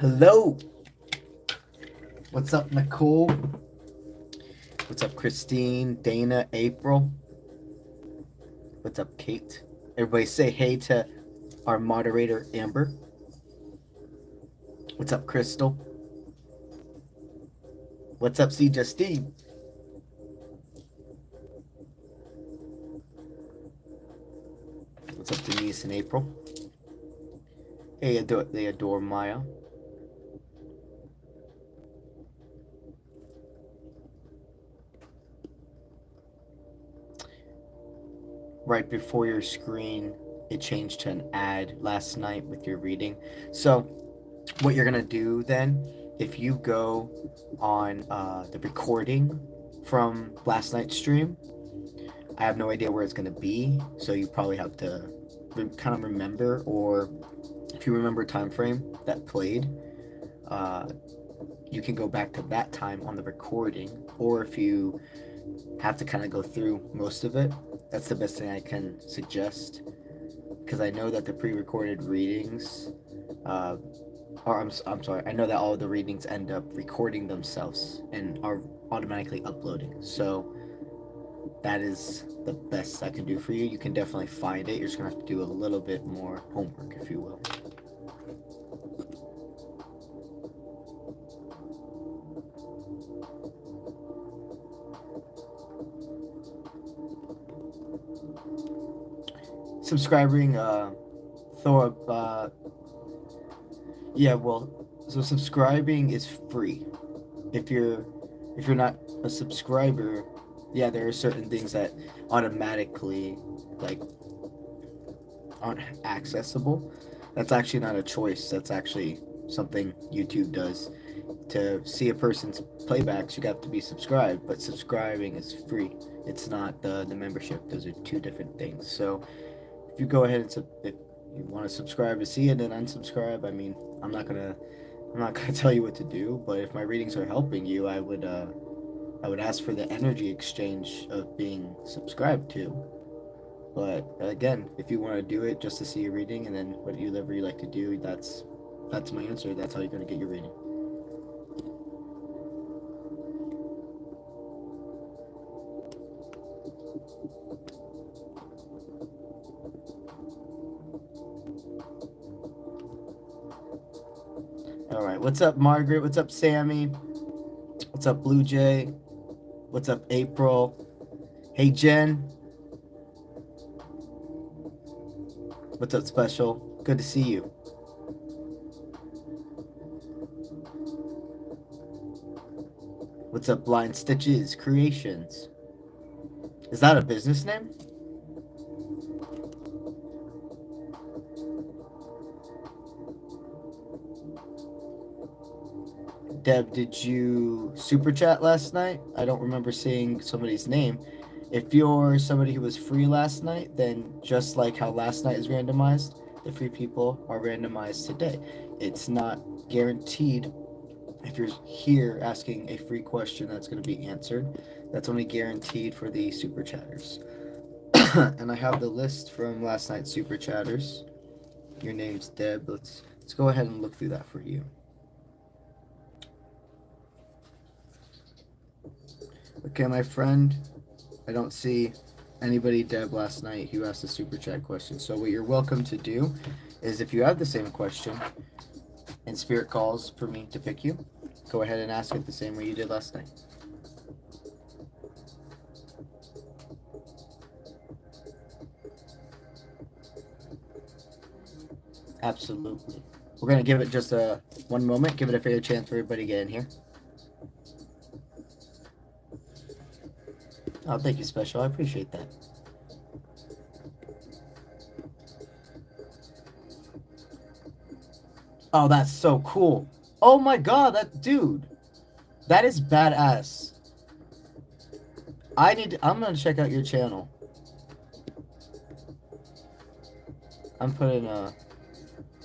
Hello. What's up, Nicole? What's up, Christine, Dana, April? What's up, Kate? Everybody say hey to our moderator, Amber. What's up, Crystal? What's up, C. Justine? What's up, Denise and April? Hey, they adore Maya. Right before your screen, it changed to an ad last night with your reading. So what you're going to do then, if you go on the recording from last night's stream, I have no idea where it's going to be, so you probably have to kind of remember, or if you remember a time frame that played, you can go back to that time on the recording, or if you have to kind of go through most of it, that's the best thing I can suggest, because I know that the pre-recorded readings, I'm sorry, I know that all of the readings end up recording themselves and are automatically uploading, so that is the best I can do for you. You can definitely find it. You're just going to have to do a little bit more homework, if you will. Subscribing, Thor, yeah, well, so subscribing is free. If you're not a subscriber, yeah, there are certain things that automatically, like, aren't accessible. That's actually not a choice. That's actually something YouTube does. To see a person's playbacks, you have to be subscribed, but subscribing is free. It's not the membership. Those are two different things. So if you go ahead and if you want to subscribe to see it and unsubscribe, I mean, I'm not gonna tell you what to do, but if my readings are helping you, I would ask for the energy exchange of being subscribed to. But again, if you want to do it just to see a reading and then whatever you like to do, that's my answer. That's how you're going to get your reading. All right, what's up, Margaret? What's up, Sammy? What's up, Blue Jay? What's up, April? Hey, Jen. What's up, Special? Good to see you. What's up, Blind Stitches Creations? Is that a business name? Deb, did you super chat last night? I don't remember seeing somebody's name. If you're somebody who was free last night, then just like how last night is randomized, the free people are randomized today. It's not guaranteed. If you're here asking a free question that's going to be answered, that's only guaranteed for the super chatters. And I have the list from last night's super chatters. Your name's Deb. Let's go ahead and look through that for you. Okay, my friend, I don't see anybody Deb last night who asked a super chat question. So what you're welcome to do is, if you have the same question and spirit calls for me to pick you, go ahead and ask it the same way you did last night. Absolutely. We're going to give it just one moment, give it a fair chance for everybody to get in here. Oh, thank you, Special. I appreciate that. Oh, that's so cool. Oh my god, dude. That is badass. I'm gonna check out your channel. I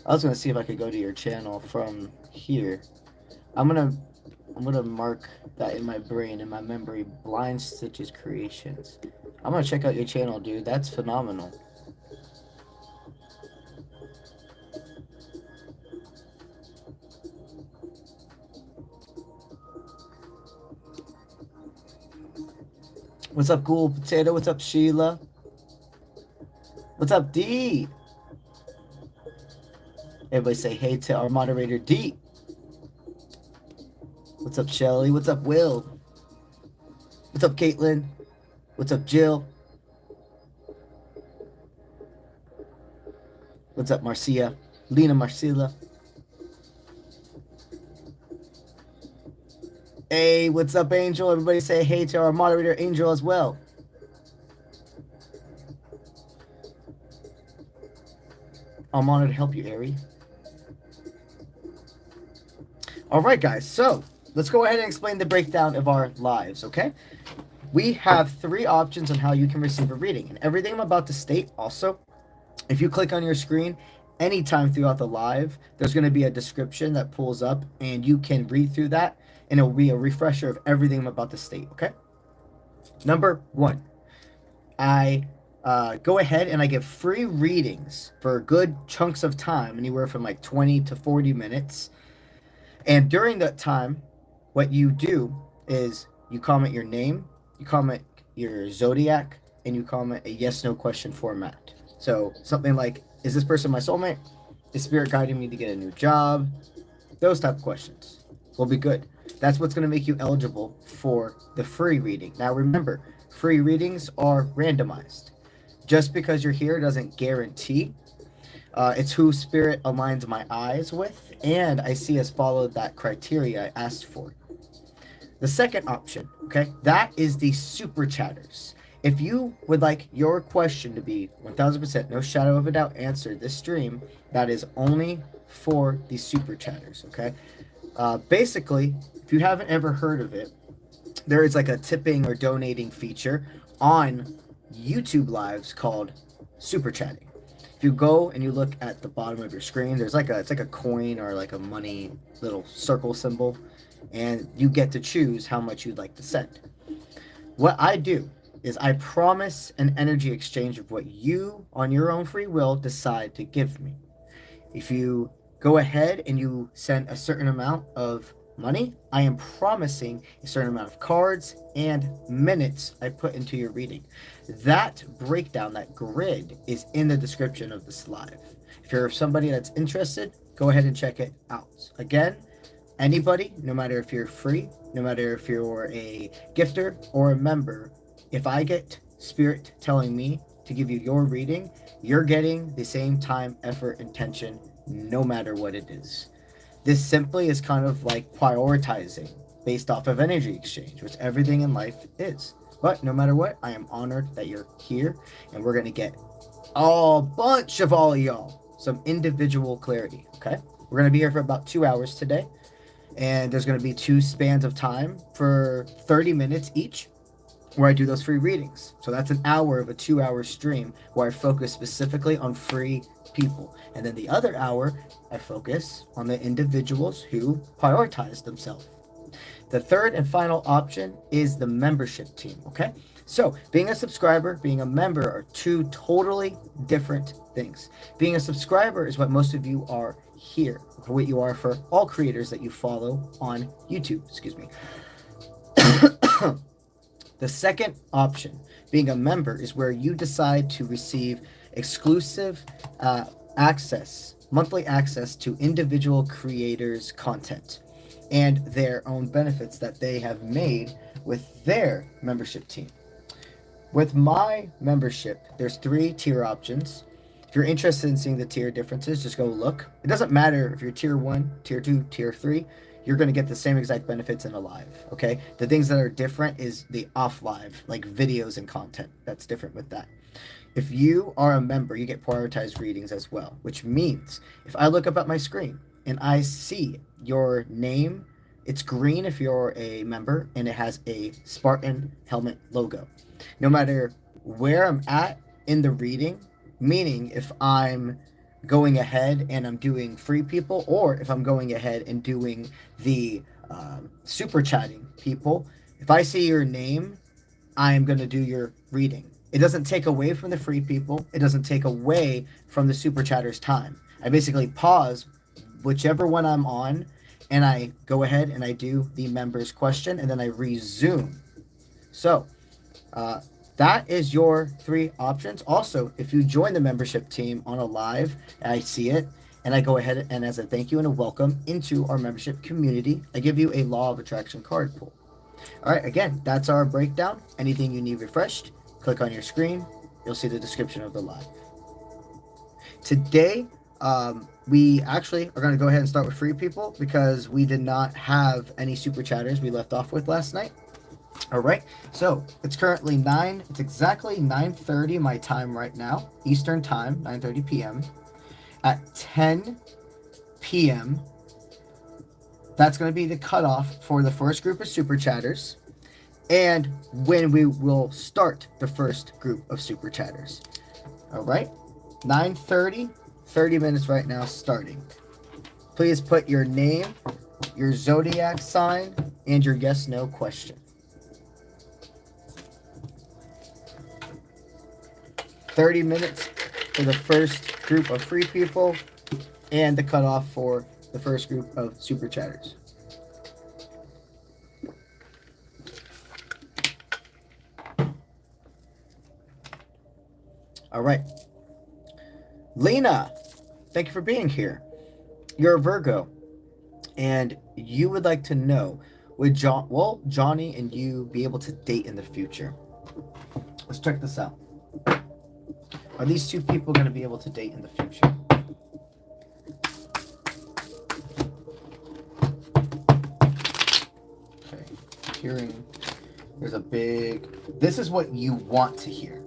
was gonna see if I could go to your channel from here. I'm gonna mark that in my brain, in my memory, Blind Stitches Creations. I'm gonna check out your channel, dude. That's phenomenal. What's up, Ghoul Potato? What's up, Sheila? What's up, D? Everybody say hey to our moderator, D. What's up, Shelly? What's up, Will? What's up, Caitlin? What's up, Jill? What's up, Marcia? Lena Marcilla. Hey, what's up, Angel? Everybody say hey to our moderator, Angel, as well. I'm honored to help you, Ari. All right, guys. So let's go ahead and explain the breakdown of our lives, okay? We have 3 options on how you can receive a reading. And everything I'm about to state also, if you click on your screen anytime throughout the live, there's going to be a description that pulls up, and you can read through that, and it will be a refresher of everything I'm about to state, okay? Number 1, I go ahead and I give free readings for good chunks of time, anywhere from like 20 to 40 minutes. And during that time, what you do is you comment your name, you comment your zodiac, and you comment a yes/no question format. So something like, is this person my soulmate? Is spirit guiding me to get a new job? Those type of questions will be good. That's what's going to make you eligible for the free reading. Now remember, free readings are randomized. Just because you're here doesn't guarantee. It's who spirit aligns my eyes with, and I see us follow that criteria I asked for. The second option, okay, that is the super chatters. If you would like your question to be 1000%, no shadow of a doubt, answered this stream, that is only for the super chatters, okay? Basically, if you haven't ever heard of it, there is like a tipping or donating feature on YouTube lives called super chatting. If you go and you look at the bottom of your screen, there's like it's like a coin or like a money little circle symbol, and you get to choose how much you'd like to send. What I do is I promise an energy exchange of what you, on your own free will, decide to give me. If you go ahead and you send a certain amount of money, I am promising a certain amount of cards and minutes I put into your reading. That breakdown, that grid, is in the description of this live. If you're somebody that's interested, go ahead and check it out. Again, anybody, no matter if you're free, no matter if you're a gifter or a member, if I get spirit telling me to give you your reading, you're getting the same time, effort, intention, no matter what it is. This simply is kind of like prioritizing based off of energy exchange, which everything in life is. But no matter what, I am honored that you're here, and we're going to get a bunch of all of y'all some individual clarity, okay? We're going to be here for about 2 hours today, and there's going to be 2 spans of time for 30 minutes each where I do those free readings. So that's an hour of a 2-hour stream where I focus specifically on free people. And then the other hour, I focus on the individuals who prioritize themselves. The third and final option is the membership team, okay? So being a subscriber, being a member are 2 totally different things. Being a subscriber is what most of you are here, for what you are for all creators that you follow on YouTube, excuse me. The second option, being a member, is where you decide to receive exclusive access, monthly access to individual creators' content and their own benefits that they have made with their membership team. With my membership, there's 3 tier options. If you're interested in seeing the tier differences, just go look. It doesn't matter if you're tier 1, tier 2, tier 3. You're going to get the same exact benefits in a live, okay? The things that are different is the off live, like videos and content. That's different with that. If you are a member, you get prioritized readings as well, which means if I look up at my screen and I see your name, it's green if you're a member, and it has a Spartan helmet logo. No matter where I'm at in the reading, meaning if I'm going ahead and I'm doing free people, or if I'm going ahead and doing the super chatting people, if I see your name, I am going to do your reading. It doesn't take away from the free people. It doesn't take away from the super chatters time. I basically pause whichever one I'm on, and I go ahead and I do the member's question, and then I resume. So That is your 3 options. Also, if you join the membership team on a live, I see it, and I go ahead and as a thank you and a welcome into our membership community, I give you a law of attraction card pull. All right, again, that's our breakdown. Anything you need refreshed, click on your screen. You'll see the description of the live. Today, we actually are going to go ahead and start with free people because we did not have any super chatters we left off with last night. All right, so it's currently it's exactly 9:30 my time right now, Eastern time, 9:30 p.m. At 10 p.m., that's going to be the cutoff for the first group of super chatters and when we will start the first group of super chatters. All right, 9:30, 30 minutes right now starting. Please put your name, your zodiac sign, and your yes/no question. 30 minutes for the first group of free people and the cutoff for the first group of super chatters. All right. Lena, thank you for being here. You're a Virgo, and you would like to know, would Johnny and you be able to date in the future? Let's check this out. Are these 2 people going to be able to date in the future? Okay, hearing there's a big... This is what you want to hear.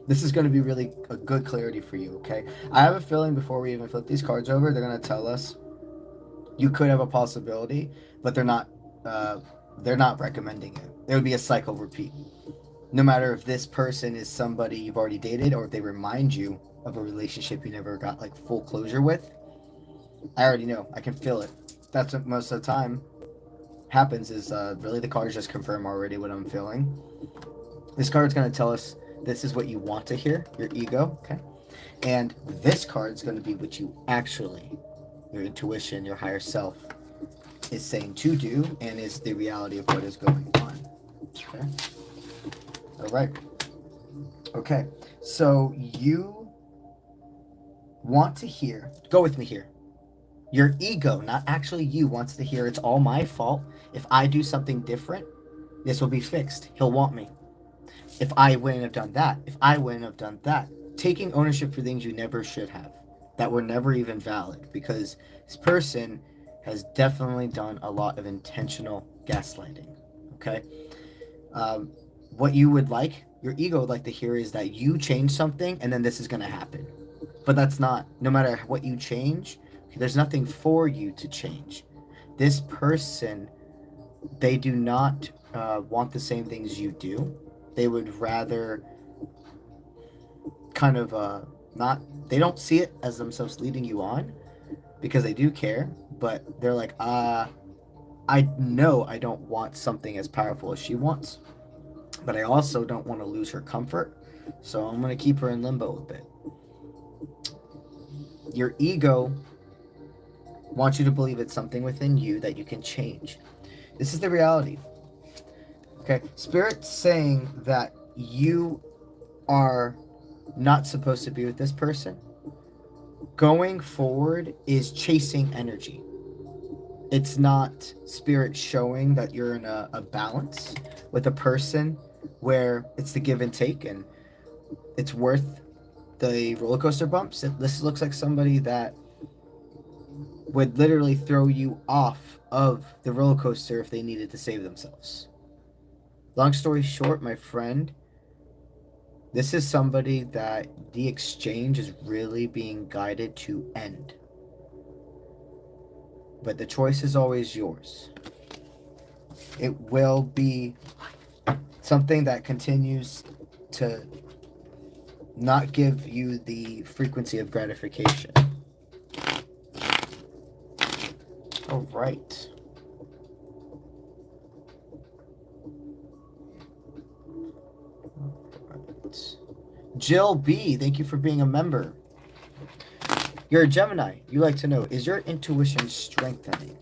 This is going to be really a good clarity for you, okay? I have a feeling before we even flip these cards over, they're going to tell us you could have a possibility, but they're not recommending it. It would be a cycle repeat. No matter if this person is somebody you've already dated or if they remind you of a relationship you never got like full closure with. I already know. I can feel it. That's what most of the time happens is really the cards just confirm already what I'm feeling. This card's going to tell us this is what you want to hear, your ego, okay? And this card's going to be what you actually, your intuition, your higher self is saying to do and is the reality of what is going on, okay? All right. Okay. So you want to hear, go with me here. Your ego, not actually you, wants to hear it's all my fault. If I do something different, this will be fixed. He'll want me. If I wouldn't have done that, if I wouldn't have done that. Taking ownership for things you never should have, that were never even valid, because this person has definitely done a lot of intentional gaslighting, okay? What you would like, your ego would like to hear is that you change something and then this is going to happen. But that's not, no matter what you change, there's nothing for you to change. This person, they do not want the same things you do. They would rather kind of they don't see it as themselves leading you on because they do care, but they're like, I know I don't want something as powerful as she wants. But I also don't want to lose her comfort, so I'm going to keep her in limbo a bit. Your ego wants you to believe it's something within you that you can change. This is the reality. Okay, Spirit's saying that you are not supposed to be with this person. Going forward is chasing energy. It's not Spirit showing that you're in a balance with a person where it's the give and take and it's worth the roller coaster bumps. This looks like somebody that would literally throw you off of the roller coaster if they needed to save themselves. Long story short, my friend, this is somebody that the exchange is really being guided to end. But the choice is always yours. It will be something that continues to not give you the frequency of gratification. All right. Jill B, thank you for being a member. You're a Gemini. You like to know, is your intuition strengthening?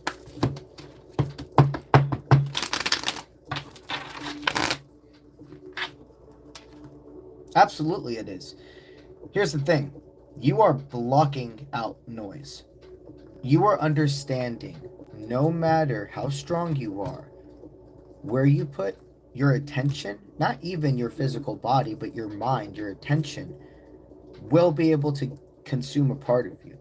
Absolutely it is. Here's the thing. You are blocking out noise. You are understanding, no matter how strong you are, where you put your attention, not even your physical body, but your mind, your attention, will be able to consume a part of you.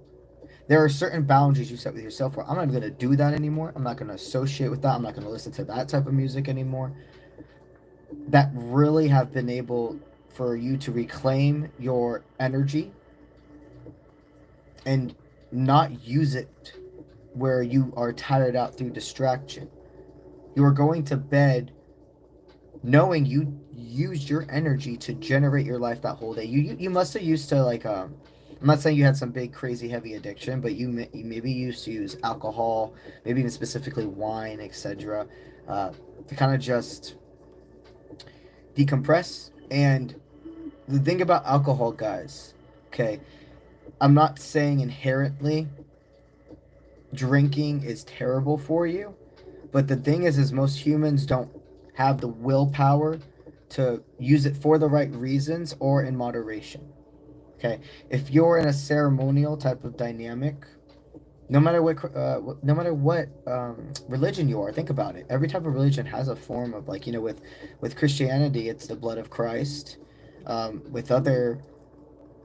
There are certain boundaries you set with yourself where I'm not going to do that anymore. I'm not going to associate with that. I'm not going to listen to that type of music anymore. That really have been able for you to reclaim your energy and not use it where you are tired out through distraction. You are going to bed knowing you used your energy to generate your life that whole day. You must have used to like I'm not saying you had some big crazy heavy addiction, but you maybe used to use alcohol, maybe even specifically wine, etc., to kind of just decompress. And the thing about alcohol, guys, okay, I'm not saying inherently drinking is terrible for you, but the thing is most humans don't have the willpower to use it for the right reasons or in moderation. Okay, if you're in a ceremonial type of dynamic, no matter what religion you are, think about it. Every type of religion has a form of like with Christianity, it's the blood of Christ. With other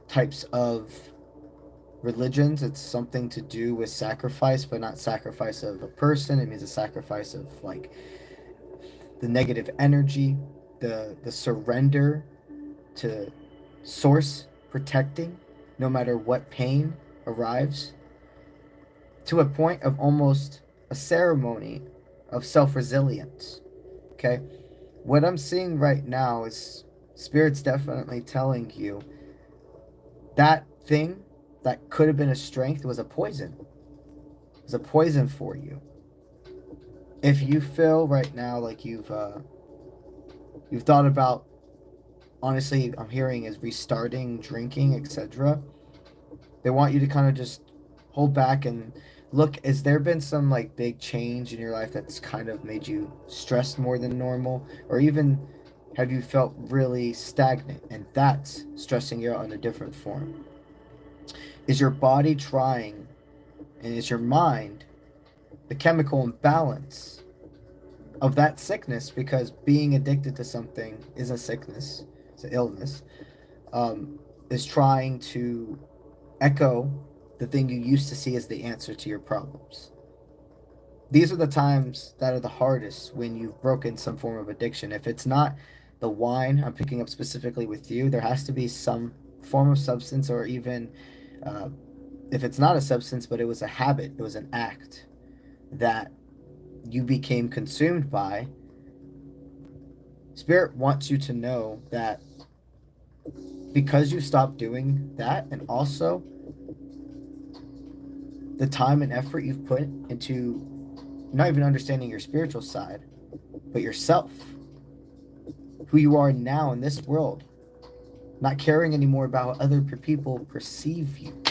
types of religions, it's something to do with sacrifice, but not sacrifice of a person. It means a sacrifice of like the negative energy, the surrender to source protecting, no matter what pain arrives, to a point of almost a ceremony of self-resilience. Okay, what I'm seeing right now is spirit's definitely telling you that thing that could have been a strength was a poison. It was a poison for you. If you feel right now like you've thought about, honestly, I'm hearing is restarting drinking, etc., they want you to kind of just hold back and look, has there been some like big change in your life that's kind of made you stressed more than normal, or even have you felt really stagnant and that's stressing you out in a different form? Is your body trying, and is your mind the chemical imbalance of that sickness? Because being addicted to something is a sickness, it's an illness, is trying to echo the thing you used to see as the answer to your problems. These are the times that are the hardest when you've broken some form of addiction. If it's not the wine, I'm picking up specifically with you, there has to be some form of substance, or even if it's not a substance, but it was a habit, it was an act that you became consumed by. Spirit wants you to know that because you stopped doing that, and also the time and effort you've put into not even understanding your spiritual side, but yourself, who you are now in this world, not caring anymore about how other people perceive you.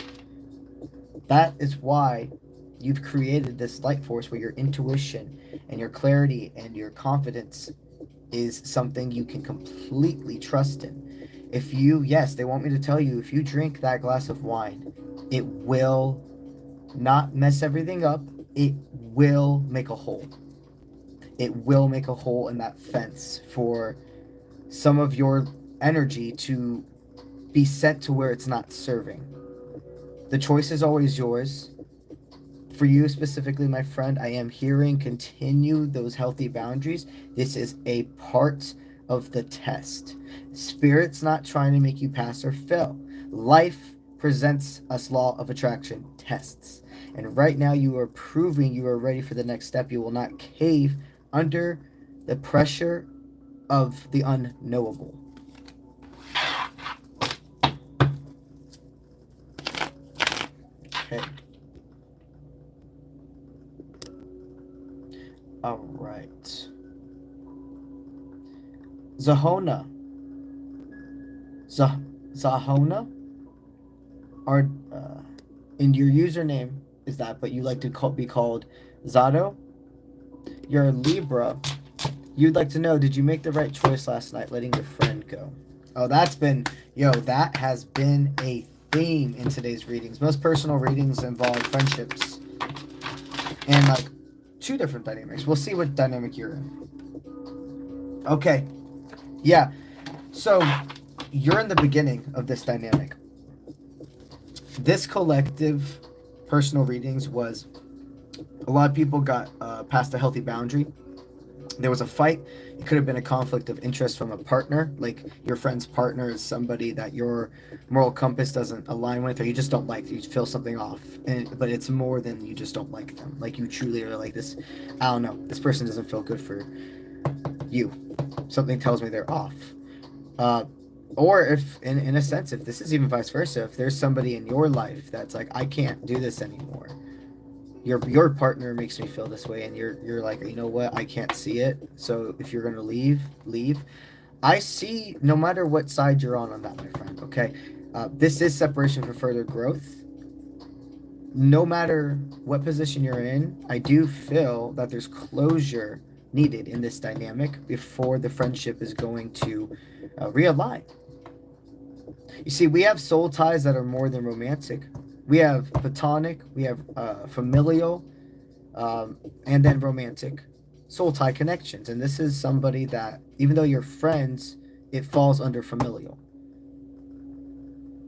That is why you've created this light force where your intuition and your clarity and your confidence is something you can completely trust in. If you, yes, they want me to tell you, if you drink that glass of wine, it will not mess everything up. It will make a hole. It will make a hole in that fence for some of your energy to be sent to where it's not serving. The choice is always yours. For you specifically, my friend, I am hearing continue those healthy boundaries. This is a part of the test. Spirit's not trying to make you pass or fail. Life presents us law of attraction tests. And right now you are proving you are ready for the next step. You will not cave under the pressure of the unknowable. Okay. All right. Zahona. Zahona? Are in your username is that, but you like to be called Zato? You're a Libra. You'd like to know, did you make the right choice last night letting your friend go? Oh, that has been a theme in today's readings. Most personal readings involve friendships and like 2 different dynamics. We'll see what dynamic you're in. Okay. Yeah. So you're in the beginning of this dynamic. This collective personal readings was a lot of people got past a healthy boundary. There was a fight. It could have been a conflict of interest from a partner, like your friend's partner is somebody that your moral compass doesn't align with, or you just don't like. You feel something off, but it's more than you just don't like them. Like you truly are like this. I don't know. This person doesn't feel good for you. Something tells me they're off. Or if, in a sense, if this is even vice versa, if there's somebody in your life that's like, I can't do this anymore. Your partner makes me feel this way, and you're like, you know what, I can't see it. So if you're gonna leave. I see no matter what side you're on that, my friend. Okay, this is separation for further growth. No matter what position you're in, I do feel that there's closure needed in this dynamic before the friendship is going to realign. You see, we have soul ties that are more than romantic. We have platonic, we have familial, and then romantic soul tie connections. And this is somebody that, even though you're friends, it falls under familial.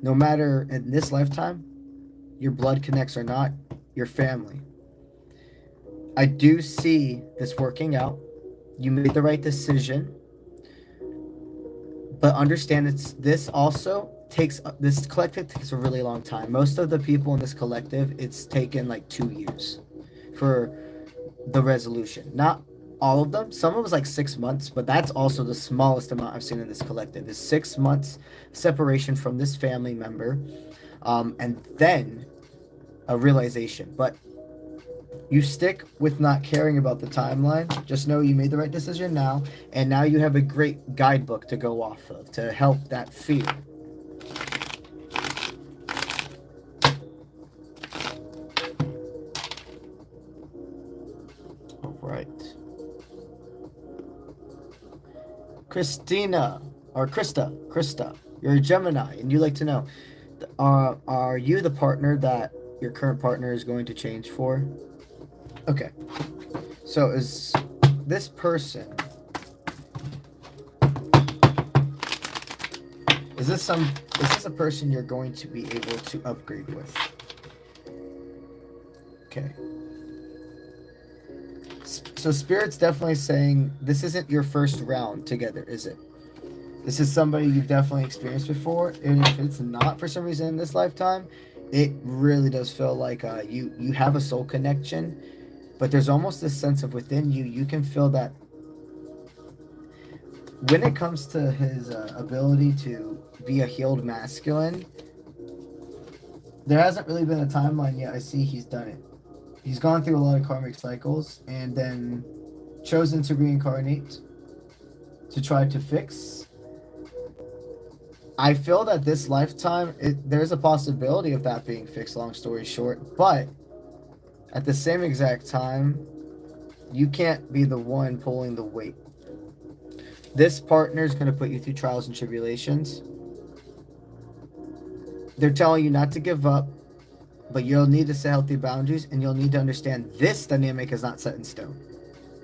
No matter in this lifetime, your blood connects or not, your family. I do see this working out. You made the right decision. But understand this collective takes a really long time. Most of the people in this collective, it's taken like 2 years for the resolution. Not all of them. Some of it was like 6 months, but that's also the smallest amount I've seen in this collective. Is 6 months separation from this family member, and then a realization. But you stick with not caring about the timeline. Just know you made the right decision now, and now you have a great guidebook to go off of to help that fear. All right. Krista, you're a Gemini, and you like to know, are you the partner that your current partner is going to change for? Okay, so is this person, is this a person you're going to be able to upgrade with? Okay. So Spirit's definitely saying this isn't your first round together, is it? This is somebody you've definitely experienced before, and if it's not for some reason in this lifetime, it really does feel like you have a soul connection. But there's almost this sense of within you can feel that when it comes to his ability to be a healed masculine, there hasn't really been a timeline yet. I see he's done it. He's gone through a lot of karmic cycles and then chosen to reincarnate to try to fix. I feel that this lifetime, there's a possibility of that being fixed, long story short, but at the same exact time, you can't be the one pulling the weight. This partner is going to put you through trials and tribulations. They're telling you not to give up, but you'll need to set healthy boundaries, and you'll need to understand this dynamic is not set in stone.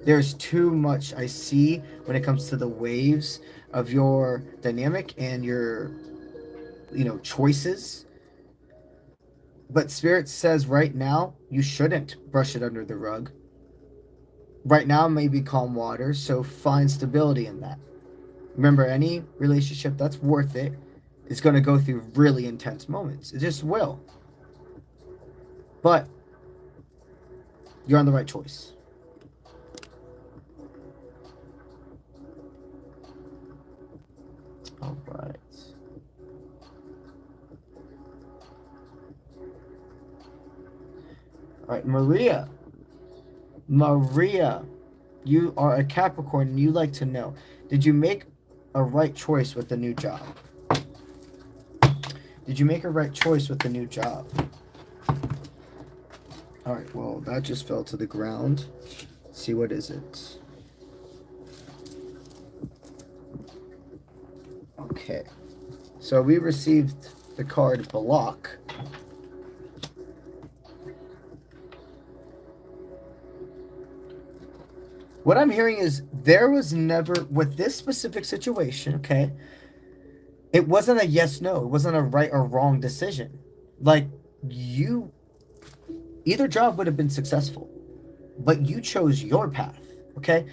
There's too much I see when it comes to the waves of your dynamic and your, choices. But Spirit says right now, you shouldn't brush it under the rug. Right now may be calm waters, so find stability in that. Remember, any relationship that's worth it is going to go through really intense moments. It just will. But you're on the right choice. All right. All right, Maria, you are a Capricorn, and you like to know, did you make a right choice with the new job? Did you make a right choice with the new job? All right, well, that just fell to the ground. Let's see, what is it? Okay. So we received the card block. What I'm hearing is there was never, with this specific situation, okay, it wasn't a yes-no. It wasn't a right or wrong decision. Like, either job would have been successful, but you chose your path, okay?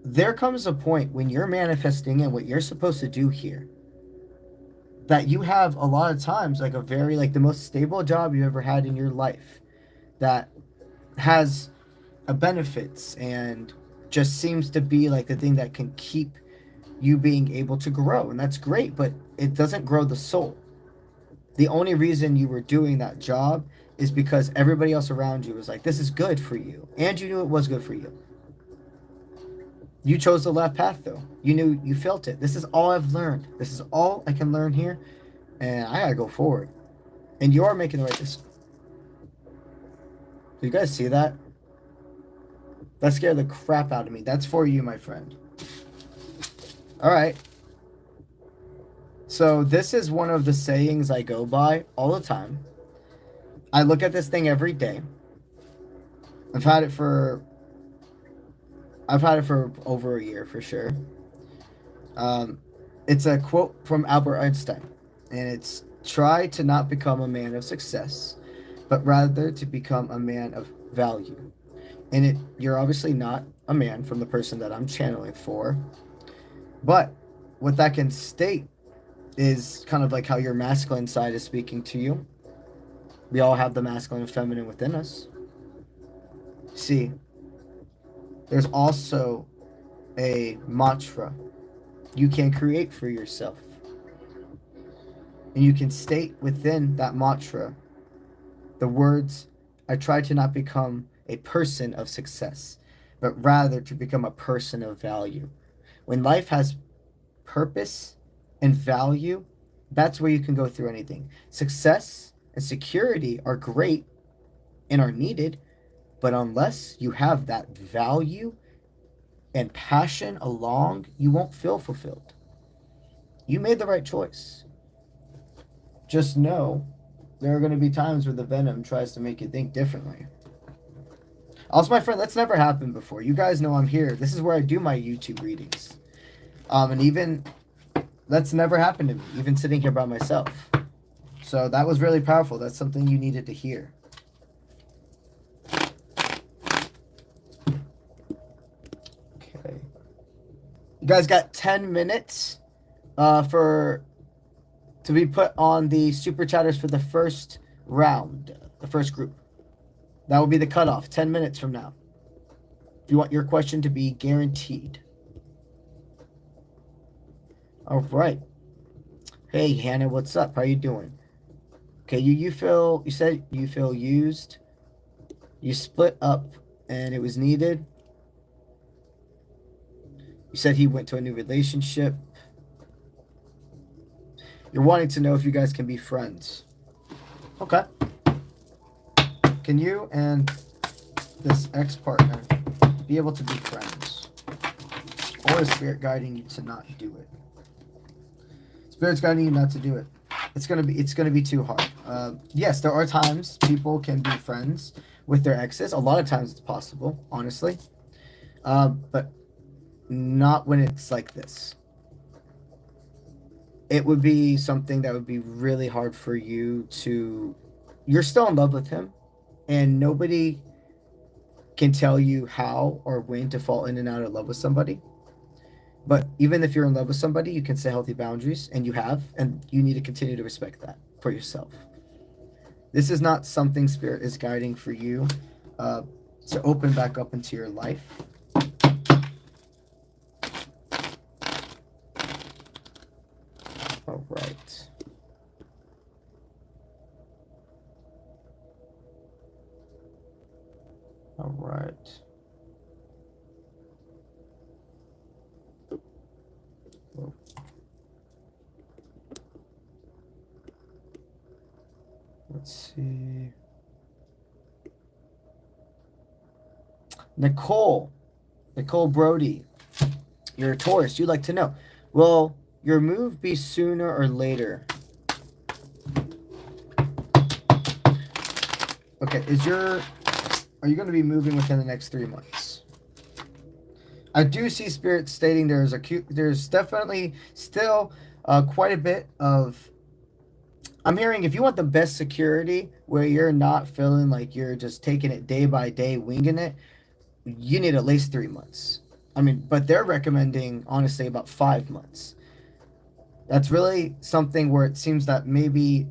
There comes a point when you're manifesting and what you're supposed to do here that you have a lot of times like a very, like the most stable job you ever had in your life that has benefits and just seems to be like the thing that can keep you being able to grow. And that's great, but it doesn't grow the soul. The only reason you were doing that job is because everybody else around you was like, this is good for you. And you knew it was good for you. You chose the left path though. You knew, you felt it. This is all I've learned. This is all I can learn here. And I gotta go forward. And you are making the right decision. Do you guys see that? That scared the crap out of me. That's for you, my friend. All right. So this is one of the sayings I go by all the time. I look at this thing every day. I've had it for over a year for sure. It's a quote from Albert Einstein, and it's, try to not become a man of success, but rather to become a man of value. And you're obviously not a man from the person that I'm channeling for, but what that can state is kind of like how your masculine side is speaking to you. We all have the masculine and feminine within us. See, there's also a mantra you can create for yourself. And you can state within that mantra the words, I try to not become a person of success, but rather to become a person of value. When life has purpose and value, that's where you can go through anything. Success and security are great and are needed, but unless you have that value and passion along, you won't feel fulfilled. You made the right choice. Just know there are going to be times where the venom tries to make you think differently. Also, my friend, that's never happened before. You guys know I'm here. This is where I do my YouTube readings. And even that's never happened to me, even sitting here by myself. So that was really powerful. That's something you needed to hear. Okay. You guys got 10 minutes to be put on the super chatters for the first round, the first group. That will be the cutoff, 10 minutes from now. If you want your question to be guaranteed. All right. Hey, Hannah, what's up? How you doing? Okay, you said you feel used. You split up and it was needed. You said he went to a new relationship. You're wanting to know if you guys can be friends. Okay. Can you and this ex-partner be able to be friends? Or is Spirit guiding you to not do it? Spirit's guiding you not to do it. It's gonna be too hard. Yes, there are times people can be friends with their exes. A lot of times it's possible, honestly. But not when it's like this. It would be something that would be really hard for you to... You're still in love with him, and nobody can tell you how or when to fall in and out of love with somebody. But even if you're in love with somebody, you can set healthy boundaries, and you have, and you need to continue to respect that for yourself. This is not something Spirit is guiding for you to open back up into your life. All right. All right. Whoa. Let's see. Nicole Brody, you're a Taurus. You'd like to know. Well, your move be sooner or later? Okay, are you going to be moving within the next 3 months? I do see Spirit stating there's definitely still quite a bit of. I'm hearing if you want the best security where you're not feeling like you're just taking it day by day, winging it, you need at least 3 months. I mean, but they're recommending, honestly, about 5 months. That's really something where it seems that maybe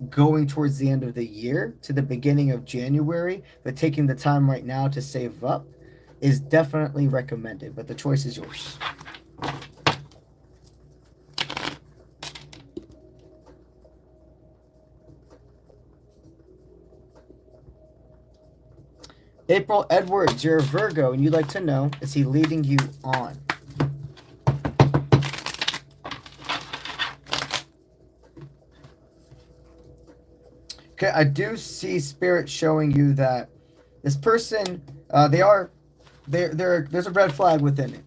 going towards the end of the year to the beginning of January, but taking the time right now to save up is definitely recommended, but the choice is yours. April Edwards, you're a Virgo, and you'd like to know, is he leading you on? Okay, I do see Spirit showing you that this person, there's a red flag within it.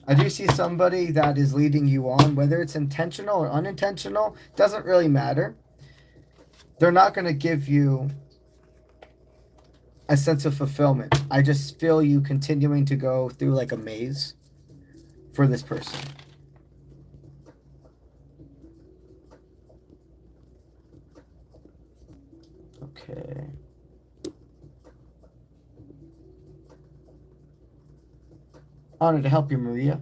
I do see somebody that is leading you on, whether it's intentional or unintentional, doesn't really matter. They're not going to give you a sense of fulfillment. I just feel you continuing to go through like a maze for this person. Okay. Honored to help you, Maria.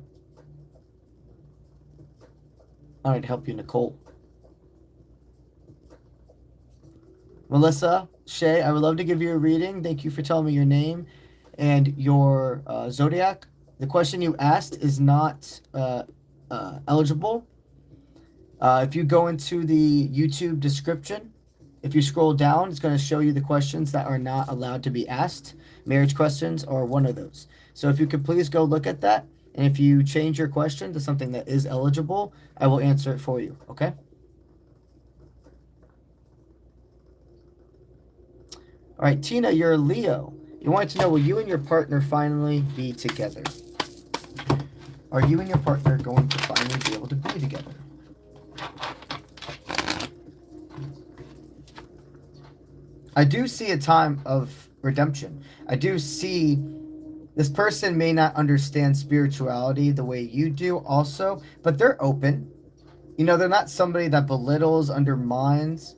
Honored to help you, Nicole. Melissa, Shay, I would love to give you a reading. Thank you for telling me your name and your zodiac. The question you asked is not eligible. If you go into the YouTube description, if you scroll down, it's going to show you the questions that are not allowed to be asked. Marriage questions are one of those. So if you could please go look at that, and if you change your question to something that is eligible, I will answer it for you, okay? All right, Tina, you're a Leo. You wanted to know, will you and your partner finally be together? Are you and your partner going to finally be able to be together? I do see a time of redemption. I do see this person may not understand spirituality the way you do also, but they're open. You know, they're not somebody that belittles, undermines.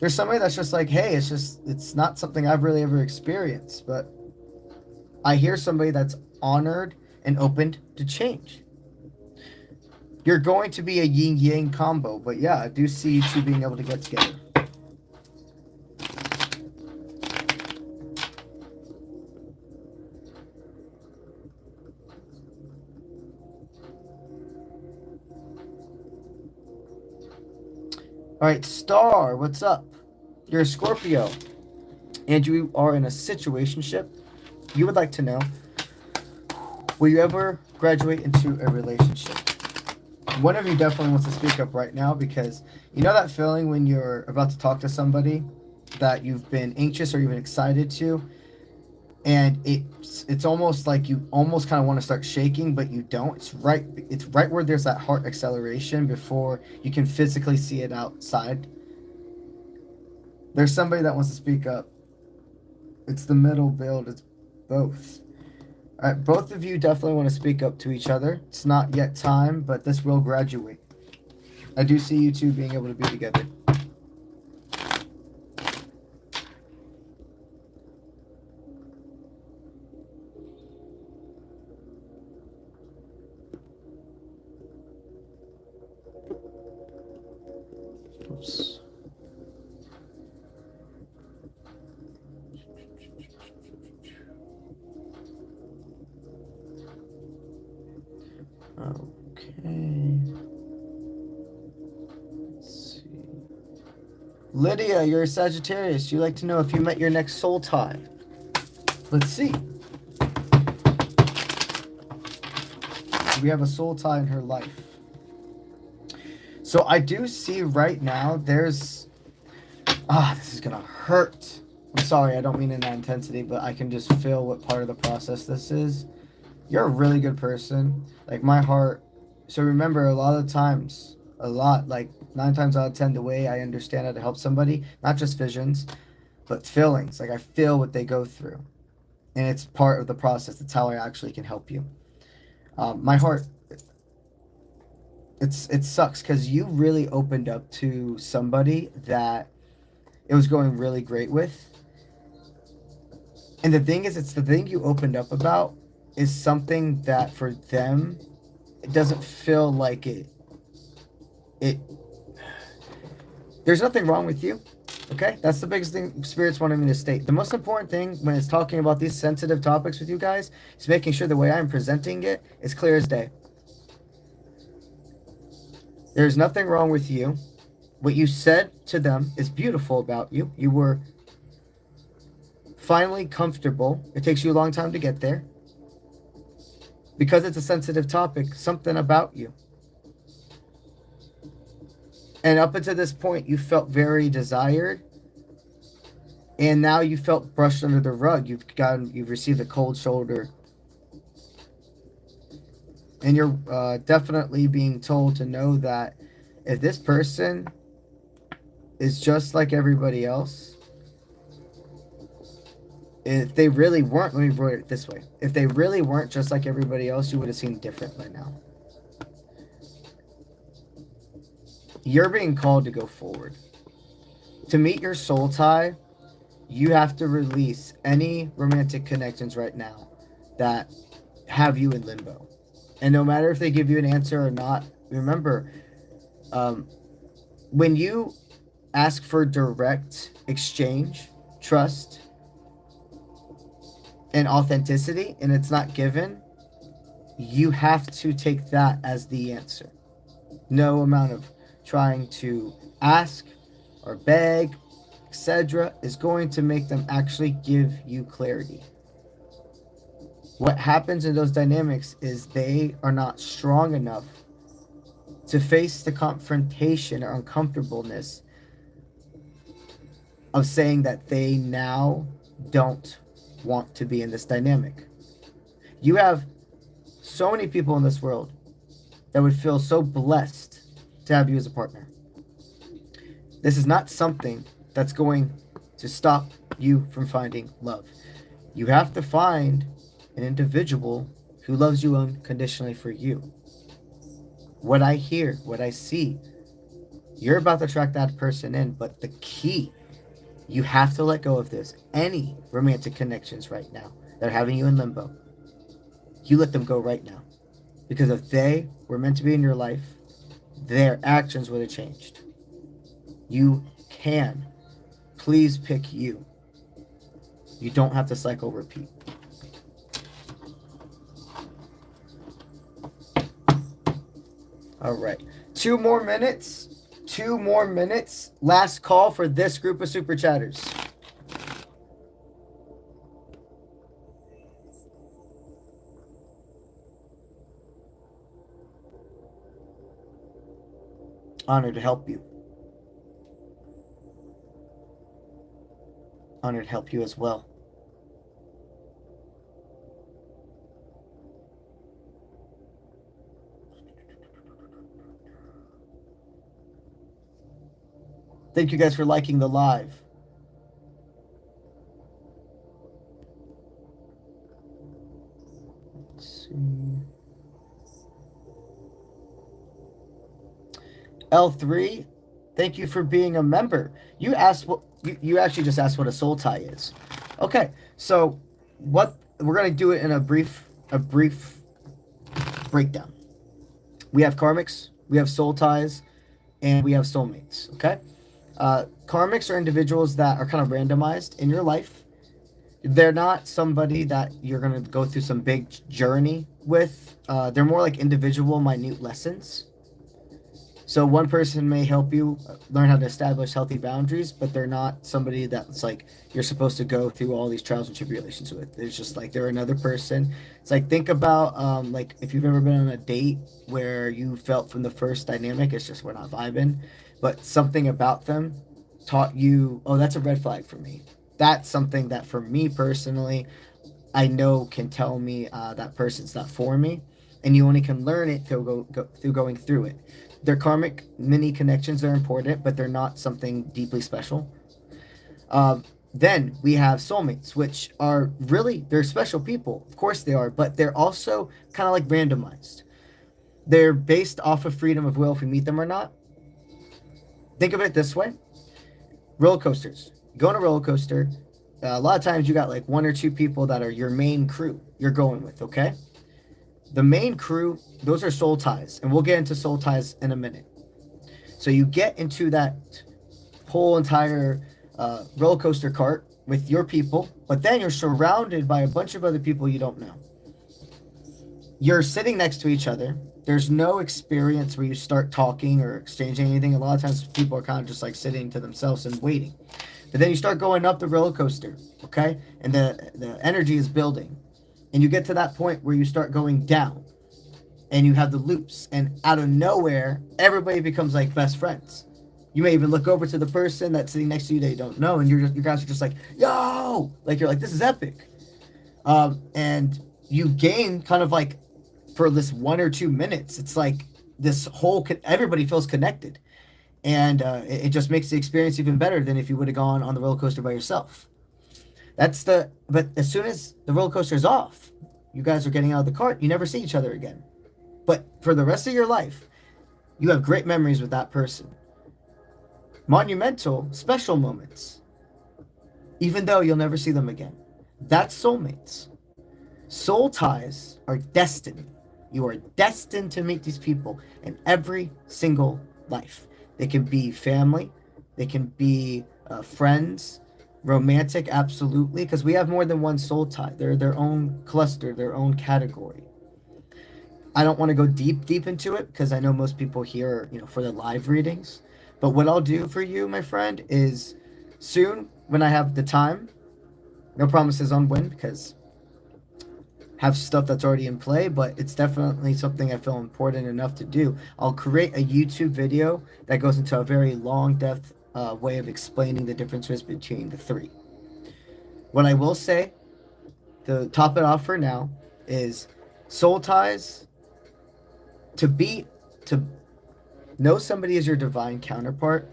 There's somebody that's just like, hey, it's not something I've really ever experienced, but I hear somebody that's honored and open to change. You're going to be a yin-yang combo, but yeah, I do see you two being able to get together. All right, Star, what's up? You're a Scorpio, and you are in a situationship. You would like to know, will you ever graduate into a relationship? One of you definitely wants to speak up right now, because you know that feeling when you're about to talk to somebody that you've been anxious or even excited to, and it's almost like you almost kind of want to start shaking, but you don't. It's right where there's that heart acceleration before you can physically see it outside. There's somebody that wants to speak up. It's the middle build. It's both. All right, both of you definitely want to speak up to each other. It's not yet time, but this will graduate. I do see you two being able to be together. Oops. Okay. Let's see. Lydia, you're a Sagittarius. You'd like to know if you met your next soul tie. Let's see. We have a soul tie in her life. So I do see right now there's... this is going to hurt. I'm sorry, I don't mean in that intensity, but I can just feel what part of the process this is. You're a really good person. Like, my heart So remember, a lot of times, like 9 times out of 10, the way I understand how to help somebody, not just visions, but feelings. Like I feel what they go through, and it's part of the process. It's how I actually can help you. My heart, it sucks because you really opened up to somebody that it was going really great with. And the thing is, it's the thing you opened up about is something that for them, it doesn't feel like it there's nothing wrong with you. Okay, that's the biggest thing spirits wanted me to state. The most important thing when it's talking about these sensitive topics with you guys is making sure the way I'm presenting it is clear as day. There's nothing wrong with you. What you said to them is beautiful about you. You were finally comfortable. It takes you a long time to get there. Because it's a sensitive topic, something about you. And up until this point, you felt very desired. And now you felt brushed under the rug. You've received a cold shoulder. And you're definitely being told to know that if this person is just like everybody else, if they really weren't, let me word it this way. If they really weren't just like everybody else, you would have seen different by now. You're being called to go forward. To meet your soul tie, you have to release any romantic connections right now that have you in limbo. And no matter if they give you an answer or not, remember, when you ask for direct exchange, trust, and authenticity, and it's not given, you have to take that as the answer. No amount of trying to ask or beg, etc., is going to make them actually give you clarity. What happens in those dynamics is they are not strong enough to face the confrontation or uncomfortableness of saying that they now don't want to be in this dynamic. You have so many people in this world that would feel so blessed to have you as a partner. This is not something that's going to stop you from finding love. You have to find an individual who loves you unconditionally for you. What I hear, what I see, you're about to attract that person in, but the key, you have to let go of this. Any romantic connections right now that are having you in limbo, you let them go right now. Because if they were meant to be in your life, their actions would have changed. You can. Please pick you. You don't have to cycle repeat. All right. 2 more minutes. 2 more minutes. Last call for this group of super chatters. Honored to help you. Honored to help you as well. Thank you guys for liking the live. Let's see. L3, thank you for being a member. You asked what you actually just asked what a soul tie is. Okay, so what we're gonna do it in a brief breakdown. We have karmics, we have soul ties, and we have soulmates. Okay, karmics are individuals that are kind of randomized in your life. They're not somebody that you're gonna go through some big journey with. They're more like individual, minute lessons. So one person may help you learn how to establish healthy boundaries, but they're not somebody that's like you're supposed to go through all these trials and tribulations with. It's just like they're another person. It's like think about like if you've ever been on a date where you felt from the first dynamic, it's just we're not vibing, but something about them taught you, oh, that's a red flag for me. That's something that for me personally, I know can tell me that person's not for me. and you only can learn it through going through it. Their karmic mini connections are important, but they're not something deeply special. Then we have soulmates, which are really, they're special people. Of course they are, but they're also kind of like randomized. They're based off of freedom of will if we meet them or not. Think of it this way. Roller coasters. You go on a roller coaster. A lot of times you got like 1 or 2 people that are your main crew you're going with, okay? The main crew, those are soul ties, and we'll get into soul ties in a minute. So you get into that whole entire roller coaster cart with your people, but then you're surrounded by a bunch of other people you don't know. You're sitting next to each other. There's no experience where you start talking or exchanging anything. A lot of times people are kind of just like sitting to themselves and waiting. But then you start going up the roller coaster, okay? And the energy is building. And you get to that point where you start going down. And you have the loops. And out of nowhere, everybody becomes like best friends. You may even look over to the person that's sitting next to you that you don't know. And you guys are just like, yo! Like, you're like, this is epic. And you gain kind of like, for this 1 or 2 minutes, it's like this whole, everybody feels connected. And it just makes the experience even better than if you would have gone on the roller coaster by yourself. But as soon as the roller coaster is off, you guys are getting out of the cart, you never see each other again. But for the rest of your life, you have great memories with that person. Monumental, special moments, even though you'll never see them again. That's soulmates. Soul ties are destiny. You are destined to meet these people in every single life. They can be family. They can be friends. Romantic, absolutely, because we have more than one soul tie. They're their own cluster, their own category. I don't want to go deep into it because I know most people here are, for the live readings. But what I'll do for you, my friend, is soon when I have the time, no promises on when because have stuff that's already in play, but it's definitely something I feel important enough to do. I'll create a YouTube video that goes into a very long depth way of explaining the differences between the 3. What I will say, to top it off for now, is soul ties, to know somebody as your divine counterpart,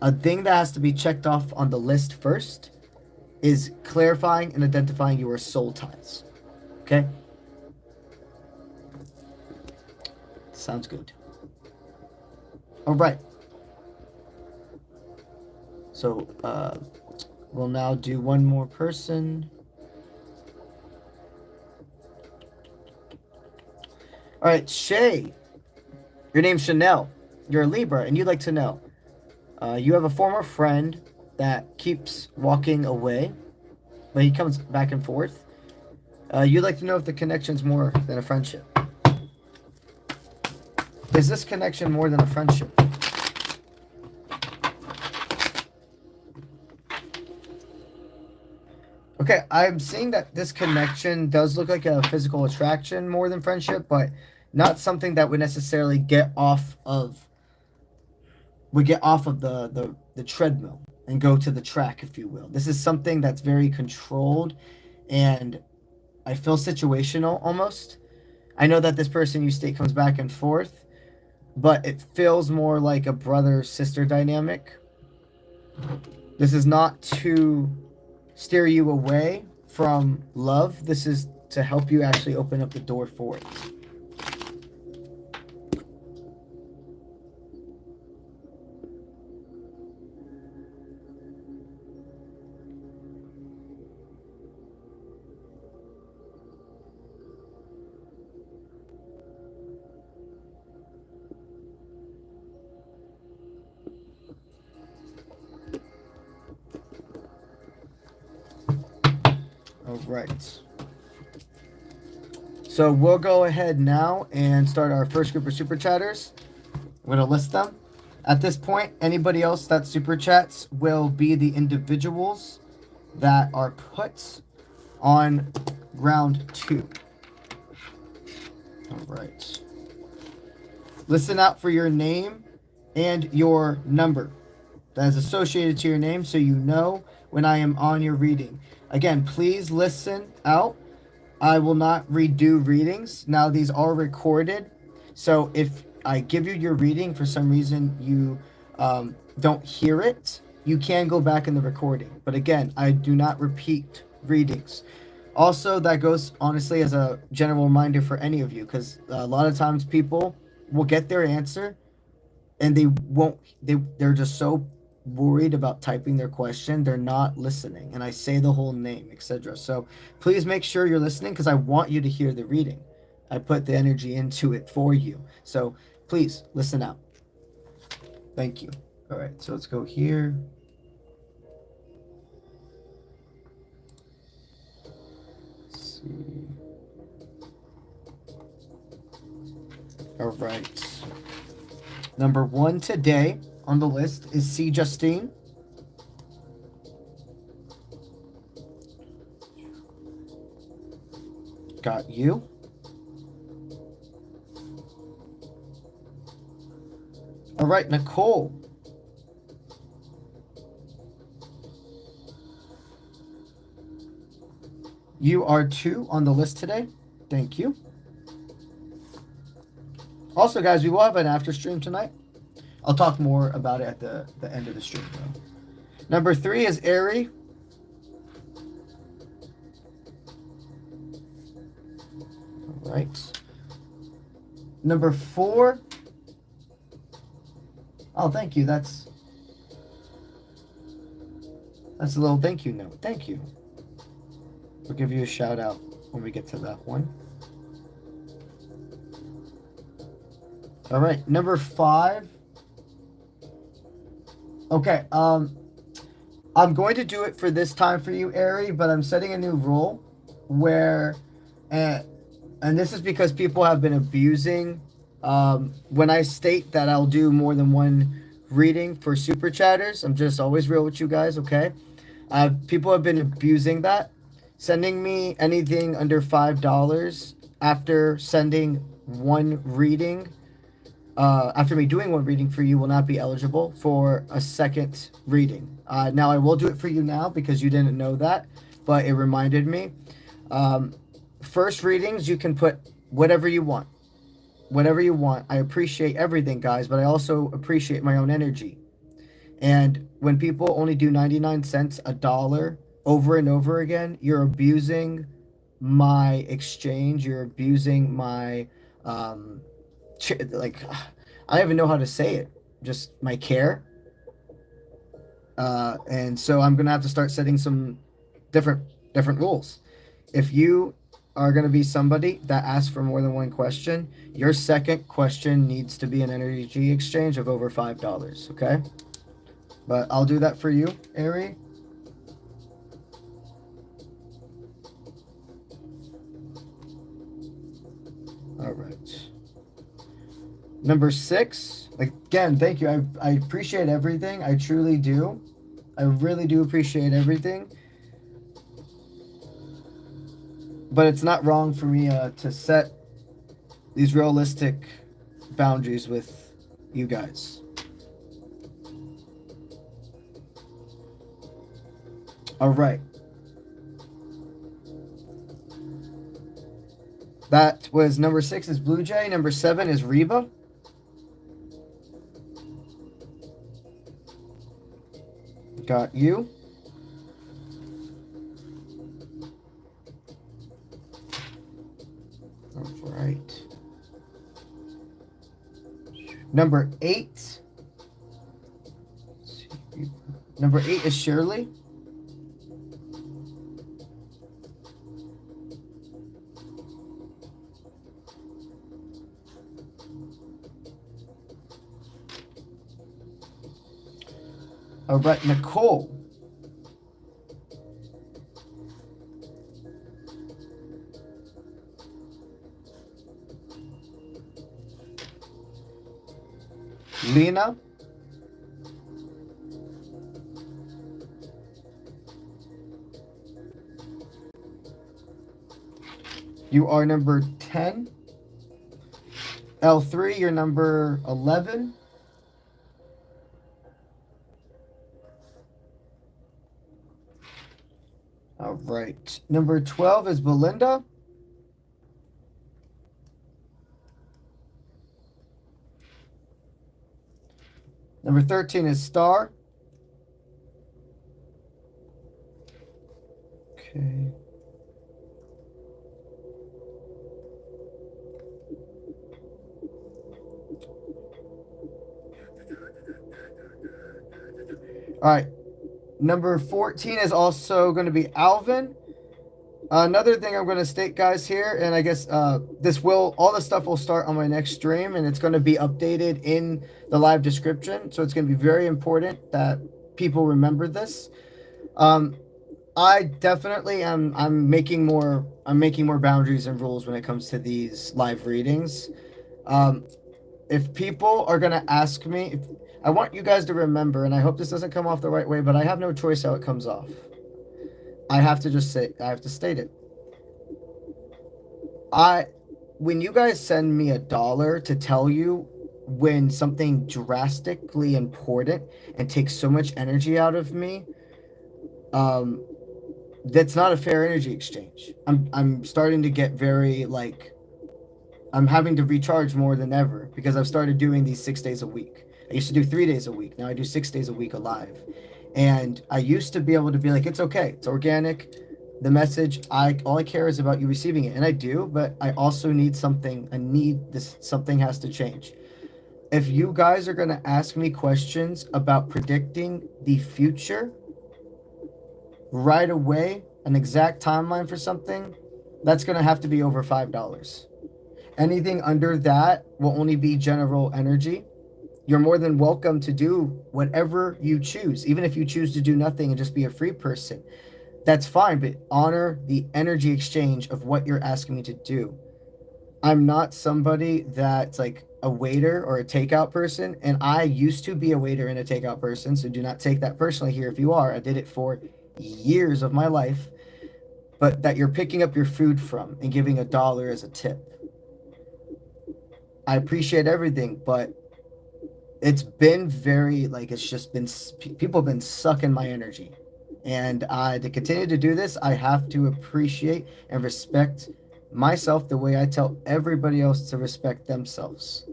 a thing that has to be checked off on the list first is clarifying and identifying your soul ties. Okay? Sounds good. All right. So, we'll now do one more person. All right, Shay. Your name's Chanel. You're a Libra, and you'd like to know. You have a former friend that keeps walking away, but he comes back and forth. You'd like to know if the connection's more than a friendship. Is this connection more than a friendship? Okay, I'm seeing that this connection does look like a physical attraction more than friendship, but not something that would necessarily get off of the treadmill and go to the track, if you will. This is something that's very controlled, and I feel situational almost. I know that this person you state comes back and forth, but it feels more like a brother-sister dynamic. This is not to steer you away from love. This is to help you actually open up the door for it. All right. So we'll go ahead now and start our first group of super chatters. I'm going to list them. At this point, anybody else that super chats will be the individuals that are put on round 2. All right. Listen out for your name and your number that is associated to your name so you know when I am on your reading. Again, please listen out I will not redo readings. Now, these are recorded. So if I give you your reading, for some reason you don't hear it, you can go back in the recording. But again, I do not repeat readings. Also, that goes honestly as a general reminder for any of you, because a lot of times people will get their answer and they won't, they're just so worried about typing their question, they're not listening, and I say the whole name, etc. So please make sure you're listening, because I want you to hear the reading. I put the energy into it for you, so please listen out. Thank you. All right, so let's go here. Let's see. All right, number 1 today on the list is 𝗧𝗔𝗥𝗢𝗧. Got you. All right, Nicole. You are 2 on the list today. Thank you. Also, guys, we will have an after stream tonight. I'll talk more about it at the end of the stream, though. Number 3 is 𝗟𝗓𝗓𝗓. All right. Number 4. Oh, thank you. That's a little thank you note. Thank you. We'll give you a shout out when we get to that one. All right, number 5. Okay, I'm going to do it for this time for you, Ari, but I'm setting a new rule where, and this is because people have been abusing, when I state that I'll do more than one reading for super chatters. I'm just always real with you guys, okay? People have been abusing that, sending me anything under $5 after sending one reading. After me doing one reading for you will not be eligible for a second reading. Now I will do it for you now because you didn't know that, but it reminded me. First readings, you can put whatever you want. Whatever you want. I appreciate everything, guys, but I also appreciate my own energy. And when people only do 99 cents, $1 over and over again, you're abusing my exchange. You're abusing my, like, I don't even know how to say it. Just my care. And so I'm going to have to start setting some different rules. If you are going to be somebody that asks for more than one question, your second question needs to be an energy exchange of over $5, okay? But I'll do that for you, Ari. All right. Number 6. Again, thank you. I appreciate everything. I truly do. I really do appreciate everything. But it's not wrong for me to set these realistic boundaries with you guys. All right. That was number 6 is Blue Jay. Number 7 is Reba. Got you. All right. Number 8. Number 8 is Shirley. All right, Nicole. Lena. You are number 10. L3, you're number 11. All right. Number 12 is Belinda. Number 13 is star. Okay. All right. Number 14 is also going to be Alvin. Another thing I'm going to state, guys, here, and I guess all the stuff will start on my next stream, and it's going to be updated in the live description. So it's going to be very important that people remember this. I definitely am. I'm making more boundaries and rules when it comes to these live readings. If people are going to ask me, I want you guys to remember, and I hope this doesn't come off the right way, but I have no choice how it comes off. I have to state it. When you guys send me $1 to tell you when something drastically important and takes so much energy out of me, that's not a fair energy exchange. I'm starting to get very I'm having to recharge more than ever because I've started doing these 6 days a week. I used to do 3 days a week. Now I do 6 days a week alive. And I used to be able to be like, it's okay. It's organic. The message, all I care is about you receiving it. And I do, but I also need something. Something has to change. If you guys are going to ask me questions about predicting the future right away, an exact timeline for something, that's going to have to be over $5. Anything under that will only be general energy. You're more than welcome to do whatever you choose. Even if you choose to do nothing and just be a free person, that's fine, but honor the energy exchange of what you're asking me to do. I'm not somebody that's like a waiter or a takeout person, and I used to be a waiter and a takeout person, so do not take that personally here if you are. I did it for years of my life, but that you're picking up your food from and giving $1 as a tip. I appreciate everything, but it's been very, it's just been, people have been sucking my energy. And to continue to do this, I have to appreciate and respect myself the way I tell everybody else to respect themselves.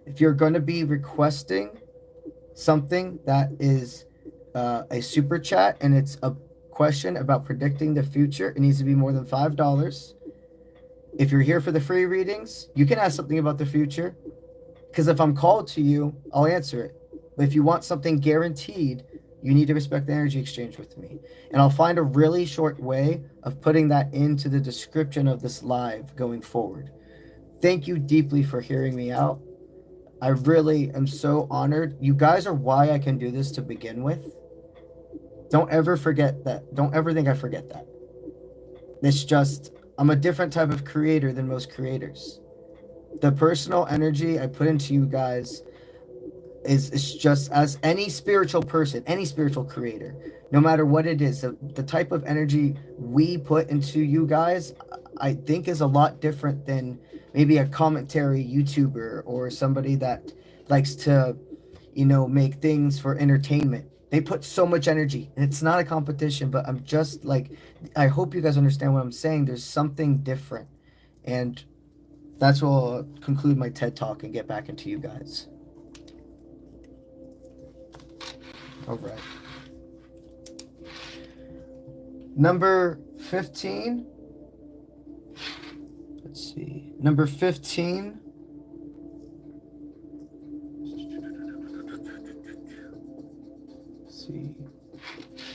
If you're going to be requesting something that is a super chat and it's a question about predicting the future, it needs to be more than $5. If you're here for the free readings, you can ask something about the future, because if I'm called to you, I'll answer it. But if you want something guaranteed, you need to respect the energy exchange with me. And I'll find a really short way of putting that into the description of this live going forward. Thank you deeply for hearing me out. I really am so honored. You guys are why I can do this to begin with. Don't ever forget that. Don't ever think I forget that. It's just, I'm a different type of creator than most creators. The personal energy I put into you guys is just, as any spiritual person, any spiritual creator, no matter what it is, the type of energy we put into you guys, I think is a lot different than maybe a commentary YouTuber or somebody that likes to, make things for entertainment. They put so much energy, and it's not a competition, but I'm just I hope you guys understand what I'm saying. There's something different. And that's where I'll conclude my TED Talk and get back into you guys. All right. Number 15. Let's see. Number 15. Let's see.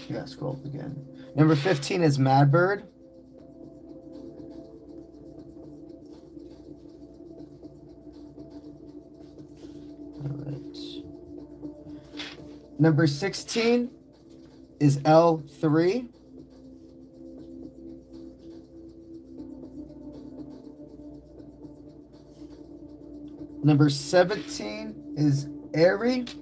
Yeah, scroll up again. Number 15 is Madbird. Number 16 is L3. Number 17 is 𝗟𝗓𝗓.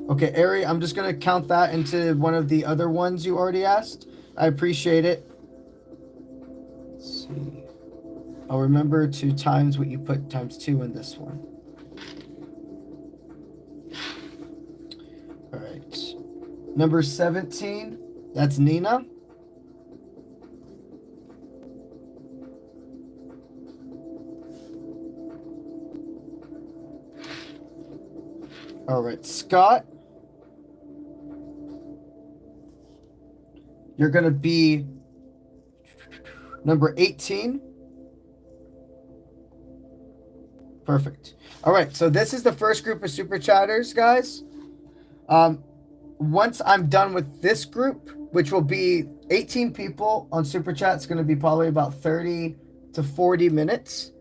Okay, 𝗟𝗓𝗓, I'm just going to count that into one of the other ones you already asked. I appreciate it. Let's see. I'll remember to times what you put ×2 in this one. All right. Number 17, that's Nina. All right, Scott, you're going to be number 18. Perfect. All right, so this is the first group of super chatters, guys. Once I'm done with this group, which will be 18 people on super chat, it's going to be probably about 30 to 40 minutes.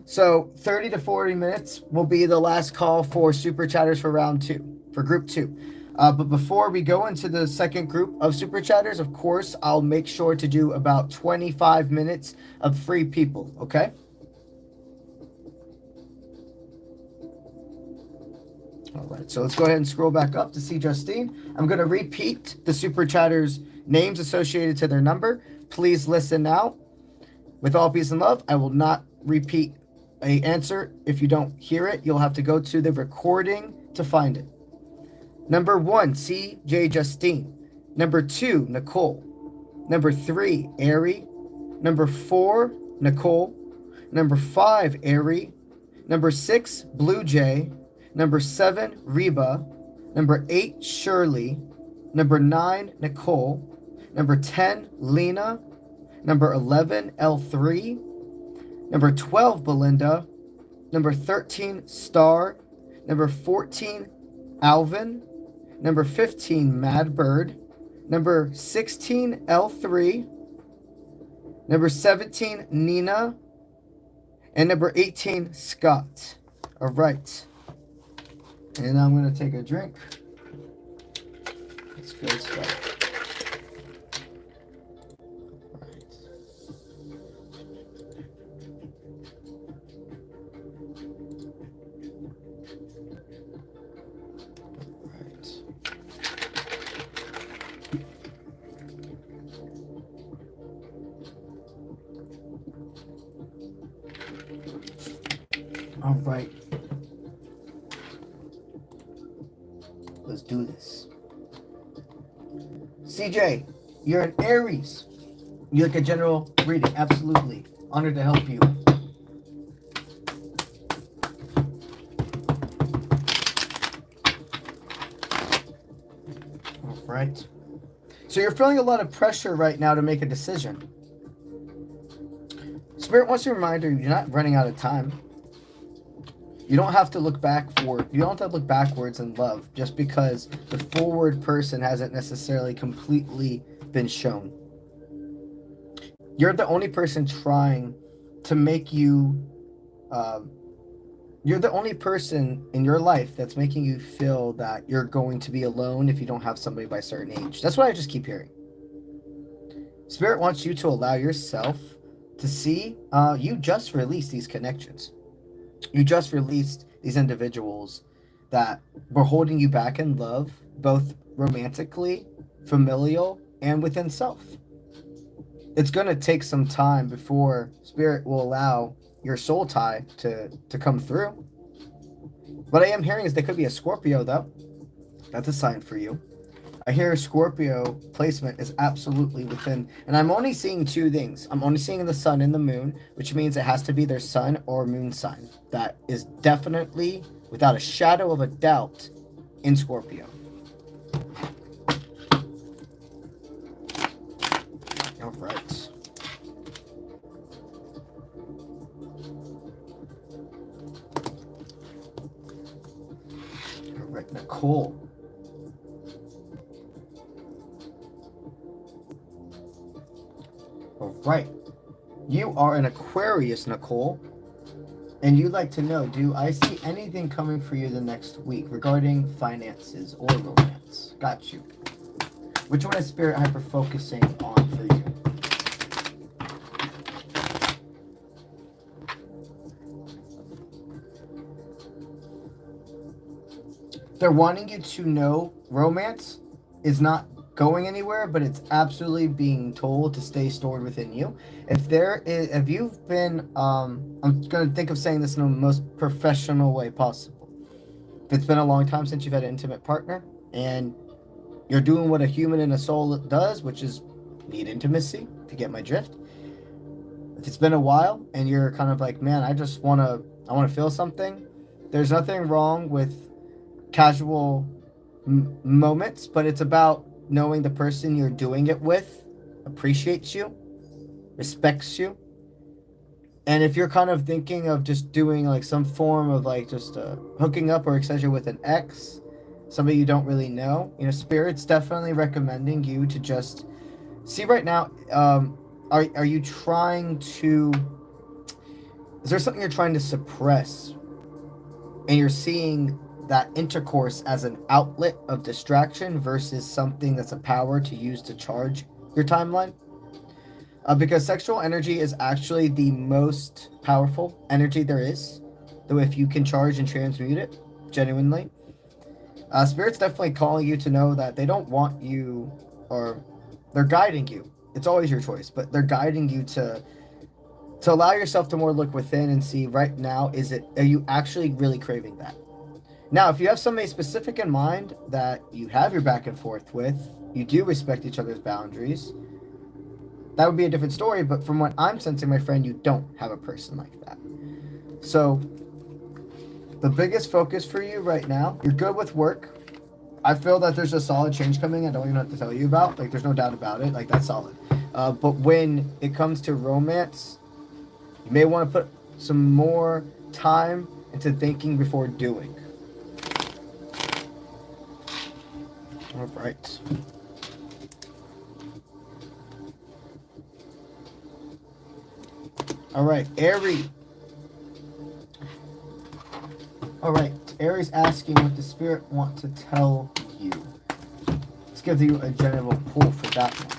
So 30 to 40 minutes will be the last call for super chatters for round 2, for group 2. But before we go into the second group of super chatters, of course, I'll make sure to do about 25 minutes of free people, okay? All right, so let's go ahead and scroll back up to see Justine. I'm going to repeat the super chatters' names associated to their number. Please listen now. With all peace and love, I will not repeat an answer. If you don't hear it, you'll have to go to the recording to find it. Number 1, CJ Justine. Number 2, Nicole. Number 3, Ari. Number 4, Nicole. Number 5, Ari. Number 6, Blue Jay. Number 7, Reba. Number 8, Shirley. Number 9, Nicole. Number 10, Lena. Number 11, L3. Number 12, Belinda. Number 13, Star. Number 14, Alvin. Number 15, Madbird. Number 16, L3. Number 17, Nina. And number 18, Scott. All right. And I'm going to take a drink. That's good stuff. All right. Let's do this. CJ, you're an Aries. You like a general reading. Absolutely. Honored to help you. All right. So you're feeling a lot of pressure right now to make a decision. Spirit wants to remind you, you're not running out of time. You don't have to look backward. You don't have to look backwards in love just because the forward person hasn't necessarily completely been shown. You're the only person trying to make you. You're the only person in your life that's making you feel that you're going to be alone if you don't have somebody by a certain age. That's what I just keep hearing. Spirit wants you to allow yourself to see. You just released these connections. You just released these individuals that were holding you back in love, both romantically, familial, and within self. It's going to take some time before Spirit will allow your soul tie to come through. What I am hearing is there could be a Scorpio, though. That's a sign for you. I hear Scorpio placement is absolutely within, and I'm only seeing 2 things. I'm only seeing the sun and the moon, which means it has to be their sun or moon sign. That is definitely, without a shadow of a doubt, in Scorpio. All right. All right, Nicole. All right. You are an Aquarius, Nicole. And you'd like to know, do I see anything coming for you the next week regarding finances or romance? Got you. Which one is Spirit hyper-focusing on for you? They're wanting you to know romance is not going anywhere, but it's absolutely being told to stay stored within you. If you've been, I'm going to think of saying this in the most professional way possible. If it's been a long time since you've had an intimate partner and you're doing what a human and a soul does, which is need intimacy, if you get my drift. If it's been a while and you're kind of like, man, I want to feel something. There's nothing wrong with casual moments, but it's about knowing the person you're doing it with appreciates you, respects you. And if you're kind of thinking of just doing like some form of like just hooking up or etc. with an ex, somebody you don't really know, Spirit's definitely recommending you to just see right now. Are you trying to? Is there something you're trying to suppress, and you're seeing that intercourse as an outlet of distraction versus something that's a power to use to charge your timeline? Because sexual energy is actually the most powerful energy there is, though if you can charge and transmute it genuinely. Spirit's definitely calling you to know that they don't want you, or they're guiding you. It's always your choice, but they're guiding you to allow yourself to more look within and see right now, are you actually really craving that? Now, if you have somebody specific in mind that you have your back and forth with, you do respect each other's boundaries, that would be a different story, but from what I'm sensing, my friend, you don't have a person like that. So, the biggest focus for you right now, you're good with work. I feel that there's a solid change coming. I don't even have to tell you about. Like, there's no doubt about it. Like, that's solid. But when it comes to romance, you may want to put some more time into thinking before doing. All right. All right, Aries. All right, Aries asking what the spirit want to tell you. Let's give you a general pull for that one.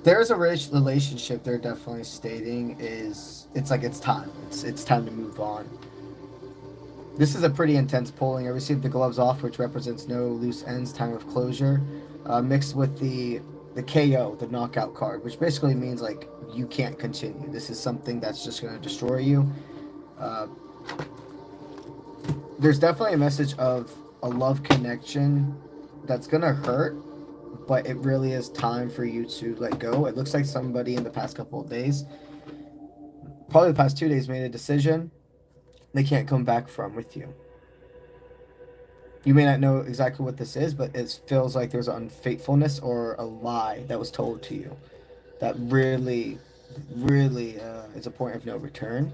There's a relationship they're definitely stating it's time. It's time to move on. This is a pretty intense pulling. I received the gloves off, which represents no loose ends, time of closure, mixed with the KO, the knockout card, which basically means like you can't continue. This is something that's just going to destroy you. There's definitely a message of a love connection that's going to hurt, but it really is time for you to let go. It looks like somebody in the past couple of days, probably the past 2 days, made a decision they can't come back from with you. You may not know exactly what this is, but it feels like there's unfaithfulness or a lie that was told to you that really, really is a point of no return.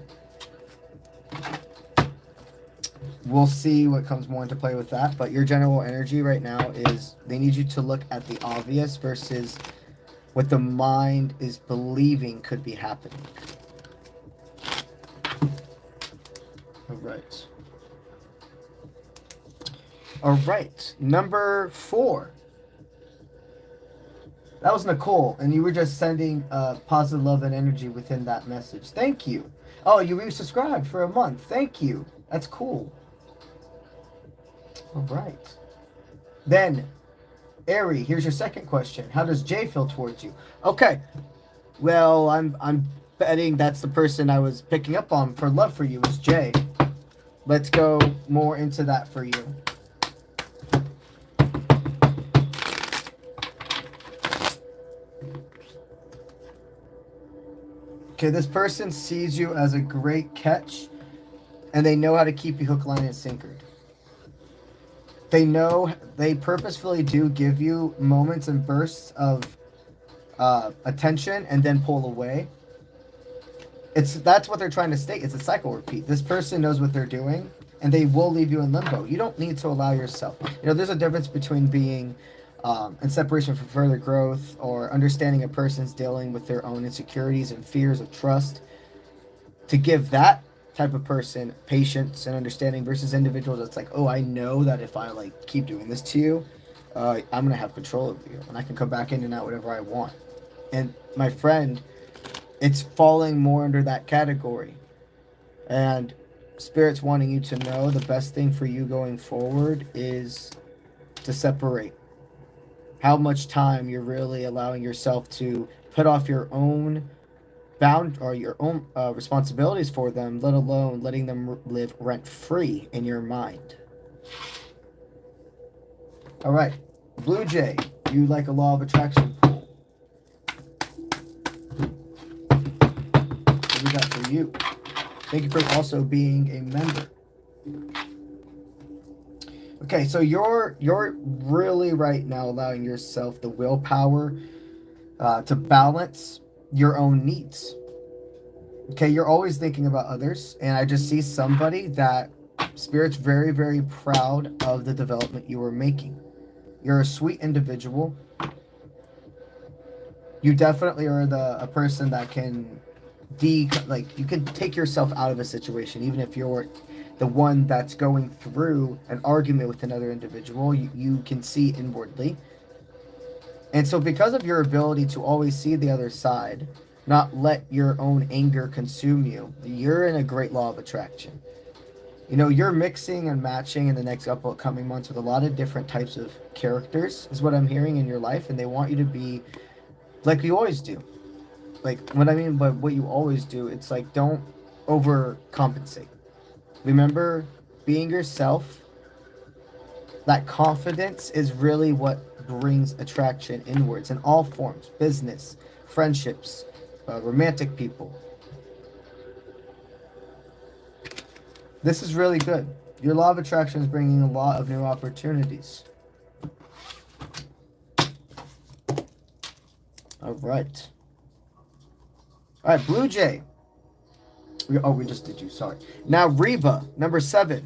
We'll see what comes more into play with that, but your general energy right now is they need you to look at the obvious versus what the mind is believing could be happening. All right. All right. Number 4. That was Nicole, and you were just sending positive love and energy within that message. Thank you. Oh, you resubscribed for a month. Thank you. That's cool. All right. Then, Aries, here's your second question. How does Jay feel towards you? Okay. Well, I'm betting that's the person I was picking up on for love for you is Jay. Let's go more into that for you. Okay, this person sees you as a great catch, and they know how to keep you hook, line, and sinker. They purposefully do give you moments and bursts of attention and then pull away. That's what they're trying to state. It's a cycle repeat. This person knows what they're doing, and they will leave you in limbo. You don't need to allow yourself. There's a difference between being in separation for further growth or understanding a person's dealing with their own insecurities and fears of trust. To give that type of person patience and understanding versus individuals that's like, oh, I know that if I like keep doing this to you, I'm gonna have control over you, and I can come back in and out whatever I want. And my friend, it's falling more under that category. And Spirit's wanting you to know the best thing for you going forward is to separate. How much time you're really allowing yourself to put off your own your own responsibilities for them, let alone letting them live rent-free in your mind. All right, Blue Jay, you like a law of attraction pool. that for you. Thank you for also being a member. Okay, so you're really right now allowing yourself the willpower to balance your own needs. Okay, you're always thinking about others, and I just see somebody that Spirit's very, very proud of the development you were making. You're a sweet individual. You definitely are a person that can you can take yourself out of a situation, even if you're the one that's going through an argument with another individual. You can see inwardly. And so because of your ability to always see the other side, not let your own anger consume you, you're in a great law of attraction. You know, you're mixing and matching in the next upcoming months with a lot of different types of characters, is what I'm hearing in your life, and they want you to be like you always do. Like, what I mean by what you always do, it's like, don't overcompensate. Remember, being yourself, that confidence is really what brings attraction inwards in all forms: business, friendships, romantic people. This is really good. Your law of attraction is bringing a lot of new opportunities. All right. All right, Blue Jay. We just did you. Sorry. Now, Reba, number 7.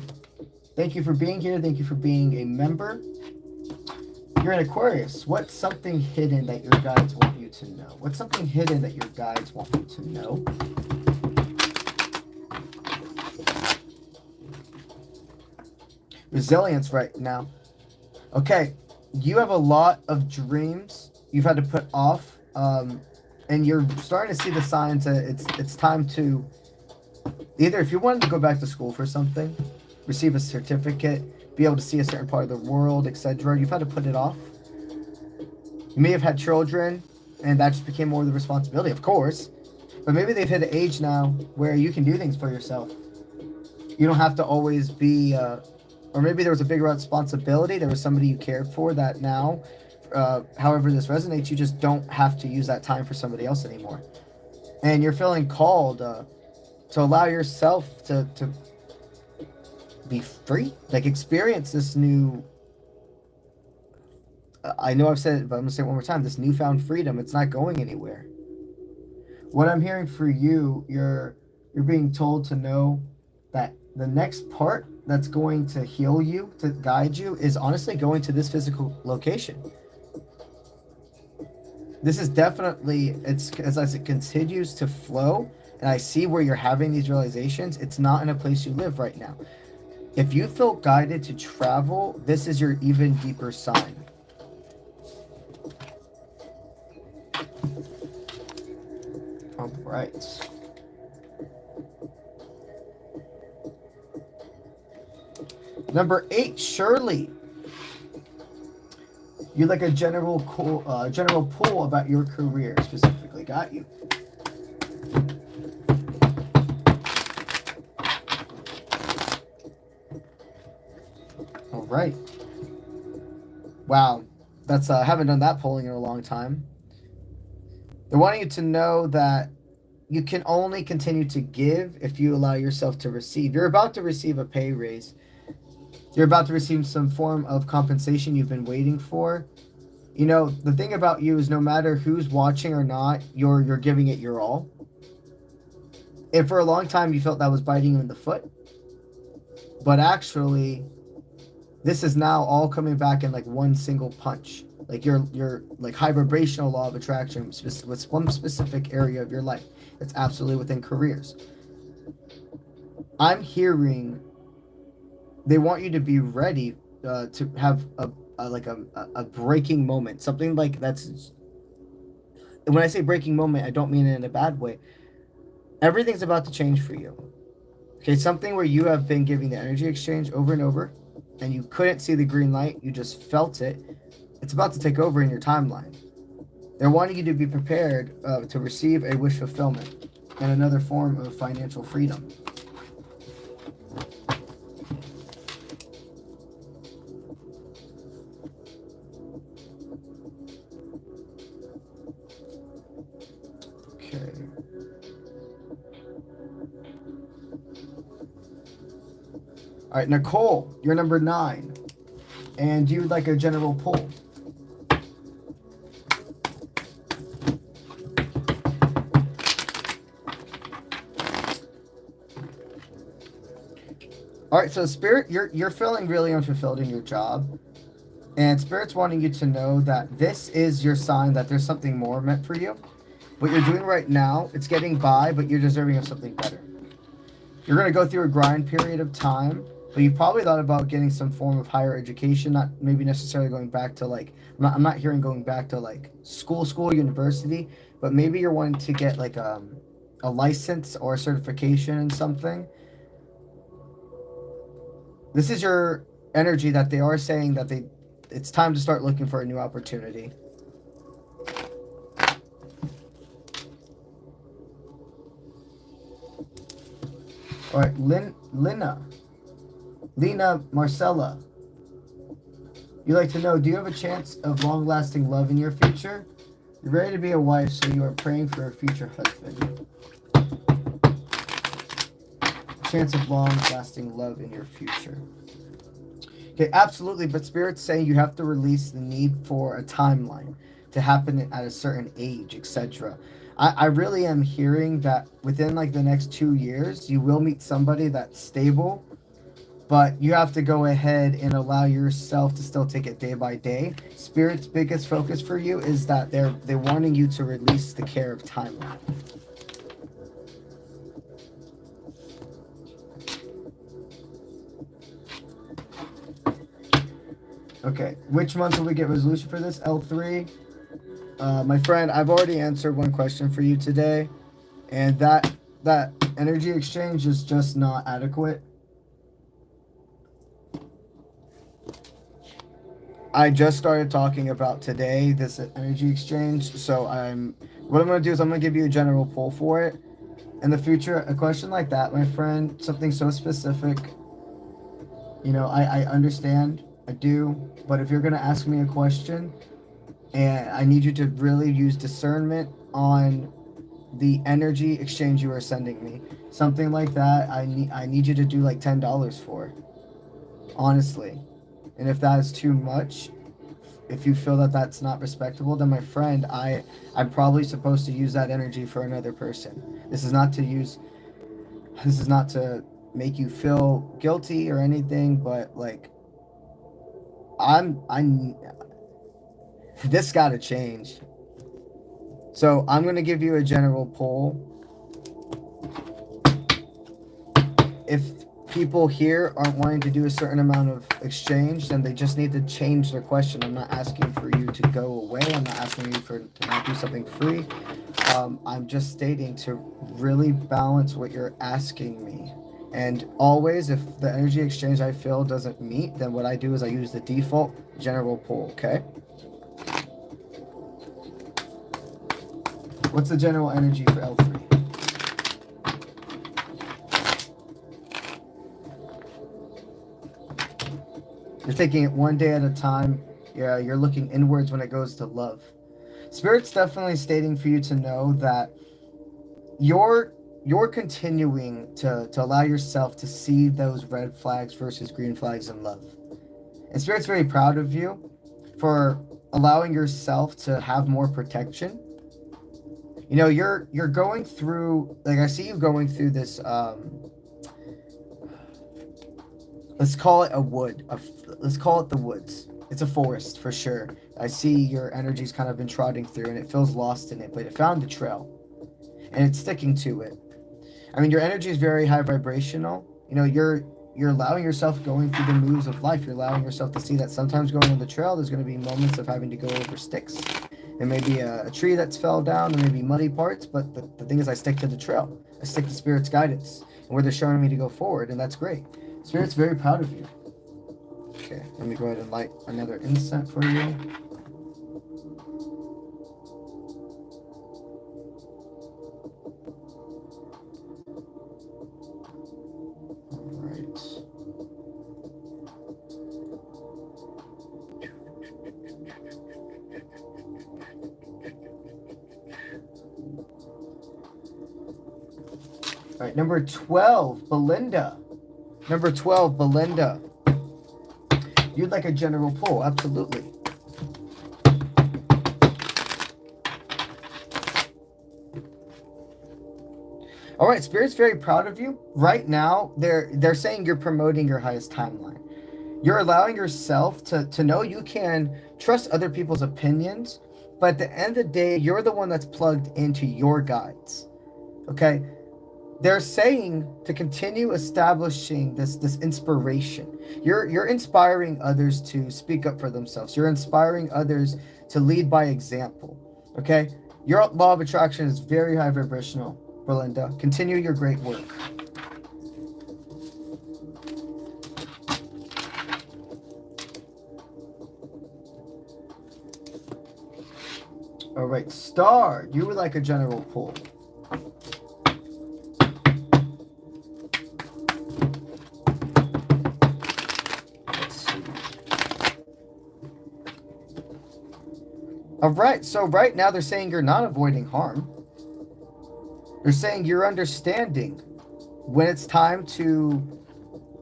Thank you for being here. Thank you for being a member. You're an Aquarius. What's something hidden that your guides want you to know? What's something hidden that your guides want you to know? Resilience right now. Okay, you have a lot of dreams you've had to put off, and you're starting to see the signs that it's time to either, if you wanted to go back to school for something, receive a certificate, be able to see a certain part of the world, etc. You've had to put it off. You may have had children, and that just became more of the responsibility, of course. But maybe they've hit an age now where you can do things for yourself. You don't have to always be, or maybe there was a bigger responsibility. There was somebody you cared for that now, however this resonates, you just don't have to use that time for somebody else anymore. And you're feeling called to allow yourself to be free, like experience this new, I know I've said it, but I'm gonna say it one more time, this newfound freedom. It's not going anywhere. What I'm hearing for you, you're being told to know that the next part that's going to heal you, to guide you, is honestly going to this physical location. This is definitely, it's as it continues to flow, and I see where you're having these realizations, it's not in a place you live right now. If you feel guided to travel, this is your even deeper sign. All right. Number 8, Shirley. You'd like a general pool about your career specifically. Got you. All right. Wow. That's I haven't done that polling in a long time. They're wanting you to know that you can only continue to give if you allow yourself to receive. You're about to receive a pay raise. You're about to receive some form of compensation you've been waiting for. You know, the thing about you is no matter who's watching or not, you're giving it your all. And for a long time, you felt that was biting you in the foot. But actually, this is now all coming back in like one single punch. Like your like high vibrational law of attraction with one specific area of your life. It's absolutely within careers. I'm hearing they want you to be ready to have a breaking moment, something like that's. When I say breaking moment, I don't mean it in a bad way. Everything's about to change for you. Okay, something where you have been giving the energy exchange over and over, and you couldn't see the green light, you just felt it. It's about to take over in your timeline. They're wanting you to be prepared to receive a wish fulfillment and another form of financial freedom. Okay. All right, Nicole, you're number 9. And you would like a general pull. All right, so Spirit, you're feeling really unfulfilled in your job. And Spirit's wanting you to know that this is your sign that there's something more meant for you. What you're doing right now, it's getting by, but you're deserving of something better. You're going to go through a grind period of time, but you probably thought about getting some form of higher education, not maybe necessarily going back to like, I'm not hearing going back to like school, university, but maybe you're wanting to get like a license or a certification in something. This is your energy that they are saying that it's time to start looking for a new opportunity. All right, Lena Marcella. You'd like to know, do you have a chance of long-lasting love in your future? You're ready to be a wife, so you are praying for a future husband. Chance of long-lasting love in your future. Okay, absolutely, but Spirit's saying you have to release the need for a timeline to happen at a certain age, etc. I really am hearing that within like the next 2 years, you will meet somebody that's stable, but you have to go ahead and allow yourself to still take it day by day. Spirit's biggest focus for you is that they're wanting you to release the care of timeline. Okay, which month will we get resolution for this? L3. My friend, I've already answered one question for you today, and that energy exchange is just not adequate. I just started talking about today, this energy exchange, so what I'm going to do is I'm going to give you a general pull for it. In the future, a question like that, my friend, something so specific, you know, I understand, I do, but if you're going to ask me a question, and I need you to really use discernment on the energy exchange you are sending me. Something like that, I need you to do like $10 for, honestly. And if that is too much, if you feel that that's not respectable, then my friend, I'm probably supposed to use that energy for another person. This is not to make you feel guilty or anything, but like, this got to change. So I'm going to give you a general poll. If people here aren't wanting to do a certain amount of exchange, then they just need to change their question. I'm not asking for you to go away. I'm not asking you to not do something free. I'm just stating to really balance what you're asking me. And always, if the energy exchange I feel doesn't meet, then what I do is I use the default general poll, okay? What's the general energy for L3? You're taking it one day at a time. Yeah, you're looking inwards when it goes to love. Spirit's definitely stating for you to know that you're continuing to allow yourself to see those red flags versus green flags in love. And Spirit's very proud of you for allowing yourself to have more protection. You know, you're going through, like, I see you going through this, let's call it a wood. Let's call it the woods. It's a forest for sure. I see your energy's kind of been trotting through and it feels lost in it, but it found the trail and it's sticking to it. I mean, your energy is very high vibrational. You know, you're allowing yourself going through the moves of life. You're allowing yourself to see that sometimes going on the trail, there's going to be moments of having to go over sticks. There may be a tree that's fell down, there may be muddy parts, but the thing is I stick to the trail. I stick to Spirit's guidance and where they're showing me to go forward, and that's great. Spirit's very proud of you. Okay, let me go ahead and light another incense for you. All right. All right, number 12, Belinda. Number 12, Belinda. You'd like a general pull, absolutely. All right, Spirit's very proud of you. Right now, they're saying you're promoting your highest timeline. You're allowing yourself to know you can trust other people's opinions, but at the end of the day, you're the one that's plugged into your guides. Okay? They're saying to continue establishing this inspiration. You're inspiring others to speak up for themselves. You're inspiring others to lead by example. Okay? Your law of attraction is very high vibrational, Belinda. Continue your great work. All right, Star, you would like a general pull. All right, so right now they're saying you're not avoiding harm. They're saying you're understanding when it's time to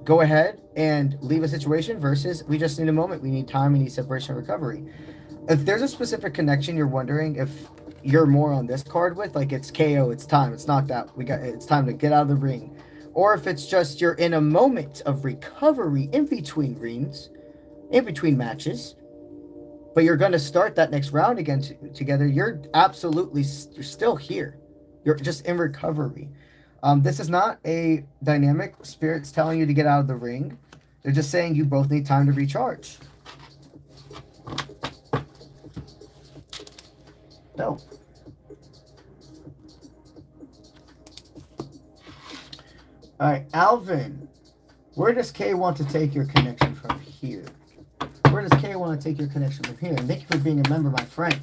go ahead and leave a situation versus we just need a moment, we need time, we need separation and recovery. If there's a specific connection you're wondering if you're more on this card with, like it's KO, it's time, it's knocked out, it's time to get out of the ring. Or if it's just you're in a moment of recovery in between rings, in between matches, but you're going to start that next round again together, you're still here. You're just in recovery. This is not a dynamic. Spirit's telling you to get out of the ring. They're just saying you both need time to recharge. No. All right, Alvin. Where does Kay want to take your connection from here? Where does Kay want to take your connection from here? And thank you for being a member, my friend.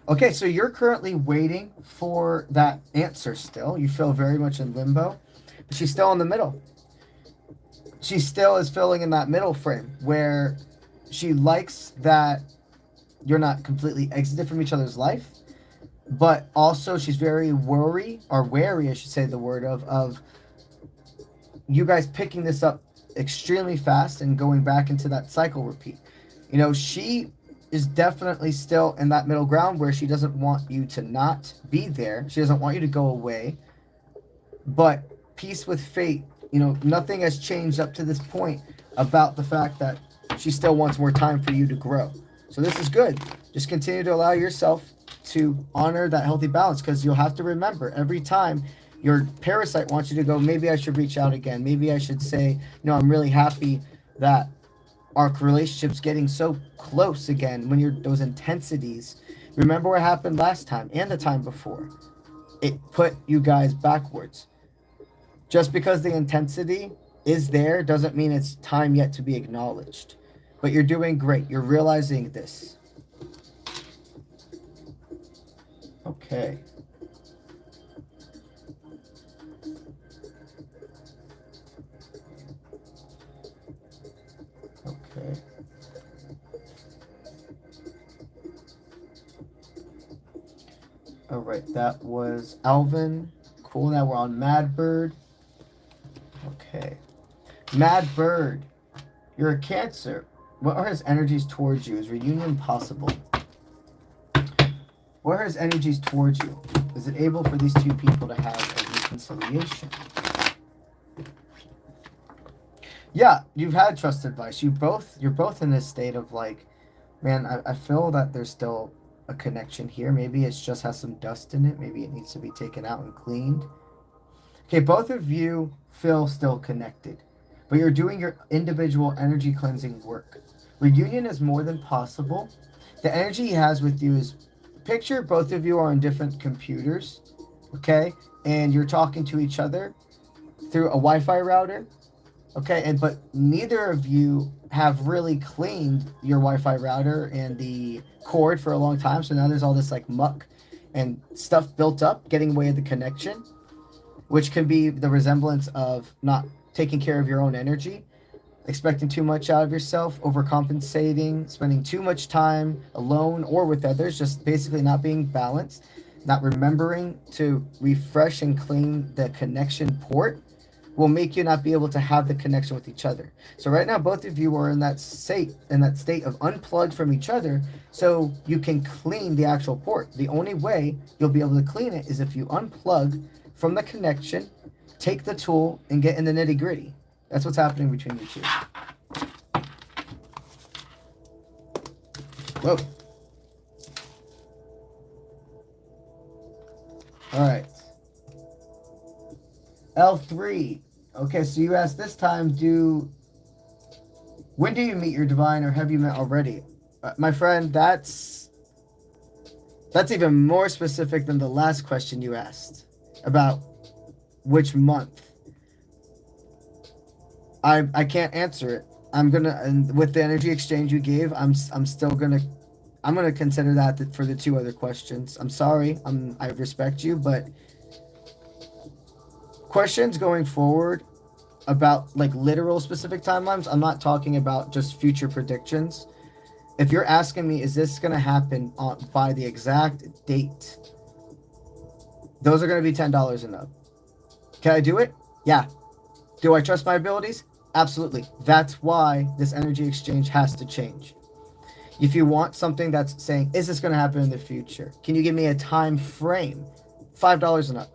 Okay, so you're currently waiting for that answer still. You feel very much in limbo, but she's still in the middle. She still is filling in that middle frame where she likes that you're not completely exited from each other's life, but also she's very wary, I should say the word of you guys picking this up extremely fast and going back into that cycle repeat. You know, she is definitely still in that middle ground where she doesn't want you to not be there. She doesn't want you to go away, but peace with fate. You know, nothing has changed up to this point about the fact that she still wants more time for you to grow. So this is good. Just continue to allow yourself to honor that healthy balance, because you'll have to remember every time your parasite wants you to go, maybe I should reach out again. Maybe I should say, you know, I'm really happy that our relationship's getting so close again. When you're those intensities, remember what happened last time and the time before. It put you guys backwards. Just because the intensity is there doesn't mean it's time yet to be acknowledged. But you're doing great. You're realizing this. Okay. Okay. All right, that was Alvin. Cool, now we're on Mad Bird. Okay. Mad Bird, you're a Cancer. What are his energies towards you? Is reunion possible? What are his energies towards you? Is it able for these two people to have a reconciliation? Yeah, you've had trust advice. You're both in this state of like, man, I feel that there's still a connection here. Maybe it just has some dust in it. Maybe it needs to be taken out and cleaned. Okay, both of you feel still connected, but you're doing your individual energy cleansing work. Reunion is more than possible. The energy he has with you is, picture both of you are on different computers, okay? And you're talking to each other through a Wi-Fi router, okay? But neither of you have really cleaned your Wi-Fi router and the cord for a long time. So now there's all this like muck and stuff built up, getting away with the connection, which can be the resemblance of not taking care of your own energy, expecting too much out of yourself, overcompensating, spending too much time alone or with others, just basically not being balanced. not remembering to refresh and clean the connection port will make you not be able to have the connection with each other. So right now, both of you are in that state of unplugged from each other, so you can clean the actual port. The only way you'll be able to clean it is if you unplug from the connection, take the tool, and get in the nitty-gritty. That's what's happening between you two. Whoa. All right. L3. Okay, so you asked this time, when do you meet your divine, or have you met already? My friend, that's even more specific than the last question you asked about which month. I can't answer it. And with the energy exchange you gave, I'm gonna consider that for the two other questions. I'm sorry. I respect you, but questions going forward about like literal specific timelines, I'm not talking about just future predictions. If you're asking me, is this going to happen by the exact date, those are going to be $10 and up. Can I do it? Yeah. Do I trust my abilities? Absolutely. That's why this energy exchange has to change. If you want something that's saying, is this going to happen in the future? Can you give me a time frame? $5 and up.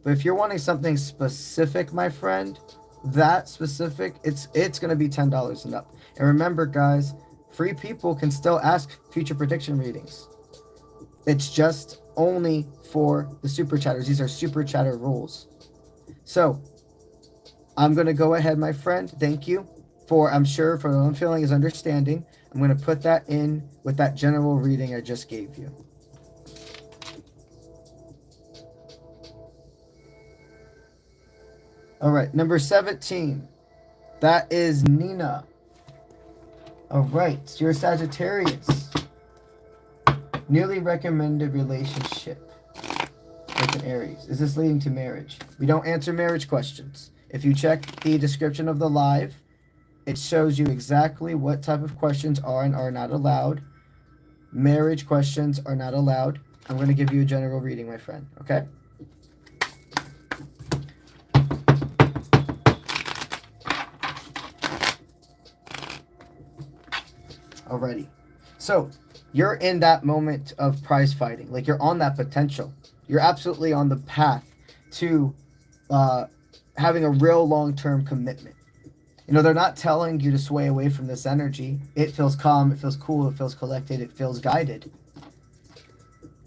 But if you're wanting something specific, my friend, that specific, it's going to be $10 and up. And remember, guys, free people can still ask future prediction readings. It's just only for the super chatters. These are super chatter rules. So I'm going to go ahead, my friend. Thank you I'm sure for the own feeling is understanding. I'm going to put that in with that general reading I just gave you. All right, number 17. That is Nina. All right, so you're a Sagittarius. Newly recommended relationship with an Aries. Is this leading to marriage? We don't answer marriage questions. If you check the description of the live, it shows you exactly what type of questions are and are not allowed. Marriage questions are not allowed. I'm going to give you a general reading, my friend, okay? Alrighty. So you're in that moment of prize fighting. Like, you're on that potential. You're absolutely on the path to having a real long-term commitment. You know, they're not telling you to sway away from this energy. It feels calm, it feels cool, it feels collected, it feels guided.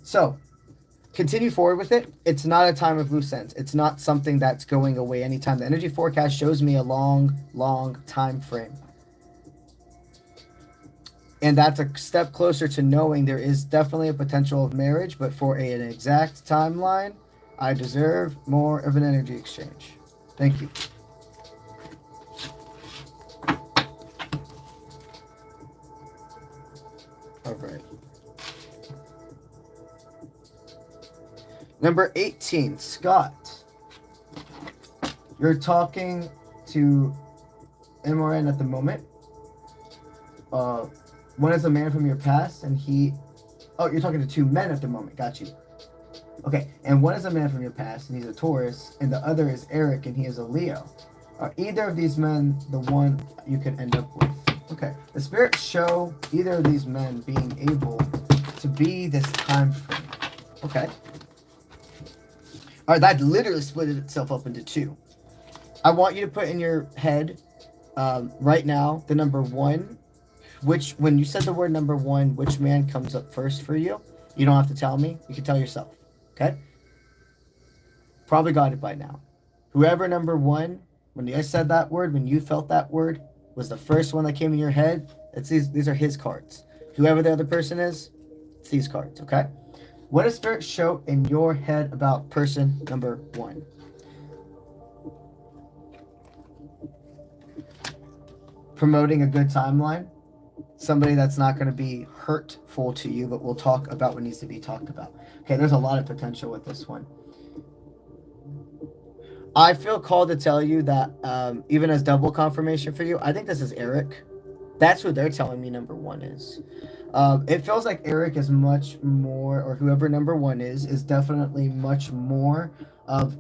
So continue forward with it. It's not a time of loose ends. It's not something that's going away anytime. The energy forecast shows me a long time frame. And that's a step closer to knowing there is definitely a potential of marriage, but for an exact timeline, I deserve more of an energy exchange. Thank you. All right. Number 18, Scott. You're talking to MRN at the moment. One is a man from your past, and you're talking to two men at the moment. Got you. Okay, and one is a man from your past, and he's a Taurus, and the other is Eric, and he is a Leo. Are either of these men the one you could end up with? Okay, the spirits show either of these men being able to be this time frame. Okay. All right, that literally split itself up into two. I want you to put in your head right now the number one. When you said the word number one, which man comes up first for you? You don't have to tell me. You can tell yourself. Okay? Probably got it by now. Whoever number one, when I said that word, when you felt that word, was the first one that came in your head. These are his cards. Whoever the other person is, it's these cards. Okay? What does Spirit show in your head about person number one? Promoting a good timeline. Somebody that's not going to be hurtful to you, but we'll talk about what needs to be talked about. Okay, there's a lot of potential with this one. I feel called to tell you that even as double confirmation for you, I think this is Eric. That's who they're telling me number one is. It feels like Eric is much more, or whoever number one is definitely much more of,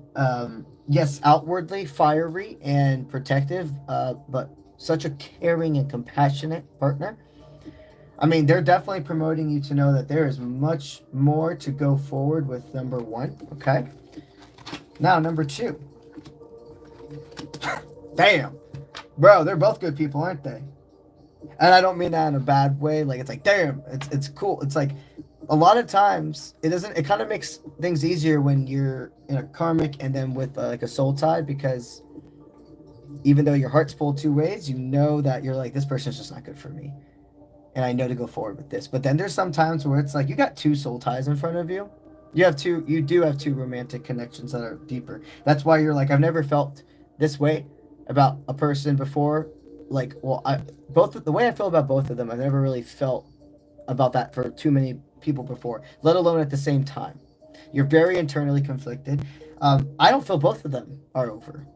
yes, outwardly fiery and protective, but such a caring and compassionate partner. I mean, they're definitely promoting you to know that there is much more to go forward with number one. Okay. Now, number two. Damn. Bro, they're both good people, aren't they? And I don't mean that in a bad way. Like, it's like, damn, it's cool. It's like, a lot of times, it kind of makes things easier when you're in a karmic and then with like a soul tie, because even though your heart's pulled two ways, you know that you're like, this person's just not good for me. And I know to go forward with this. But then there's some times where it's like you got two soul ties in front of you. You do have two romantic connections that are deeper. That's why you're like, I've never felt this way about a person before. Like, well, the way I feel about both of them, I've never really felt about that for too many people before, let alone at the same time. You're very internally conflicted. I don't feel both of them are over.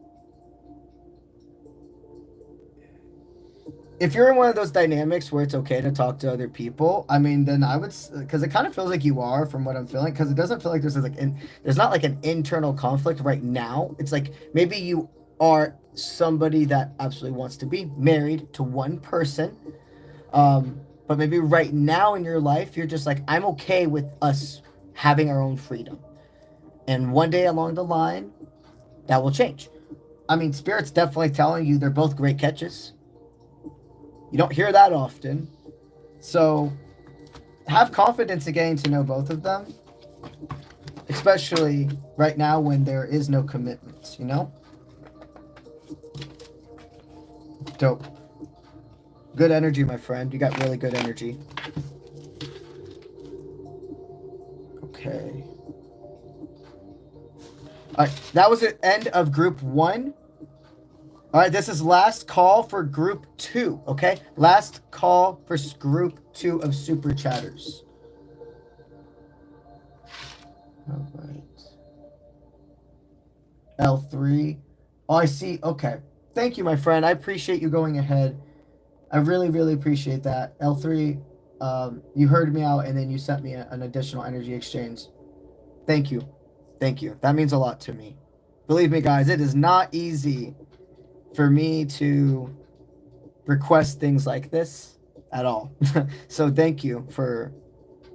If you're in one of those dynamics where it's okay to talk to other people, I mean, then I would, because it kind of feels like you are from what I'm feeling, because it doesn't feel like there's not like an internal conflict right now. It's like maybe you are somebody that absolutely wants to be married to one person, but maybe right now in your life you're just like, I'm okay with us having our own freedom, and one day along the line that will change. I mean, Spirit's definitely telling you they're both great catches. You don't hear that often. So have confidence in getting to know both of them, especially right now when there is no commitments, you know? Dope. Good energy, my friend. You got really good energy. Okay. All right, that was the end of group one. All right, this is last call for group two, okay? Last call for group two of Super Chatters. All right. L3. Oh, I see. Okay. Thank you, my friend. I appreciate you going ahead. I really, really appreciate that. L3, you heard me out, and then you sent me an additional energy exchange. Thank you. Thank you. That means a lot to me. Believe me, guys, it is not easy for me to request things like this at all. So thank you for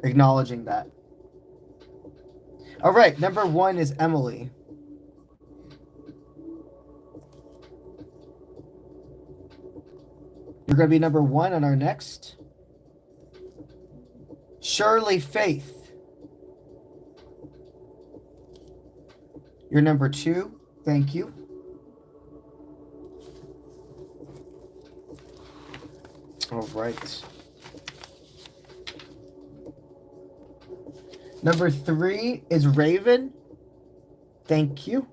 acknowledging that. All right, number one is Emily. You're going to be number one on our next. Shirley Faith. You're number two. Thank you. All right. Number three is Raven. Thank you.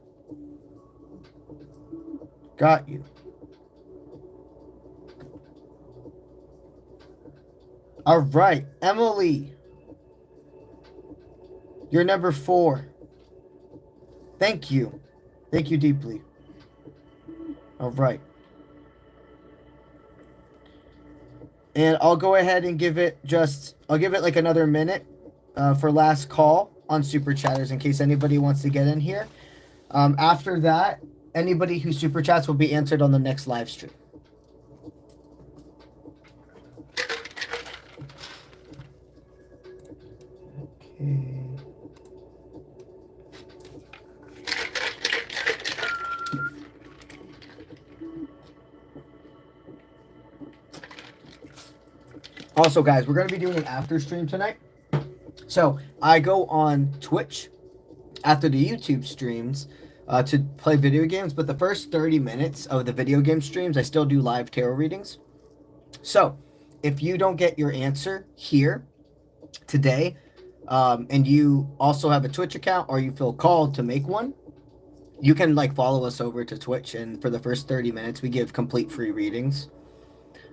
Got you. All right, Emily. You're number four. Thank you. Thank you deeply. All right. And I'll go ahead and I'll give it like another minute for last call on Super Chatters in case anybody wants to get in here. After that, anybody who Super Chats will be answered on the next live stream. Okay. Also, guys, we're going to be doing an after stream tonight. So I go on Twitch after the YouTube streams to play video games, but the first 30 minutes of the video game streams, I still do live tarot readings. So if you don't get your answer here today, and you also have a Twitch account or you feel called to make one, you can like follow us over to Twitch, and for the first 30 minutes, we give complete free readings.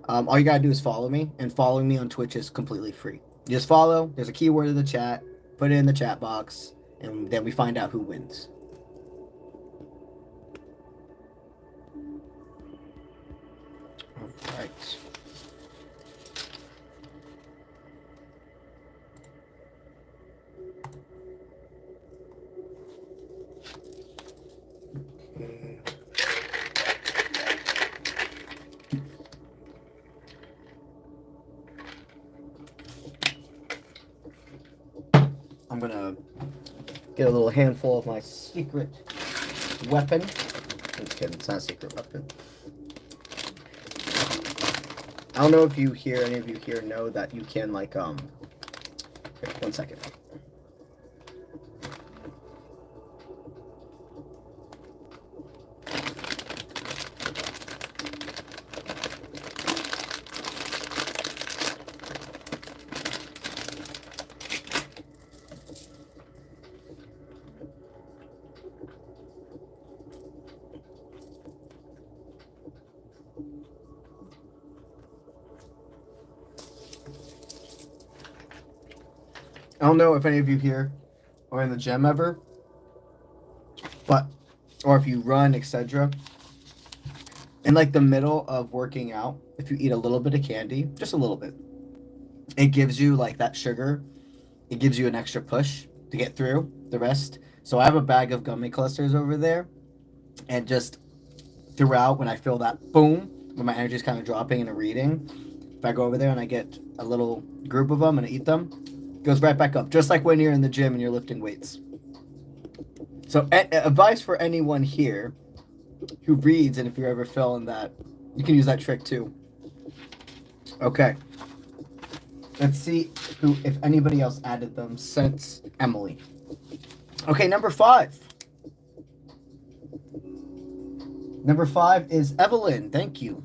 All you gotta do is follow me, and following me on Twitch is completely free. You just follow, there's a keyword in the chat, put it in the chat box, and then we find out who wins. All right. I'm gonna get a little handful of my secret weapon. I'm just kidding, it's not a secret weapon. I don't know if you hear, any of you here know that you can like, here, 1 second. I don't know if any of you here are in the gym ever, but, or if you run, etc. In like the middle of working out, if you eat a little bit of candy, just a little bit, it gives you like that sugar. It gives you an extra push to get through the rest. So I have a bag of gummy clusters over there, and just throughout, when I feel that boom, when my energy is kind of dropping in a reading, if I go over there and I get a little group of them and I eat them, goes right back up, just like when you're in the gym and you're lifting weights. So advice for anyone here who reads, and if you're ever feeling that, you can use that trick too. Okay. Let's see if anybody else added them since Emily. Okay, number 5. Number 5 is Evelyn. Thank you.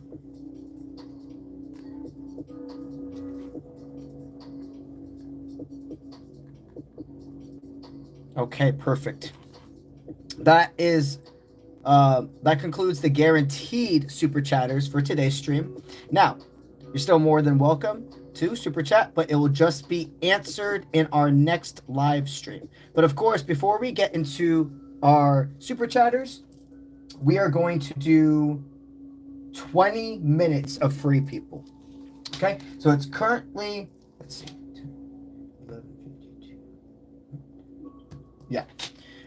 Okay, perfect. That is that concludes the guaranteed super chatters for today's stream. Now, you're still more than welcome to super chat, but it will just be answered in our next live stream. But of course, before we get into our super chatters, we are going to do 20 minutes of free people. Okay, so it's currently, let's see, 11:52. Yeah.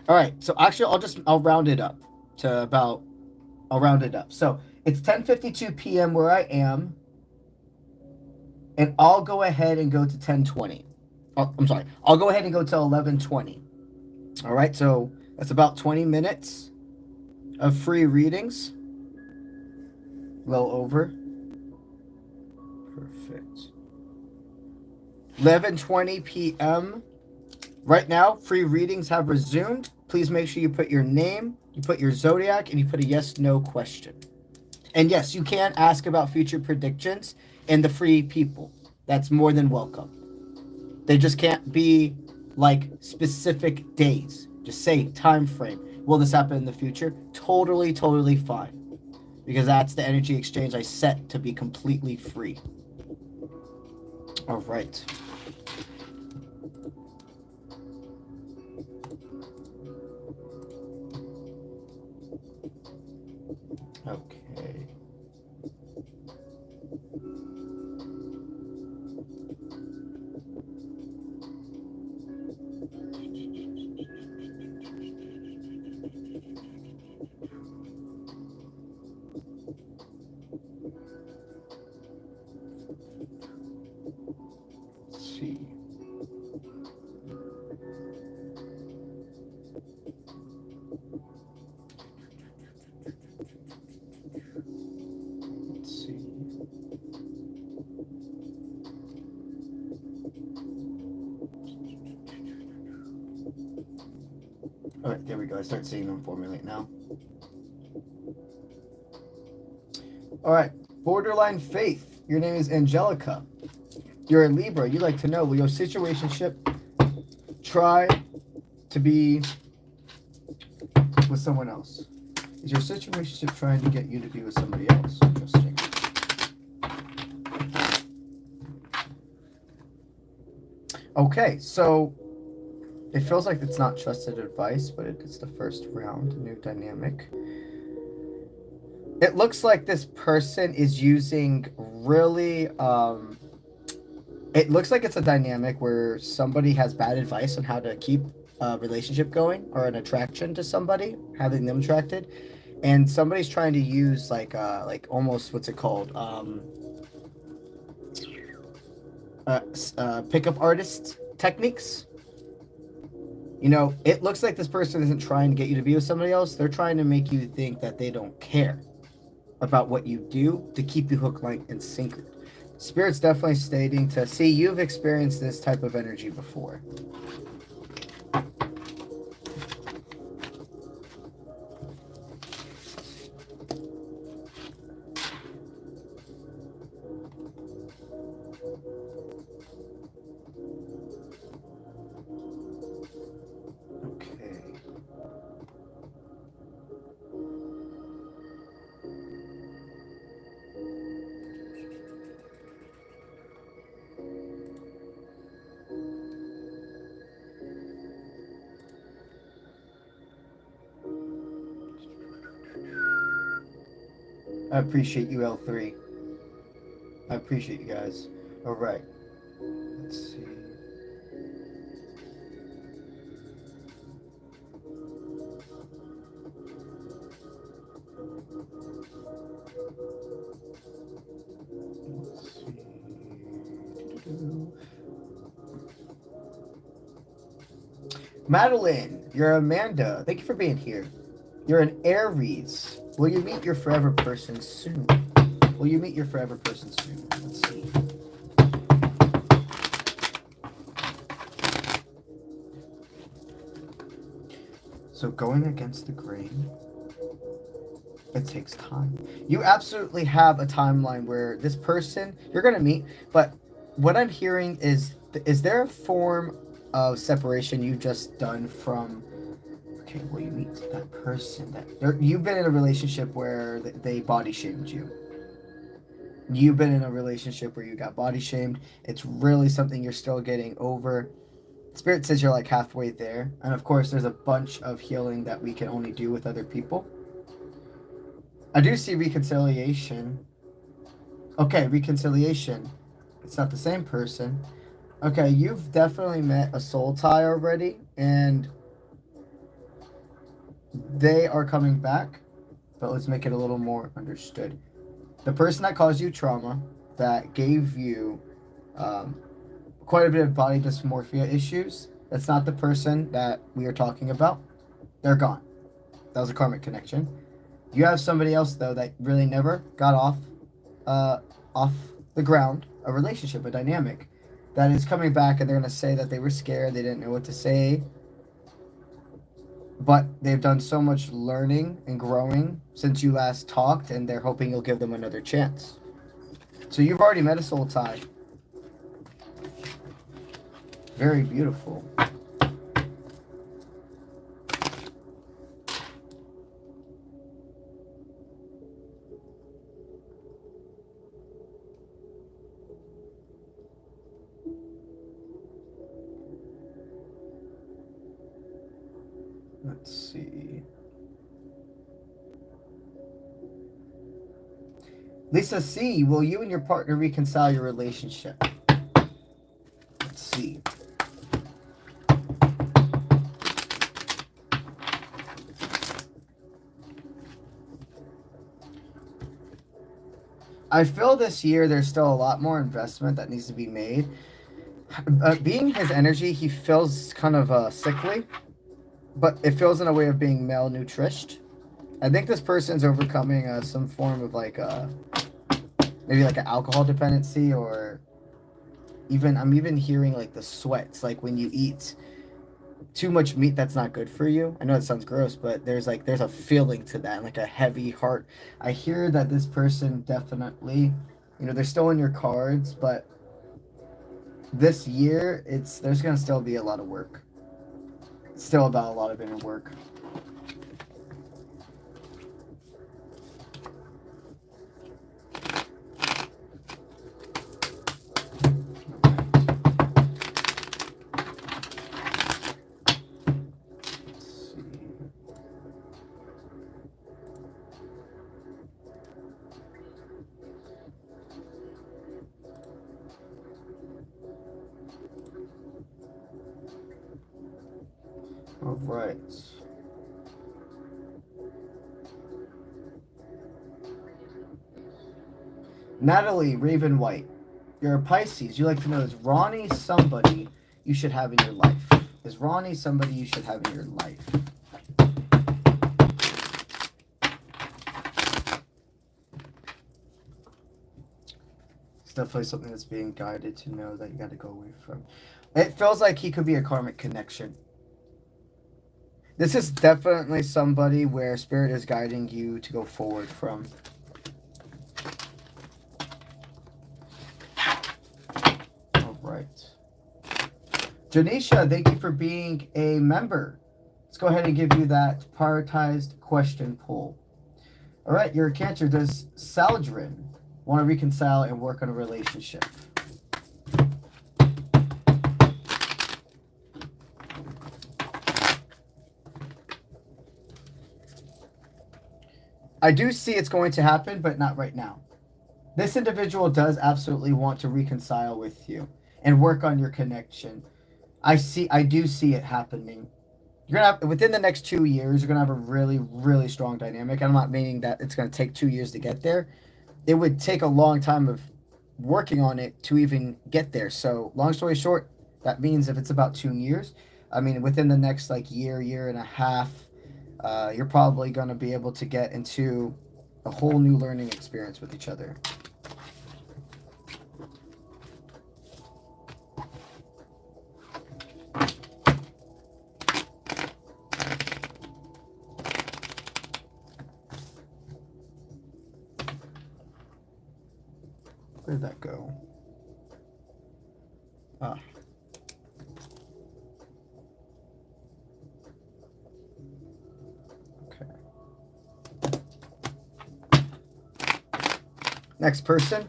All right. So actually, I'll round it up to about. I'll round it up. So it's 10:52 p.m. where I am, and I'll go ahead and go to 10:20. Oh, I'm sorry. I'll go ahead and go to 11:20. All right. So that's about 20 minutes of free readings. Well over. Perfect. 11:20 p.m. Right now, free readings have resumed. Please make sure you put your name, you put your zodiac, and you put a yes/no question. And yes, you can ask about future predictions and the free people. That's more than welcome. They just can't be like specific days. Just say time frame. Will this happen in the future? Totally, totally fine. Because that's the energy exchange I set to be completely free. All right. Okay. Let's see. All right, there we go. I start seeing them formulate now. All right, borderline faith. Your name is Angelica. You're a Libra. You like to know, will your situationship try to be with someone else? Is your situationship trying to get you to be with somebody else? Interesting. Okay, so it feels like it's not trusted advice, but it's the first round, new dynamic. It looks like this person is using really, it looks like it's a dynamic where somebody has bad advice on how to keep a relationship going or an attraction to somebody, having them attracted. And somebody's trying to use like almost, what's it called? Pickup artist techniques. You know, it looks like this person isn't trying to get you to be with somebody else. They're trying to make you think that they don't care about what you do to keep you hook, line, and sinker. Spirit's definitely stating to see you've experienced this type of energy before. I appreciate you, L3. I appreciate you guys. All right. Let's see. Let's see. Madeline, you're Amanda. Thank you for being here. You're an Aries. Will you meet your forever person soon? Will you meet your forever person soon? Let's see. So going against the grain, it takes time. You absolutely have a timeline where this person you're going to meet, but what I'm hearing is there a form of separation you've just done from, okay, well, you meet that person that you've been in a relationship where they body shamed you. You've been in a relationship where you got body shamed. It's really something you're still getting over. Spirit says you're like halfway there. And of course, there's a bunch of healing that we can only do with other people. I do see reconciliation. Okay, reconciliation. It's not the same person. Okay, you've definitely met a soul tie already, and they are coming back, but let's make it a little more understood. The person that caused you trauma, that gave you quite a bit of body dysmorphia issues, that's not the person that we are talking about. They're gone. That was a karmic connection. You have somebody else, though, that really never got off the ground, a relationship, a dynamic, that is coming back, and they're going to say that they were scared, they didn't know what to say, but they've done so much learning and growing since you last talked, and they're hoping you'll give them another chance. So you've already met a soul tie. Very beautiful. Let's see. Lisa C., will you and your partner reconcile your relationship? Let's see. I feel this year there's still a lot more investment that needs to be made. Being his energy, he feels kind of sickly, but it feels in a way of being malnourished. I think this person's overcoming some form of maybe like an alcohol dependency, or I'm even hearing like the sweats, like when you eat too much meat that's not good for you. I know it sounds gross, but there's a feeling to that, like a heavy heart. I hear that this person definitely, they're still in your cards, but this year there's gonna still be a lot of work. It's still about a lot of inner work. All right. Natalie Raven White, you're a Pisces. You like to know, is Ronnie somebody you should have in your life? Is Ronnie somebody you should have in your life? It's definitely something that's being guided to know that you got to go away from. It feels like he could be a karmic connection. This is definitely somebody where Spirit is guiding you to go forward from. All right. Janisha, thank you for being a member. Let's go ahead and give you that prioritized question poll. All right, you're a Cancer. Does 𝗟𝗔𝗥𝗢𝗧 want to reconcile and work on a relationship? I do see it's going to happen, but not right now. This individual does absolutely want to reconcile with you and work on your connection. I do see it happening. You're gonna have, within the next 2 years, you're gonna have a really, really strong dynamic. I'm not meaning that it's gonna take 2 years to get there. It would take a long time of working on it to even get there. So long story short, that means if it's about 2 years, I mean, within the next like year and a half, you're probably going to be able to get into a whole new learning experience with each other. Where did that go? Ah. Next person.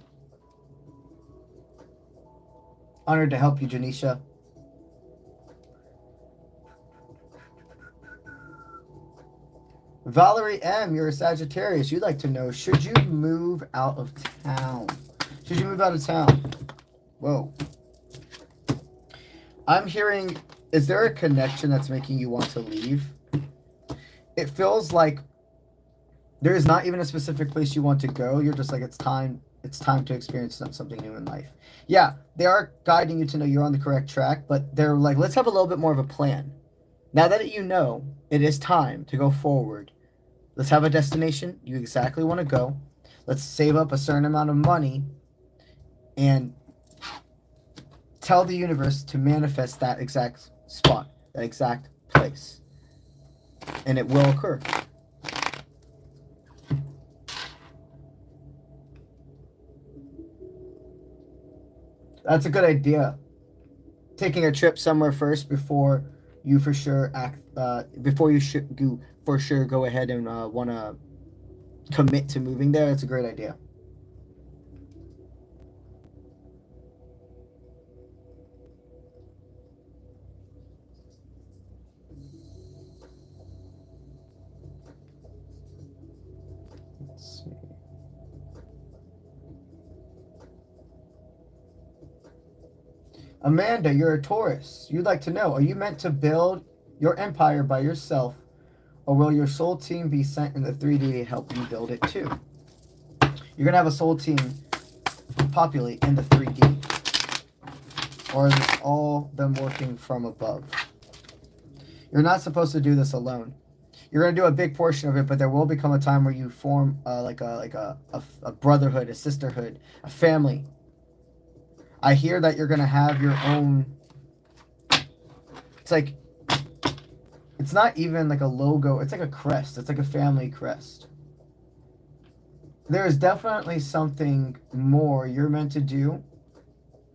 Honored to help you, Janisha. Valerie M., you're a Sagittarius. You'd like to know, should you move out of town? Should you move out of town? Whoa. I'm hearing, is there a connection that's making you want to leave? It feels like there is not even a specific place you want to go. You're just like, it's time to experience something new in life. Yeah, they are guiding you to know you're on the correct track, but they're like, let's have a little bit more of a plan. Now that you know it is time to go forward, let's have a destination you exactly want to go. Let's save up a certain amount of money and tell the universe to manifest that exact spot, that exact place. And it will occur. That's a good idea. Taking a trip somewhere first before you for sure go ahead and want to commit to moving there. That's a great idea. Let's see. Amanda, you're a Taurus. You'd like to know, are you meant to build your empire by yourself, or will your soul team be sent in the 3D to help you build it too? You're going to have a soul team populate in the 3D. Or is it all them working from above? You're not supposed to do this alone. You're going to do a big portion of it, but there will become a time where you form like a brotherhood, a sisterhood, a family. I hear that you're going to have your own, it's like, it's not even like a logo. It's like a crest. It's like a family crest. There is definitely something more you're meant to do.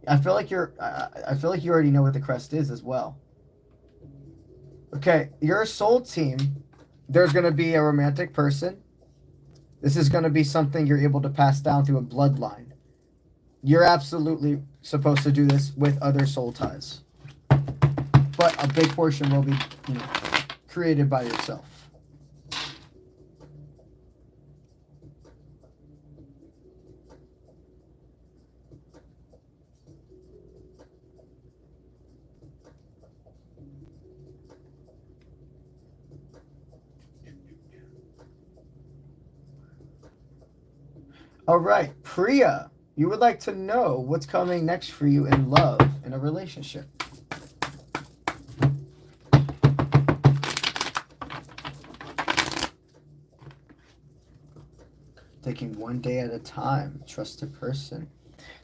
I feel like you already know what the crest is as well. Okay, your soul team, there's going to be a romantic person. This is going to be something you're able to pass down through a bloodline. You're absolutely supposed to do this with other soul ties. But a big portion will be, created by yourself. All right, Priya, you would like to know what's coming next for you in love in a relationship. Taking one day at a time. Trust a person.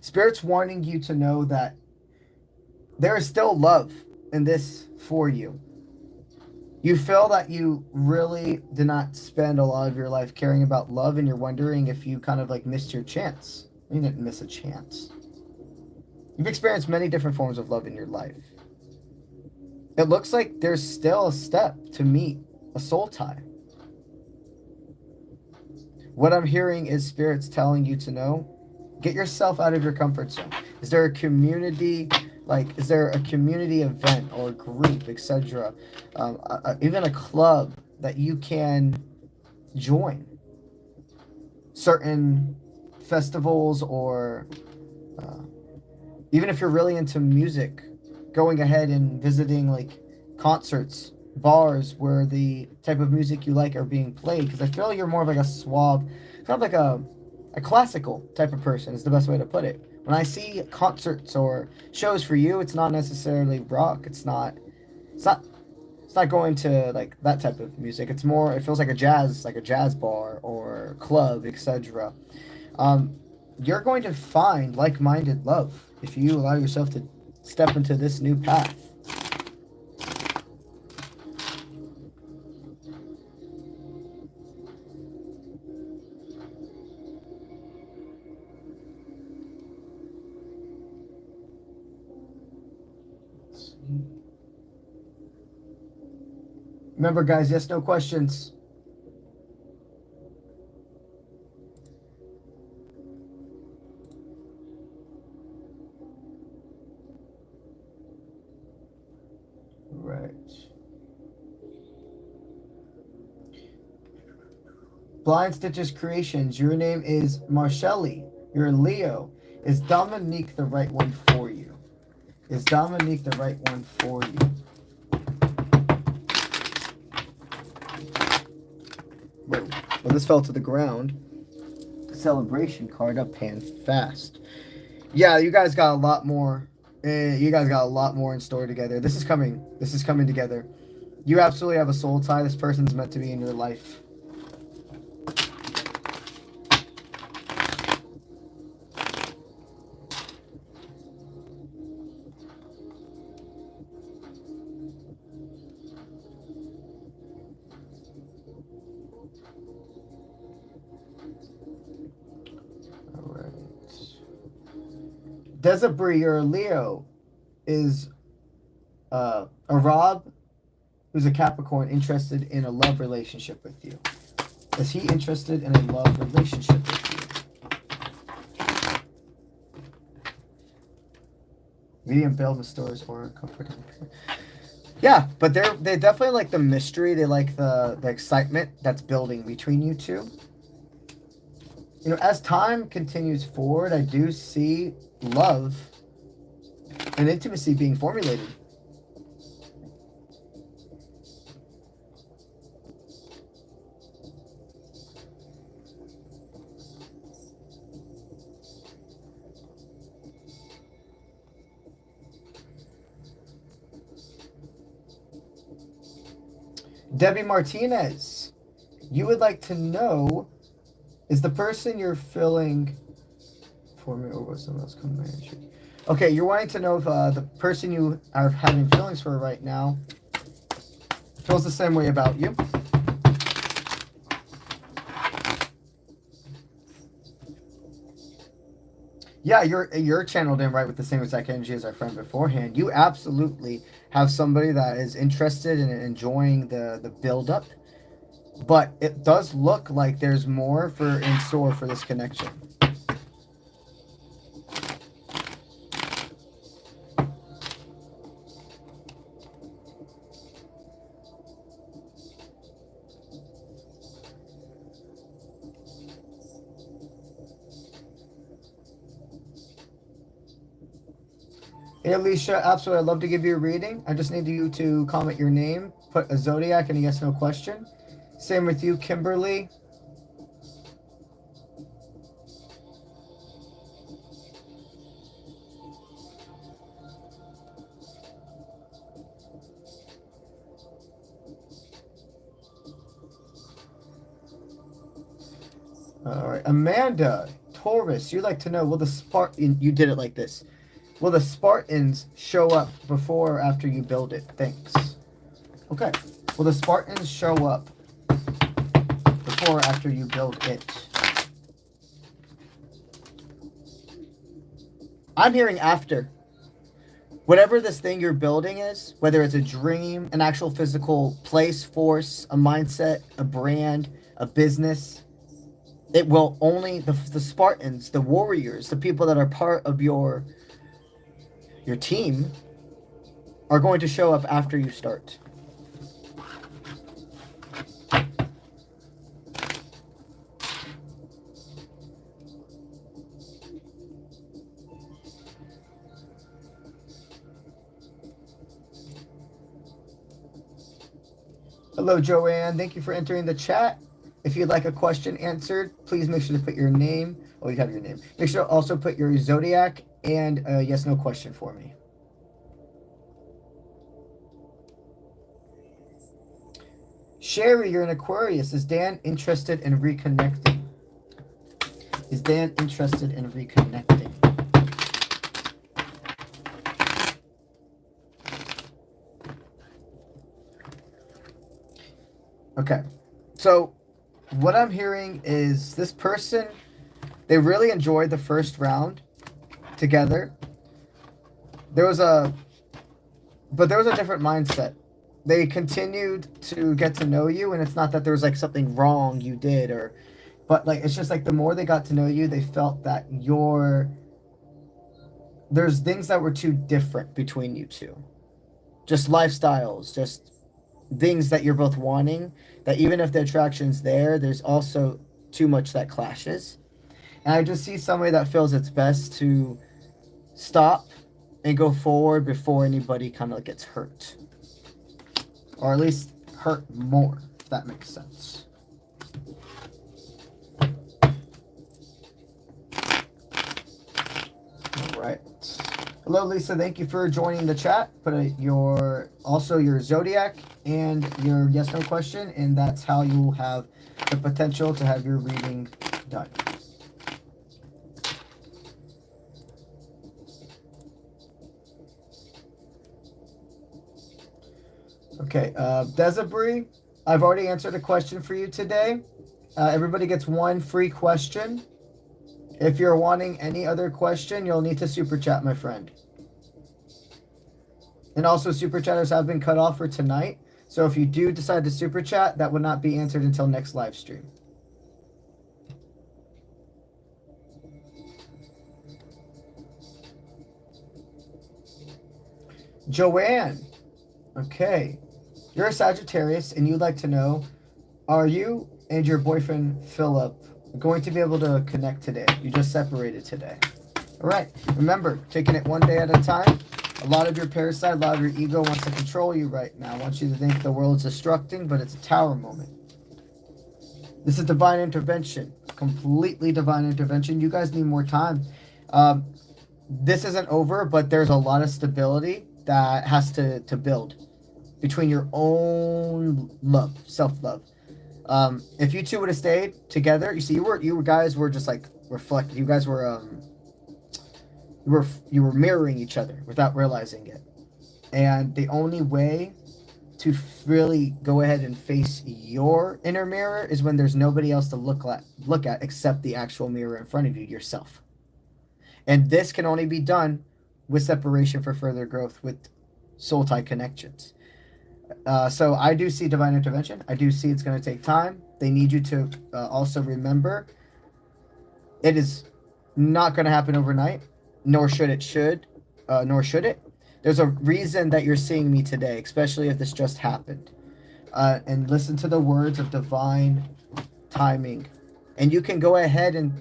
Spirit's wanting you to know that there is still love in this for you. You feel that you really did not spend a lot of your life caring about love, and you're wondering if you kind of like missed your chance. You didn't miss a chance. You've experienced many different forms of love in your life. It looks like there's still a step to meet a soul tie. What I'm hearing is spirits telling you to know, get yourself out of your comfort zone. Is there a community, like, is there a community event or group, etc., even a club that you can join? Certain festivals, or even if you're really into music, going ahead and visiting like concerts, bars where the type of music you like are being played. Because I feel you're more of like a suave, kind of like a classical type of person is the best way to put it. When I see concerts or shows for you, it's not necessarily rock. It's not going to like that type of music. It's more, it feels like a jazz bar or club, etc. You're going to find like-minded love if you allow yourself to step into this new path. Remember, guys, yes, no questions. Right. Blind Stitches Creations, your name is Marcelli. You're Leo. Is Dominique the right one for you? Is Dominique the right one for you? Whoa. Well, this fell to the ground. Celebration card up hand fast. Yeah, you guys got a lot more. You guys got a lot more in store together. This is coming. This is coming together. You absolutely have a soul tie. This person's meant to be in your life. 𝗧𝗓𝗡, you're a Leo, is 𝗨𝗏, who's a Capricorn, interested in a love relationship with you. Is he interested in a love relationship with you? Medium build the stores or comforting. Yeah, but they definitely like the mystery. They like the excitement that's building between you two. You know, as time continues forward, I do see love and intimacy being formulated. Debbie Martinez, you would like to know, is the person you're feeling for me, or was someone else coming? Okay, you're wanting to know if the person you are having feelings for right now feels the same way about you. Yeah, you're channeled in right with the same exact energy as our friend beforehand. You absolutely have somebody that is interested in enjoying the build-up, but it does look like there's more in store for this connection. Hey, Alicia, absolutely. I'd love to give you a reading. I just need you to comment your name, put a zodiac, and a yes, no question. Same with you, Kimberly. All right, Amanda, Taurus, you'd like to know, will the Spartan, you did it like this. Will the Spartans show up before or after you build it? Thanks. Okay. Will the Spartans show up before or after you build it? I'm hearing after. Whatever this thing you're building is, whether it's a dream, an actual physical place, force, a mindset, a brand, a business, it will only, the Spartans, the warriors, the people that are part of your team are going to show up after you start. Hello, Joanne. Thank you for entering the chat. If you'd like a question answered, please make sure to put your name. Oh, you have your name. Make sure to also put your zodiac and a yes, no question for me. Sherry, you're an Aquarius. Is Dan interested in reconnecting? Is Dan interested in reconnecting? Okay. So what I'm hearing is this person, they really enjoyed the first round together. There was a different mindset. They continued to get to know you, and it's not that there was like something wrong you did, but like it's just like the more they got to know you, they felt that there's things that were too different between you two. Just lifestyles, just things that you're both wanting, that even if the attraction's there, there's also too much that clashes. And I just see somebody that feels it's best to stop and go forward before anybody kind of gets hurt. Or at least hurt more, if that makes sense. All right. Hello, Lisa. Thank you for joining the chat. Put your zodiac and your yes no question, and that's how you will have the potential to have your reading done. Okay, 𝗧𝗓𝗡, I've already answered a question for you today. Everybody gets one free question. If you're wanting any other question, you'll need to super chat, my friend. And also, super chatters have been cut off for tonight. So if you do decide to super chat, that would not be answered until next live stream. Joanne. Okay. You're a Sagittarius, and you'd like to know, are you and your boyfriend, Philip, going to be able to connect today? You just separated today. All right. Remember, taking it one day at a time. A lot of your parasite, a lot of your ego wants to control you right now. Wants you to think the world's destructing, but it's a tower moment. This is divine intervention. Completely divine intervention. You guys need more time. This isn't over, but there's a lot of stability that has to build between your own love, self-love. If you two would have stayed together, you see, you guys were just like reflecting. You guys were you were mirroring each other without realizing it. And the only way to really go ahead and face your inner mirror is when there's nobody else to look at except the actual mirror in front of you, yourself. And this can only be done with separation for further growth, with soul tie connections. So I do see divine intervention. I do see it's going to take time. They need you to also remember it is not going to happen overnight, nor should it. There's a reason that you're seeing me today, especially if this just happened. And listen to the words of divine timing. And you can go ahead and,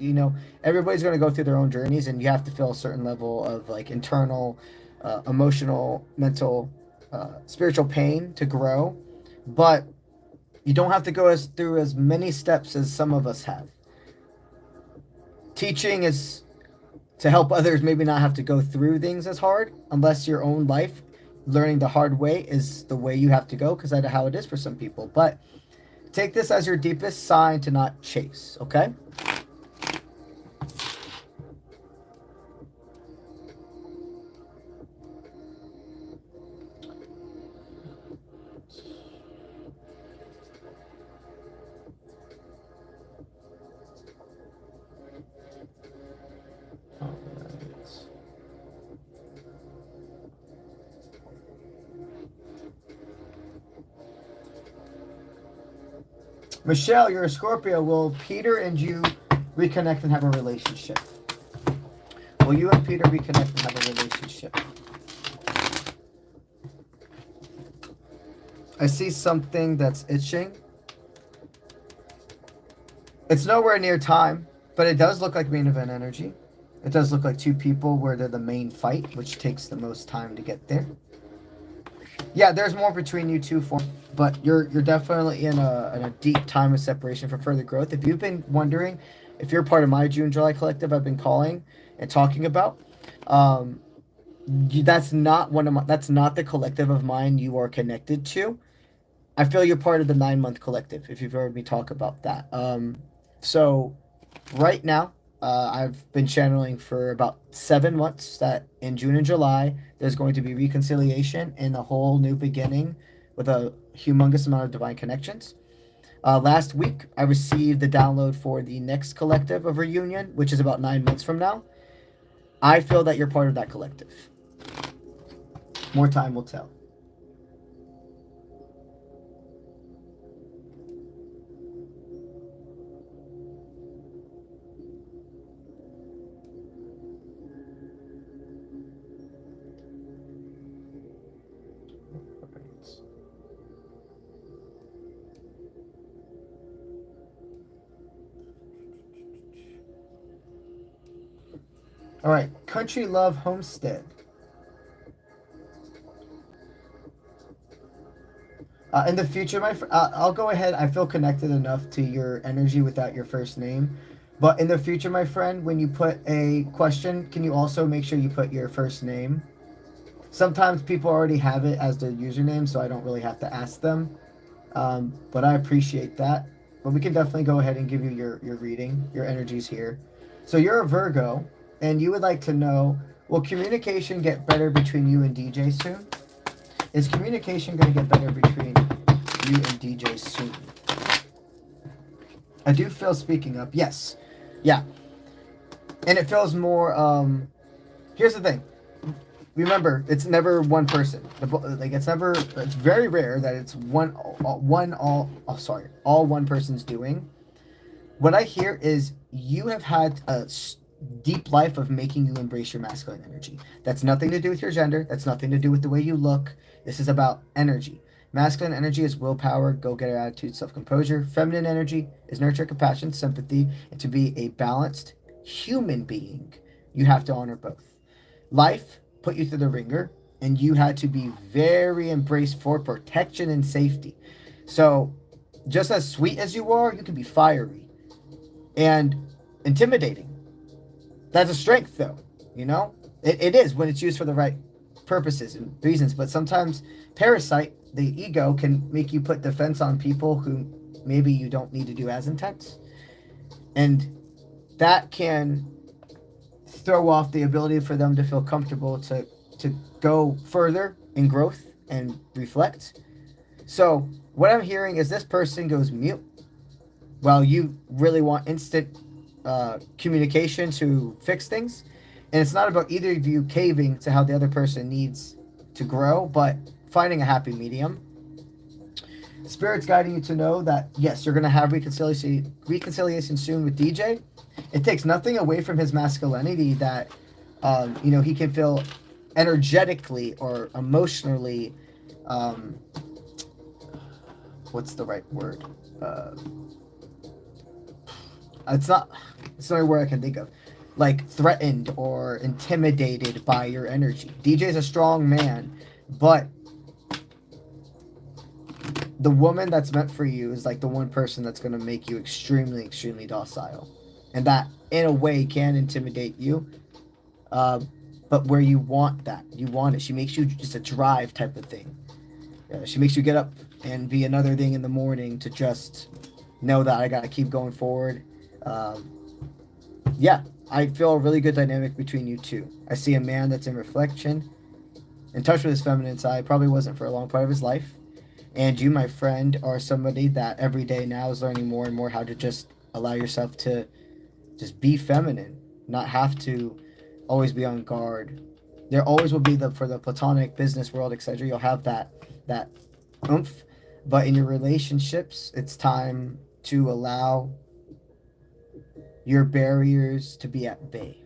everybody's going to go through their own journeys, and you have to feel a certain level of like internal, emotional, mental, spiritual pain to grow. But you don't have to go through as many steps as some of us have. Teaching is to help others maybe not have to go through things as hard, unless your own life, learning the hard way is the way you have to go, because that's how it is for some people. But take this as your deepest sign to not chase, okay? Michelle, you're a Scorpio. Will Peter and you reconnect and have a relationship? Will you and Peter reconnect and have a relationship? I see something that's itching. It's nowhere near time, but it does look like main event energy. It does look like two people where they're the main fight, which takes the most time to get there. Yeah, there's more between you two, but you're definitely in a deep time of separation for further growth. If you've been wondering if you're part of my June July collective I've been calling and talking about, that's not that's not the collective of mine you are connected to. I feel you're part of the 9-month collective if you've heard me talk about that. So right now, I've been channeling for about 7 months that in June and July, there's going to be reconciliation and a whole new beginning with a humongous amount of divine connections. Last week, I received the download for the next collective of reunion, which is about 9 months from now. I feel that you're part of that collective. More time will tell. All right, Country Love Homestead. In the future, I'll go ahead. I feel connected enough to your energy without your first name. But in the future, my friend, when you put a question, can you also make sure you put your first name? Sometimes people already have it as their username, so I don't really have to ask them. But I appreciate that. But we can definitely go ahead and give you your reading. Your energy's here. So you're a Virgo, and you would like to know, will communication get better between you and DJ soon? Is communication going to get better between you and DJ soon? I do feel speaking up. Yes. Yeah. And it feels more, here's the thing. Remember, it's never one person. It's very rare that it's all one person's doing. What I hear is you have had a deep life of making you embrace your masculine energy. That's nothing to do with your gender. That's nothing to do with the way you look. This is about energy. Masculine energy is willpower, go-getter attitude, self-composure. Feminine energy is nurture, compassion, sympathy, and to be a balanced human being, you have to honor both. Life put you through the ringer, and you had to be very embraced for protection and safety. So just as sweet as you are, you can be fiery and intimidating. That's a strength, though, you know? It is when it's used for the right purposes and reasons. But sometimes parasite, the ego, can make you put defense on people who maybe you don't need to do as intense. And that can throw off the ability for them to feel comfortable to go further in growth and reflect. So what I'm hearing is this person goes mute while you really want instant communication to fix things. And it's not about either of you caving to how the other person needs to grow, but finding a happy medium. Spirit's guiding you to know that, yes, you're going to have reconciliation soon with DJ. It takes nothing away from his masculinity that, he can feel energetically or emotionally, what's the right word? It's the only word I can think of. Like threatened or intimidated by your energy. DJ's a strong man, but the woman that's meant for you is like the one person that's going to make you extremely, extremely docile. And that, in a way, can intimidate you. But where you want that. You want it. She makes you just a drive type of thing. She makes you get up and be another thing in the morning to just know that I got to keep going forward. I feel a really good dynamic between you two. I see a man that's in reflection, in touch with his feminine side, probably wasn't for a long part of his life. And you, my friend, are somebody that every day now is learning more and more how to just allow yourself to just be feminine, not have to always be on guard. There always will be for the platonic business world, etc. You'll have that oomph, but in your relationships, it's time to allow your barriers to be at bay.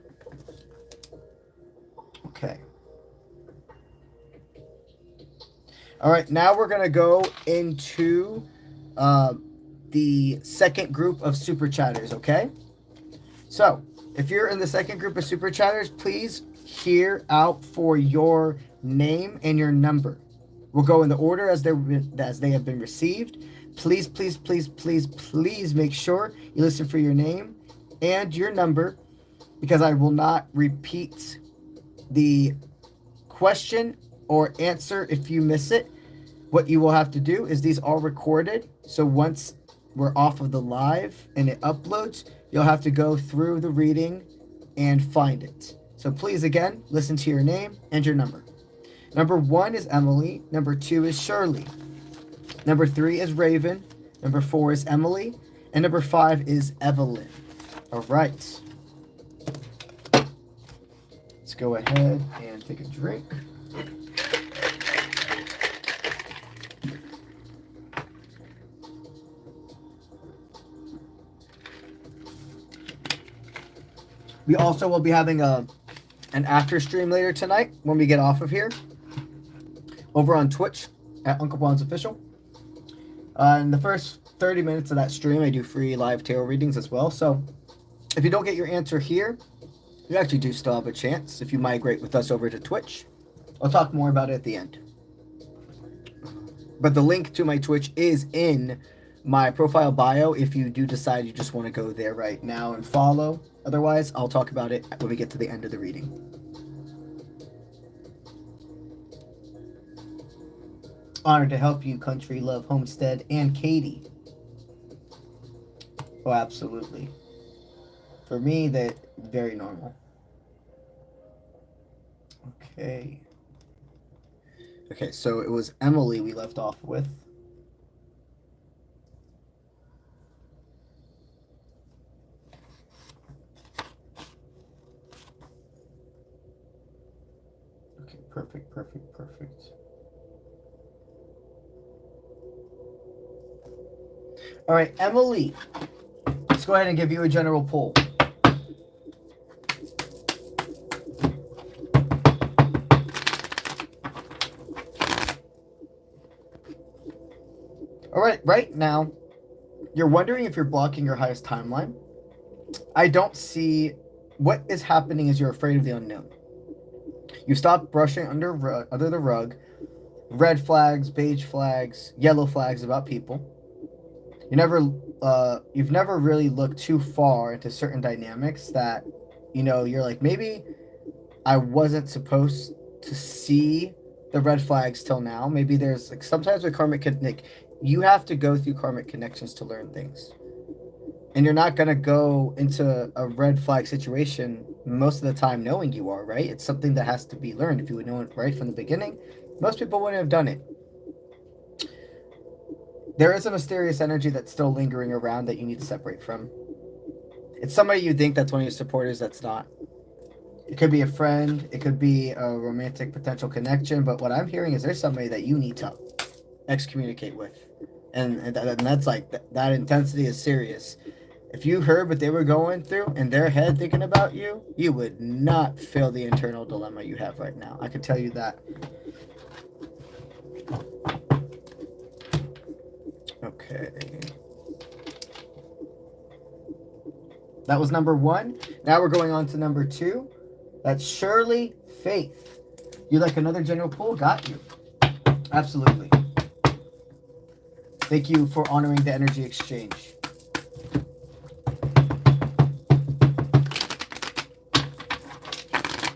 Okay. All right, now we're going to go into the second group of super chatters, okay? So, if you're in the second group of super chatters, please hear out for your name and your number. We'll go in the order as they have been received. Please, please, please, please, please make sure you listen for your name and your number, because I will not repeat the question or answer if you miss it. What you will have to do is these are recorded, so once we're off of the live and it uploads, you'll have to go through the reading and find it. So please, again, listen to your name and your number. Number 1 is Emily. Number 2 is Shirley. Number 3 is Raven. Number 4 is Emily. And number 5 is Evelyn. All right. Let's go ahead and take a drink. We also will be having an after stream later tonight when we get off of here, over on Twitch at UncleBronze Official. In the first 30 minutes of that stream, I do free live tarot readings as well. So if you don't get your answer here, you actually do still have a chance if you migrate with us over to Twitch. I'll talk more about it at the end. But the link to my Twitch is in my profile bio if you do decide you just want to go there right now and follow. Otherwise, I'll talk about it when we get to the end of the reading. Honored to help you, Country Love Homestead and Katie. Oh, absolutely. For me, they're very normal. Okay. Okay, so it was Emily we left off with. Okay, perfect, perfect, perfect. All right, Emily, let's go ahead and give you a general pull. All right, right now, you're wondering if you're blocking your highest timeline. I don't see what is happening is you're afraid of the unknown. You stopped brushing under the rug, red flags, beige flags, yellow flags about people. You've never really looked too far into certain dynamics that, you're like, maybe I wasn't supposed to see the red flags till now. Maybe there's sometimes with karmic you have to go through karmic connections to learn things. And you're not going to go into a red flag situation most of the time knowing you are, right? It's something that has to be learned. If you would know it right from the beginning, most people wouldn't have done it. There is a mysterious energy that's still lingering around that you need to separate from. It's somebody you think that's one of your supporters that's not. It could be a friend. It could be a romantic potential connection. But what I'm hearing is there's somebody that you need to excommunicate with. And that's like, that intensity is serious. If you heard what they were going through in their head thinking about you, you would not feel the internal dilemma you have right now. I can tell you that. Okay. That was number 1. Now we're going on to number 2. That's Shirley Faith. You like another general pull? Got you. Absolutely. Thank you for honoring the energy exchange.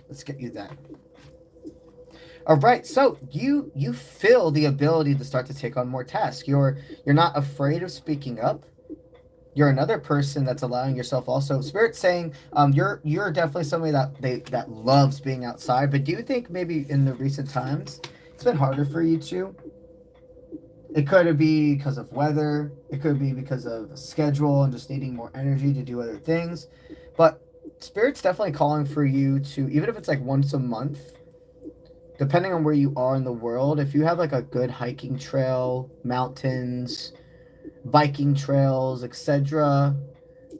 Let's get you that. All right, so you feel the ability to start to take on more tasks. You're not afraid of speaking up. You're another person that's allowing yourself also. Spirit's saying you're definitely somebody that loves being outside. But do you think maybe in the recent times it's been harder for you to? It could be because of weather. It could be because of schedule and just needing more energy to do other things. But Spirit's definitely calling for you to, even if it's like once a month, depending on where you are in the world, if you have like a good hiking trail, mountains, biking trails, etc.,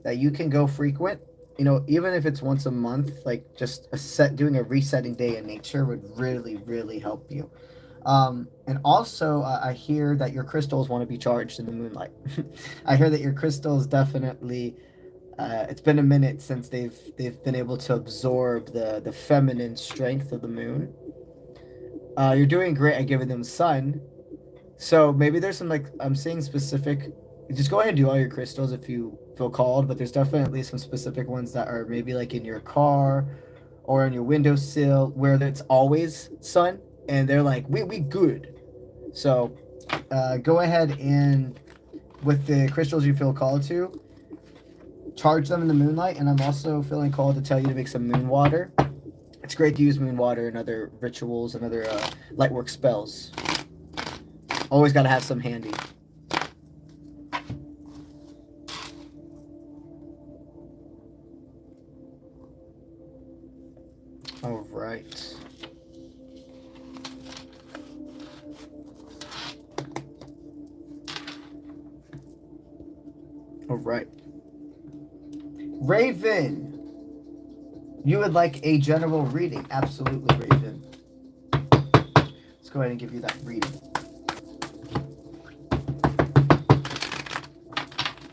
that you can go frequent. You know, even if it's once a month, like just doing a resetting day in nature would really, really help you. And also, I hear that your crystals want to be charged in the moonlight. I hear that your crystals definitely. It's been a minute since they've been able to absorb the feminine strength of the moon. You're doing great at giving them sun. So maybe there's some, like, I'm seeing specific. Just go ahead and do all your crystals if you feel called, but there's definitely some specific ones that are maybe like in your car or on your windowsill where it's always sun, and they're like, we good. So go ahead and with the crystals you feel called to, charge them in the moonlight. And I'm also feeling called to tell you to make some moon water. It's great to use moon water in other rituals and other light work spells. Always got to have some handy. All right. All right. Raven, you would like a general reading? Absolutely, Raven. Let's go ahead and give you that reading.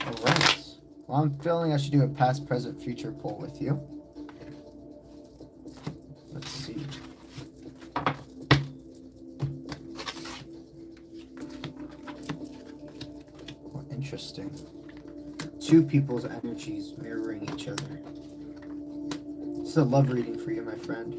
All right. Well, I'm feeling I should do a past, present, future poll with you. Let's see. Oh, interesting. Two people's energies mirroring each other. This is a love reading for you, my friend.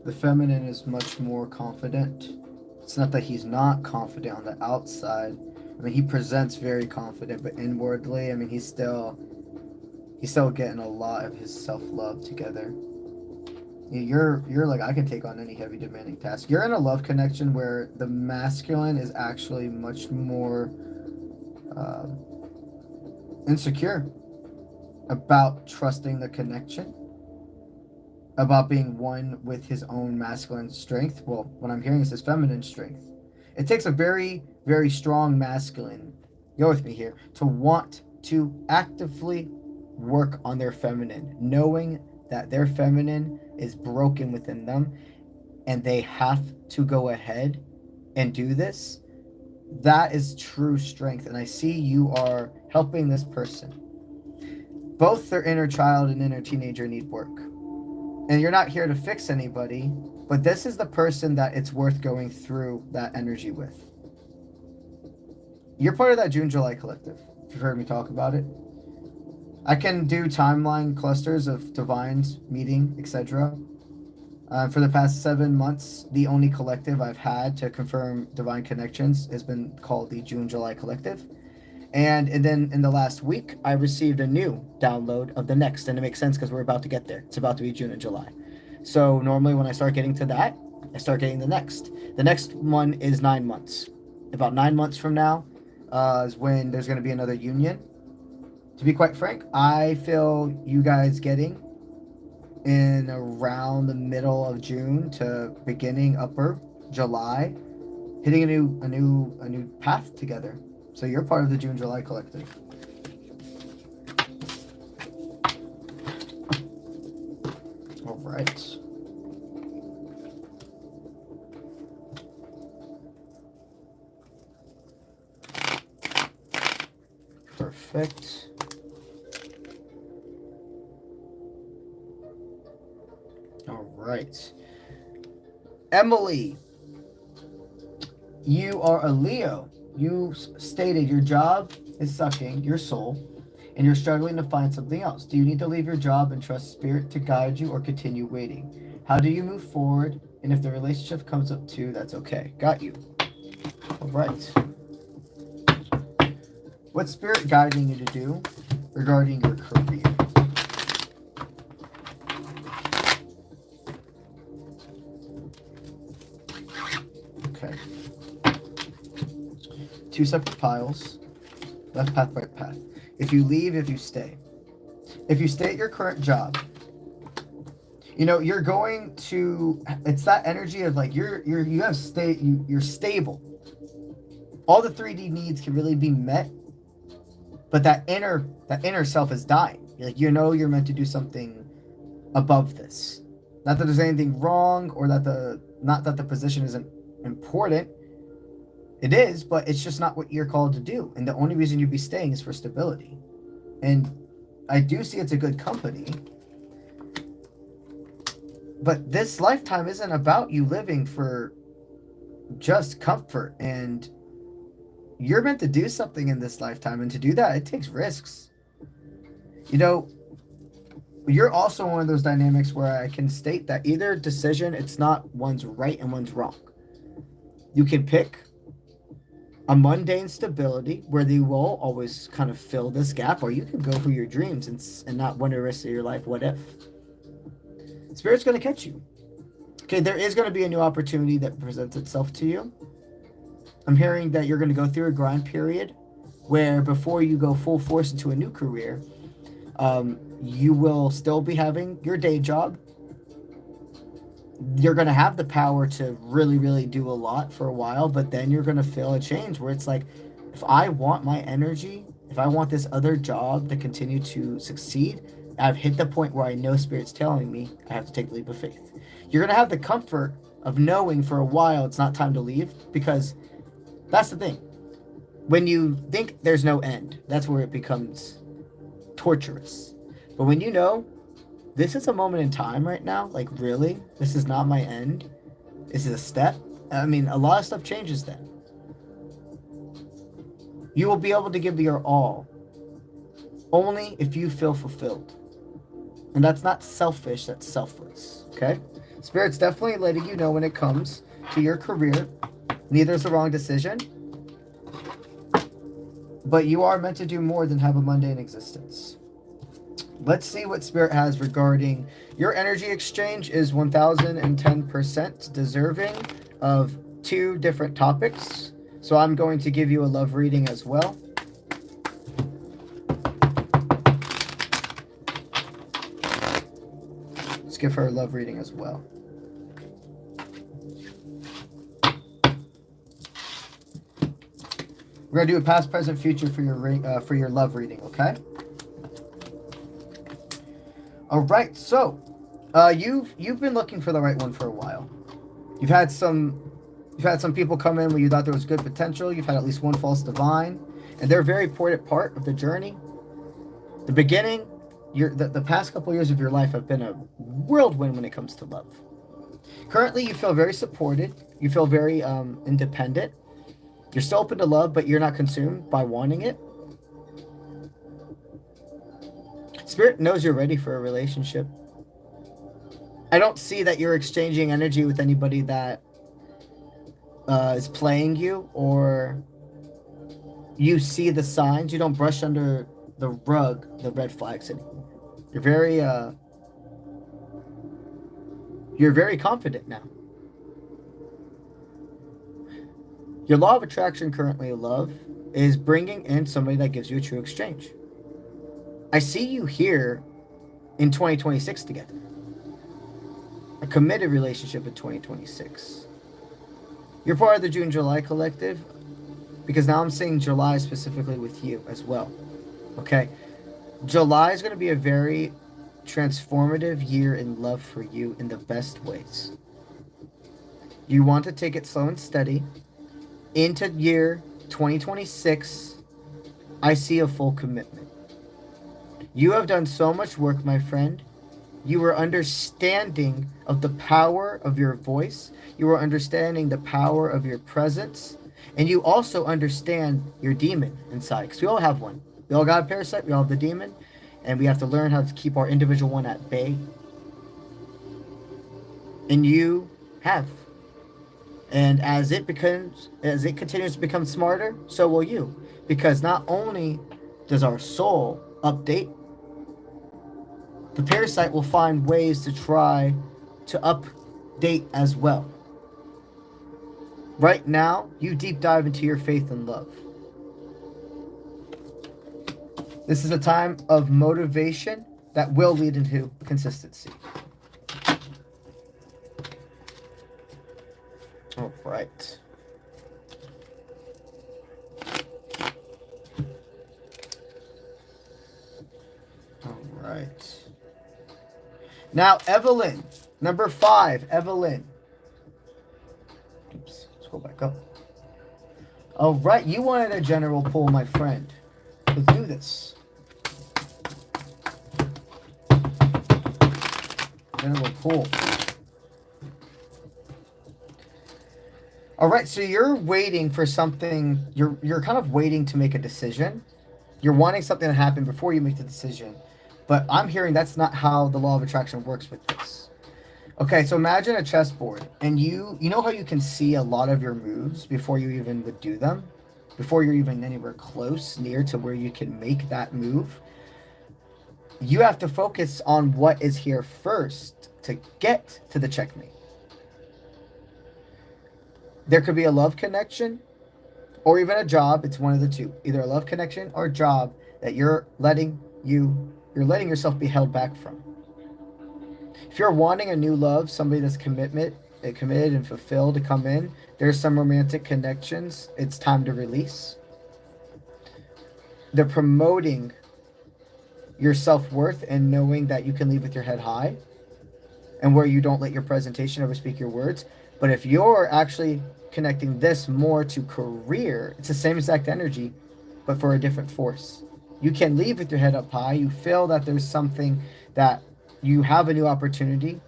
The feminine is much more confident. It's not that he's not confident on the outside. I mean, he presents very confident, but inwardly, I mean, he's still getting a lot of his self-love together. You're like, I can take on any heavy demanding task. You're in a love connection where the masculine is actually much more insecure about trusting the connection, about being one with his own masculine strength. Well, what I'm hearing is his feminine strength. It takes a very, very strong masculine, go with me here, to want to actively work on their feminine, knowing that their feminine is broken within them and they have to go ahead and do this. That is true strength. And I see you are helping this person. Both their inner child and inner teenager need work. And you're not here to fix anybody, but this is the person that it's worth going through that energy with. You're part of that June, July collective, if you've heard me talk about it. I can do timeline clusters of divines meeting, etc. For the past 7 months, the only collective I've had to confirm divine connections has been called the June, July collective. And then in the last week, I received a new download of the next. And it makes sense because we're about to get there. It's about to be June and July. So normally when I start getting to that, I start getting the next. The next one is 9 months. About 9 months from now is when there's going to be another union. To be quite frank, I feel you guys getting in around the middle of June to beginning upper July, hitting a new path together. So you're part of the June July collective. All right. Perfect. All right. Emily, you are a Leo. You stated your job is sucking your soul and you're struggling to find something else. Do you need to leave your job and trust spirit to guide you or continue waiting? How do you move forward? And if the relationship comes up too, that's okay. Got you. All right. What's spirit guiding you to do regarding your career? Okay. 2 separate piles. Left path, right path. If you leave, if you stay. If you stay at your current job, you know, you're going to, it's that energy of like you're stable. all the 3D needs can really be met, but that inner self is dying. Like, you know, you're meant to do something above this. Not that there's anything wrong, or that not that the position isn't important. It is, but it's just not what you're called to do. And the only reason you'd be staying is for stability. And I do see it's a good company. But this lifetime isn't about you living for just comfort. And you're meant to do something in this lifetime. And to do that, it takes risks. You know, you're also one of those dynamics where I can state that either decision, it's not one's right and one's wrong. You can pick a mundane stability where they will always kind of fill this gap, or you can go for your dreams and not wonder the rest of your life, what if? Spirit's going to catch you. Okay, there is going to be a new opportunity that presents itself to you. I'm hearing that you're going to go through a grind period where before you go full force into a new career, you will still be having your day job. You're going to have the power to really, really do a lot for a while, but then you're going to feel a change where it's like, if I want my energy, if I want this other job to continue to succeed, I've hit the point where I know Spirit's telling me I have to take the leap of faith. You're going to have the comfort of knowing for a while it's not time to leave, because that's the thing. When you think there's no end, that's where it becomes torturous. But when you know this is a moment in time right now, like, really, this is not my end, this is a step, I mean, a lot of stuff changes then. You will be able to give your all only if you feel fulfilled. And that's not selfish, that's selfless, okay? Spirit's definitely letting you know when it comes to your career, neither is the wrong decision, but you are meant to do more than have a mundane existence. Let's see what Spirit has regarding your energy exchange. Is 1010% deserving of 2 different topics. So I'm going to give you a love reading as well. Let's give her a love reading as well. We're going to do a past, present, future for your love reading, okay? All right, so you've been looking for the right one for a while. You've had some people come in where you thought there was good potential. You've had at least one false divine, and they're a very important part of the journey. The beginning, the past couple years of your life have been a whirlwind when it comes to love. Currently, you feel very supported. You feel very independent. You're still open to love, but you're not consumed by wanting it. Spirit knows you're ready for a relationship. I don't see that you're exchanging energy with anybody that is playing you, or you see the signs. You don't brush under the rug the red flags anymore. You're very confident now. Your law of attraction currently, love, is bringing in somebody that gives you a true exchange. I see you here in 2026 together. A committed relationship in 2026. You're part of the June, July collective, because now I'm seeing July specifically with you as well. Okay? July is going to be a very transformative year in love for you in the best ways. You want to take it slow and steady. Into year 2026, I see a full commitment. You have done so much work, my friend. You are understanding of the power of your voice. You are understanding the power of your presence. And you also understand your demon inside. Because we all have one. We all got a parasite. We all have the demon. And we have to learn how to keep our individual one at bay. And you have. And as it continues to become smarter, so will you. Because not only does our soul update, the parasite will find ways to try to update as well. Right now, you deep dive into your faith and love. This is a time of motivation that will lead into consistency. All right. Now, Evelyn, number 5, Evelyn. Oops, let's go back up. All right, you wanted a general pull, my friend. Let's do this. General pull. All right, so you're waiting for something. You're kind of waiting to make a decision. You're wanting something to happen before you make the decision. But I'm hearing that's not how the law of attraction works with this. Okay, so imagine a chessboard, and you know how you can see a lot of your moves before you even would do them? Before you're even anywhere close, near to where you can make that move? You have to focus on what is here first to get to the checkmate. There could be a love connection or even a job. It's one of the two. Either a love connection or a job that you're letting yourself be held back from. If you're wanting a new love, somebody that's committed and fulfilled to come in, there's some romantic connections. It's time to release. They're promoting your self-worth and knowing that you can leave with your head high and where you don't let your presentation overspeak your words. But if you're actually connecting this more to career, it's the same exact energy, but for a different force. You can leave with your head up high. You feel that there's something that you have a new opportunity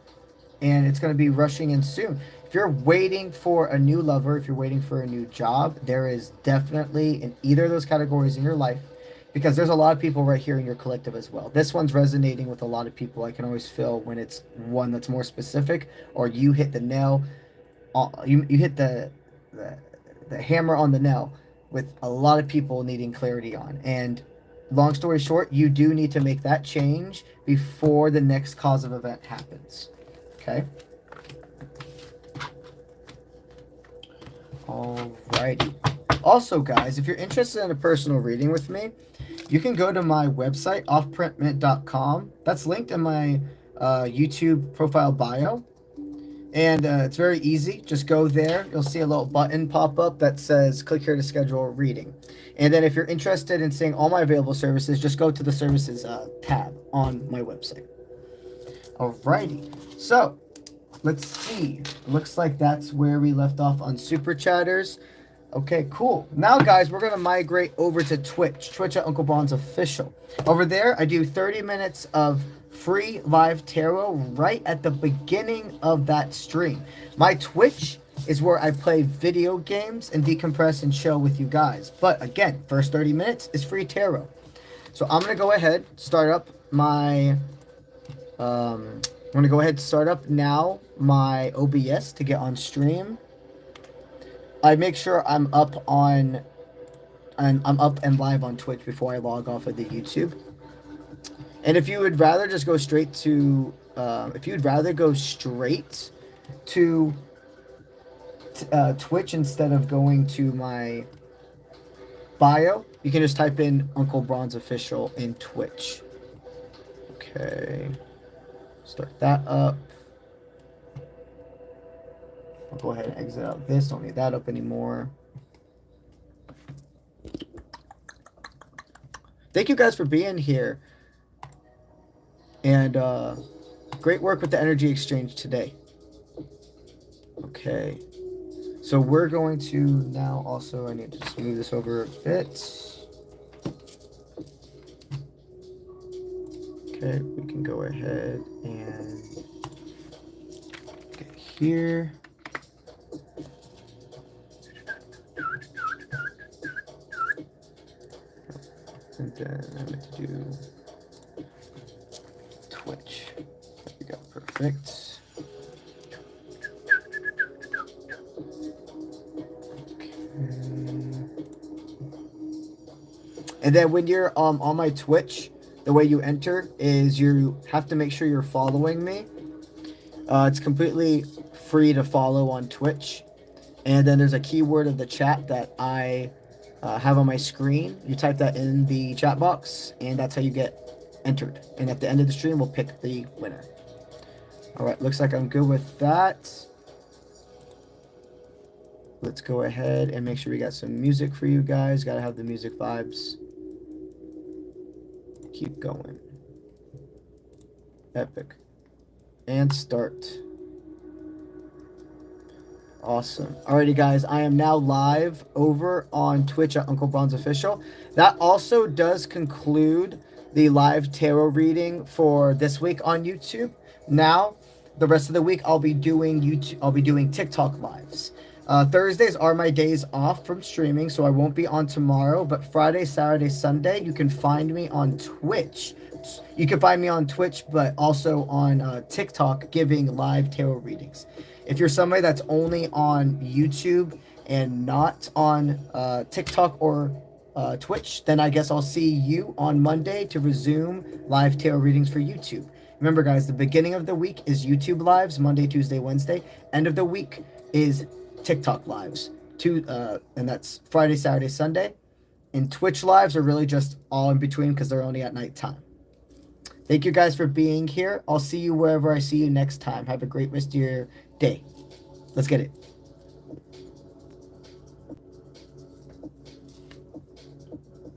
and it's going to be rushing in soon. If you're waiting for a new lover, if you're waiting for a new job, there is definitely in either of those categories in your life, because there's a lot of people right here in your collective as well. This one's resonating with a lot of people. I can always feel when it's one that's more specific, or you hit the nail. You hit the hammer on the nail with a lot of people needing clarity on. And long story short, you do need to make that change before the next cause of event happens. Okay? Alrighty. Also, guys, if you're interested in a personal reading with me, you can go to my website, 𝗨𝗡𝗙𝗏𝗏𝗏. That's linked in my YouTube profile bio. And it's very easy. Just go there. You'll see a little button pop up that says click here to schedule a reading. And then if you're interested in seeing all my available services, just go to the services tab on my website. Alrighty. So let's see. Looks like that's where we left off on Super Chatters. Okay, cool. Now, guys, we're going to migrate over to Twitch at UncleBronze Official. Over there, I do 30 minutes of free live tarot right at the beginning of that stream. My Twitch is where I play video games and decompress and chill with you guys. But again, first 30 minutes is free tarot. So I'm going to go ahead, start up my, I'm going to go ahead and start up now my OBS to get on stream. I make sure I'm up on, and I'm up and live on Twitch before I log off of the YouTube. And if you would rather just go straight to, Twitch instead of going to my bio, you can just type in UncleBronze Official in Twitch. Okay, start that up. I'll go ahead and exit out this. Don't need that up anymore. Thank you guys for being here. And great work with the energy exchange today. Okay. So we're going to now also, I need to just move this over a bit. Okay, we can go ahead and get here. And then I'm going to do Twitch. There we go, perfect. Okay. And then when you're on my Twitch, the way you enter is you have to make sure you're following me. It's completely free to follow on Twitch. And then there's a keyword of the chat that I have on my screen. You type that in the chat box, and that's how you get entered. And at the end of the stream, we'll pick the winner. All right, looks like I'm good with that. Let's go ahead and make sure we got some music for you guys. Got to have the music vibes. Keep going. Epic. And start. Awesome. Alrighty, guys. I am now live over on Twitch at 𝗪𝗏𝗠𝗃 Official. That also does conclude the live tarot reading for this week on YouTube. Now, the rest of the week, I'll be doing TikTok lives. Thursdays are my days off from streaming, so I won't be on tomorrow. But Friday, Saturday, Sunday, you can find me on Twitch. You can find me on Twitch, but also on TikTok giving live tarot readings. If you're somebody that's only on YouTube and not on TikTok or Twitch, then I guess I'll see you on Monday to resume live tarot readings for YouTube. Remember, guys, the beginning of the week is YouTube lives, Monday, Tuesday, Wednesday. End of the week is TikTok lives, and that's Friday, Saturday, Sunday. And Twitch lives are really just all in between because they're only at nighttime. Thank you guys for being here. I'll see you wherever I see you next time. Have a great rest of your day. Let's get it.